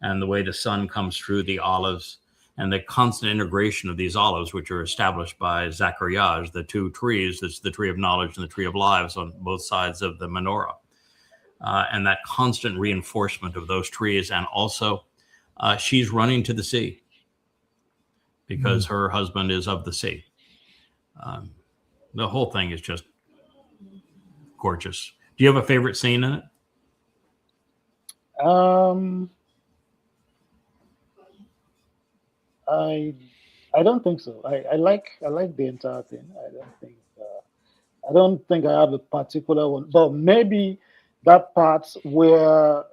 and the way the sun comes through the olives, and the constant integration of these olives, which are established by Zachariah, the two trees, that's the tree of knowledge and the tree of lives on both sides of the menorah. And that constant reinforcement of those trees. And also she's running to the sea because her husband is of the sea. The whole thing is just gorgeous. Do you have a favorite scene in it? I don't think so. I like the entire thing. I don't think I have a particular one, but maybe that part where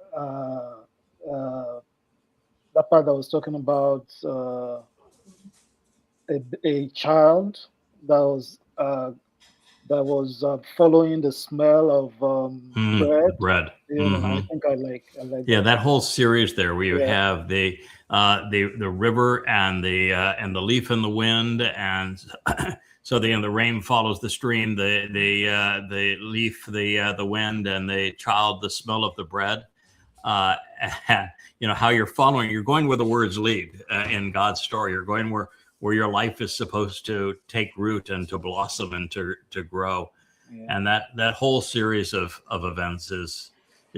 that part that was talking about a child that was following the smell of bread. You know, I think I like. Yeah, that whole series there, where you have the river and the leaf in the wind, and so the rain follows the stream, the leaf, the wind, and the child, the smell of the bread. You know how you're following. You're going where the words lead in God's story. You're going where your life is supposed to take root and to blossom and to grow. Yeah. And that whole series of events is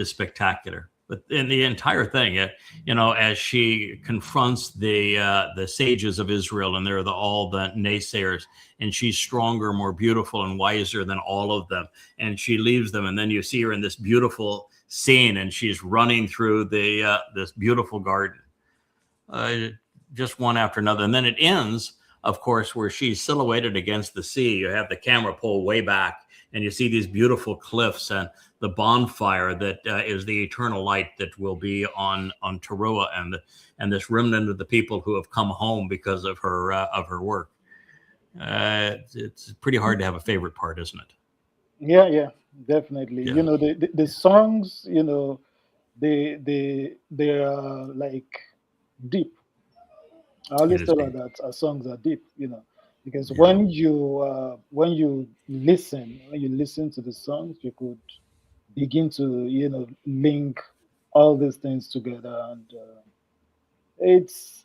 spectacular. But in the entire thing, you know, as she confronts the sages of Israel, and they're all the naysayers, and she's stronger, more beautiful, and wiser than all of them, and she leaves them, and then you see her in this beautiful scene, and she's running through this beautiful garden, just one after another, and then it ends, of course, where she's silhouetted against the sea. You have the camera pull way back, and you see these beautiful cliffs and the bonfire that is the eternal light that will be on Teruah, and this remnant of the people who have come home because of her work. It's pretty hard to have a favorite part, isn't it? Yeah, definitely. Yeah. You know, the songs, you know, they are like deep. I always tell her that our songs are deep, you know, because when you listen to the songs, you could begin to, you know, link all these things together, and it's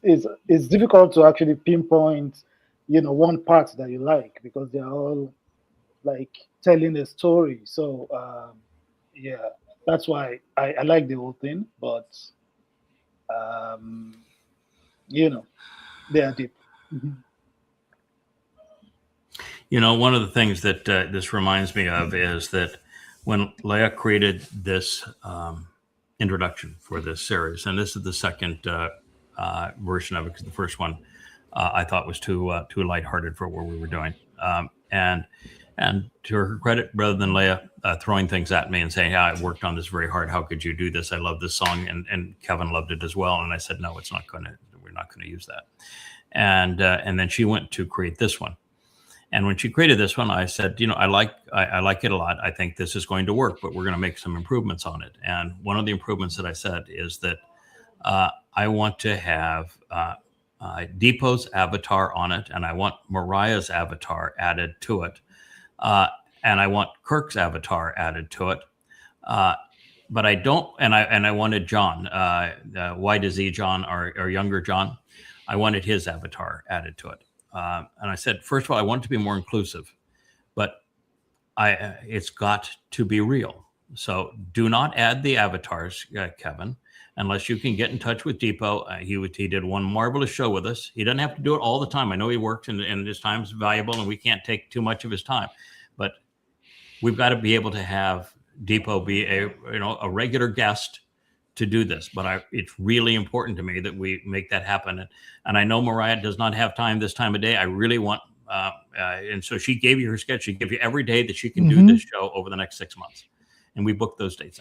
difficult to actually pinpoint, you know, one part that you like, because they're all like telling a story. So yeah, that's why I like the whole thing, but you know, they are deep. Mm-hmm. You know, one of the things that this reminds me of is that when Leah created this introduction for this series, and this is the second version of it, because the first one I thought was too lighthearted for what we were doing, and And to her credit, rather than Leah throwing things at me and saying, "Yeah, I worked on this very hard. How could you do this? I love this song," and Kevin loved it as well. And I said, "No, it's not going to. We're not going to use that." And then she went to create this one. And when she created this one, I said, I like it a lot. I think this is going to work, but we're going to make some improvements on it. And one of the improvements that I said is that I want to have Deepo's avatar on it, and I want Mariah's avatar added to it. And I want Kirk's avatar added to it. But I don't, and I wanted John, Y to Z John, or younger John. I wanted his avatar added to it. And I said, first of all, I want it to be more inclusive, but it's got to be real. So do not add the avatars, Kevin, unless you can get in touch with Deepo. He did one marvelous show with us. He doesn't have to do it all the time. I know he works and his time's valuable and we can't take too much of his time, but we've got to be able to have Deepo be a regular guest to do this. But it's really important to me that we make that happen. And I know Mariah does not have time this time of day. I really want, and so she gave you her sketch. She gave you every day that she can do this show over the next 6 months. And we booked those dates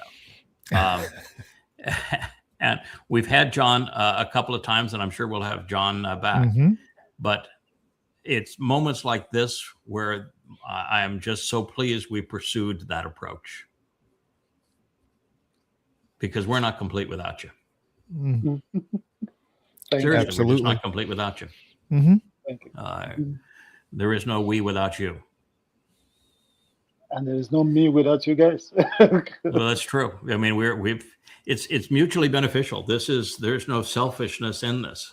out. And we've had John a couple of times, and I'm sure we'll have John back. But it's moments like this where I am just so pleased we pursued that approach. Because we're not complete without you. Seriously, Absolutely. we're just not complete without you. Thank you. There is no we without you. And there is no me without you guys. Well, that's true. I mean, it's mutually beneficial. There's no selfishness in this.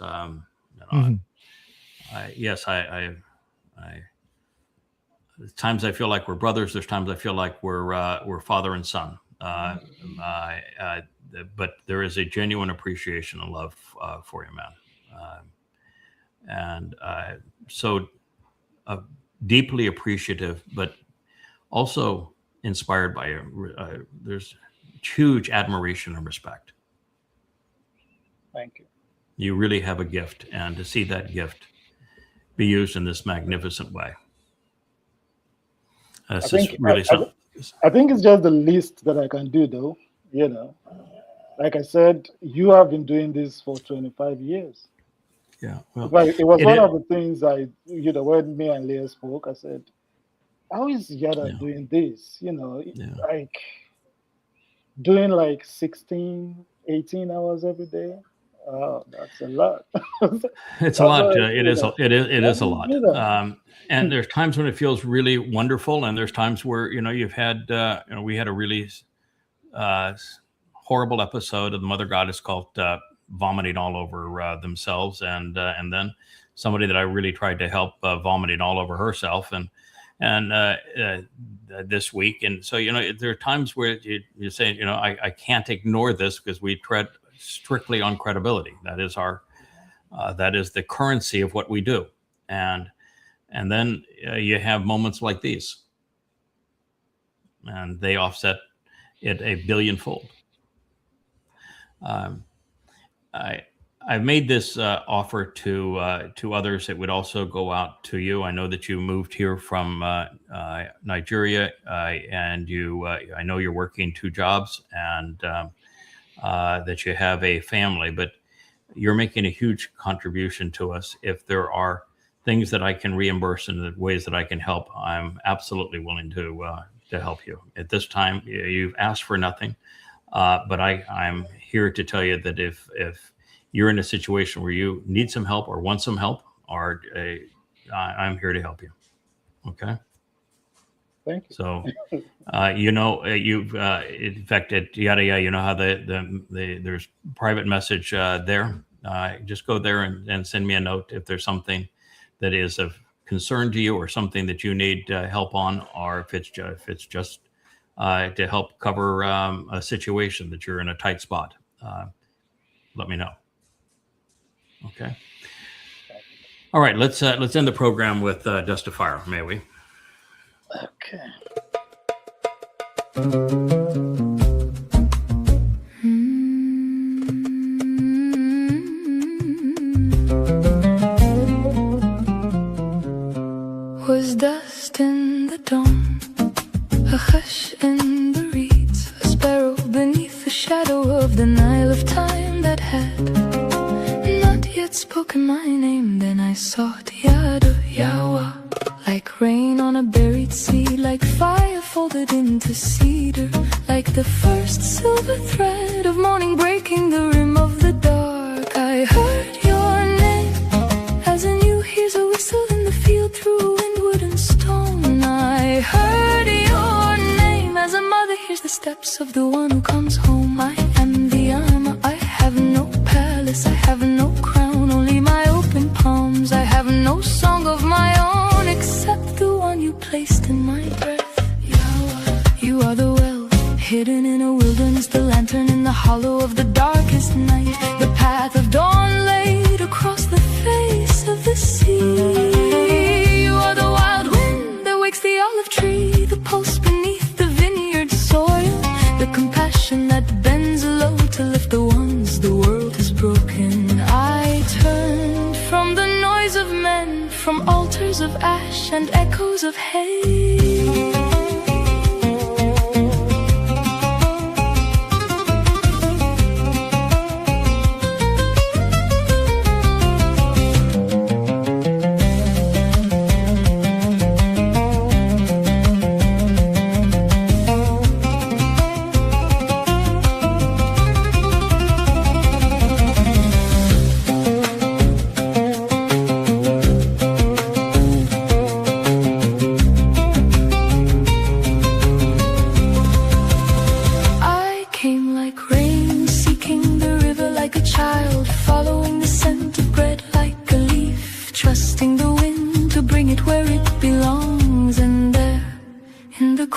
There's times I feel like we're brothers. There's times I feel like we're father and son. But there is a genuine appreciation and love for you, man. So deeply appreciative, but also inspired by you. There's huge admiration and respect. Thank you. You really have a gift, and to see that gift be used in this magnificent way. This is really something. I think it's just the least that I can do, though. Like I said, you have been doing this for 25 years. Yeah. Well, it was one of the things when me and Leah spoke, I said, how is Yada doing this? Like doing like 16, 18 hours every day. Oh, that's a lot. It's a lot. It is a lot. And there's times when it feels really wonderful, and there's times where you've had we had a really horrible episode of the Mother Goddess called vomiting all over themselves, and then somebody that I really tried to help vomiting all over herself, and this week, and so there are times where you say I can't ignore this because we tread strictly on credibility. That is that is the currency of what we do, and then you have moments like these, and they offset it a billionfold. I've made this offer to others. It would also go out to you. I know that you moved here from Nigeria, and I know you're working 2 jobs, and that you have a family, but you're making a huge contribution to us. If there are things that I can reimburse and the ways that I can help, I'm absolutely willing to help you. At this time, you've asked for nothing, but I'm here to tell you that if you're in a situation where you need some help or want some help, or I'm here to help you. Okay. Thank you. So, you've in fact at Yada, how there's private message there. Just go there and send me a note if there's something that is of concern to you, or something that you need help on, or if it's just to help cover a situation that you're in a tight spot. Let me know. Okay. All right. Let's end the program with Dust of Fire, may we? Okay. Was dust in the dawn. of the Nile of time that had not yet spoken my name. Then I sought Yadu Yawa, like rain on a buried sea, like fire folded into cedar, like the first silver thread of morning breaking the rim of the dark. I heard your name as a new hears a whistle in the field through windwood and stone. I heard your name as a mother hears the steps of the one who comes home. I am the Alma, I have no palace, I have no crown, only my open palms. I have no song of my own except the one you placed in my breath. Yawa, you are the well hidden in a wilderness, the lantern in the hollow of the darkest night, the path of dawn laid across the face of the sea. You are the wild wind that wakes the olive tree, the pulse beneath the vineyard soil, the compassion that bends low to lift the ones the world has broken. I turned from the noise of men, from altars of ash and echoes of hay.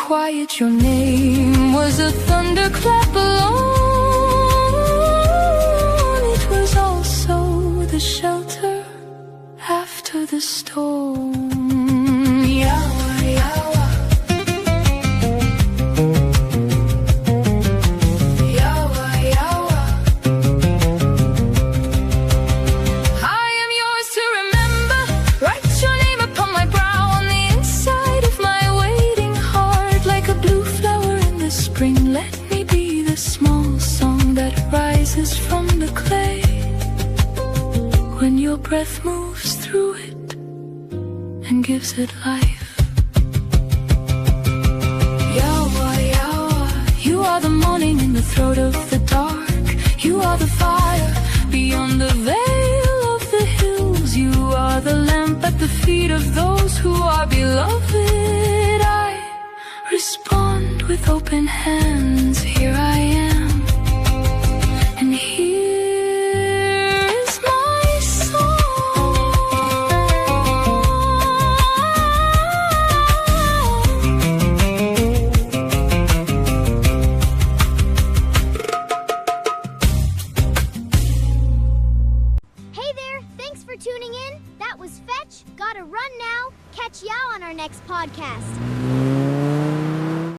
Quiet, your name was a thunderclap alone. It was also the shelter after the storm. Yawa, yawa. Yawa, yawa. I am yours to remember. Write your name upon my brow, on the inside of my waiting heart, like a blue flower in the spring. Let me be the small song that rises from the clay when your breath moves through it and gives it life. Yawa, yawa. You are the morning in the throat of the dark. You are the fire beyond the veil of the hills. You are the lamp at the feet of those who are beloved. I respond with open hands. Here I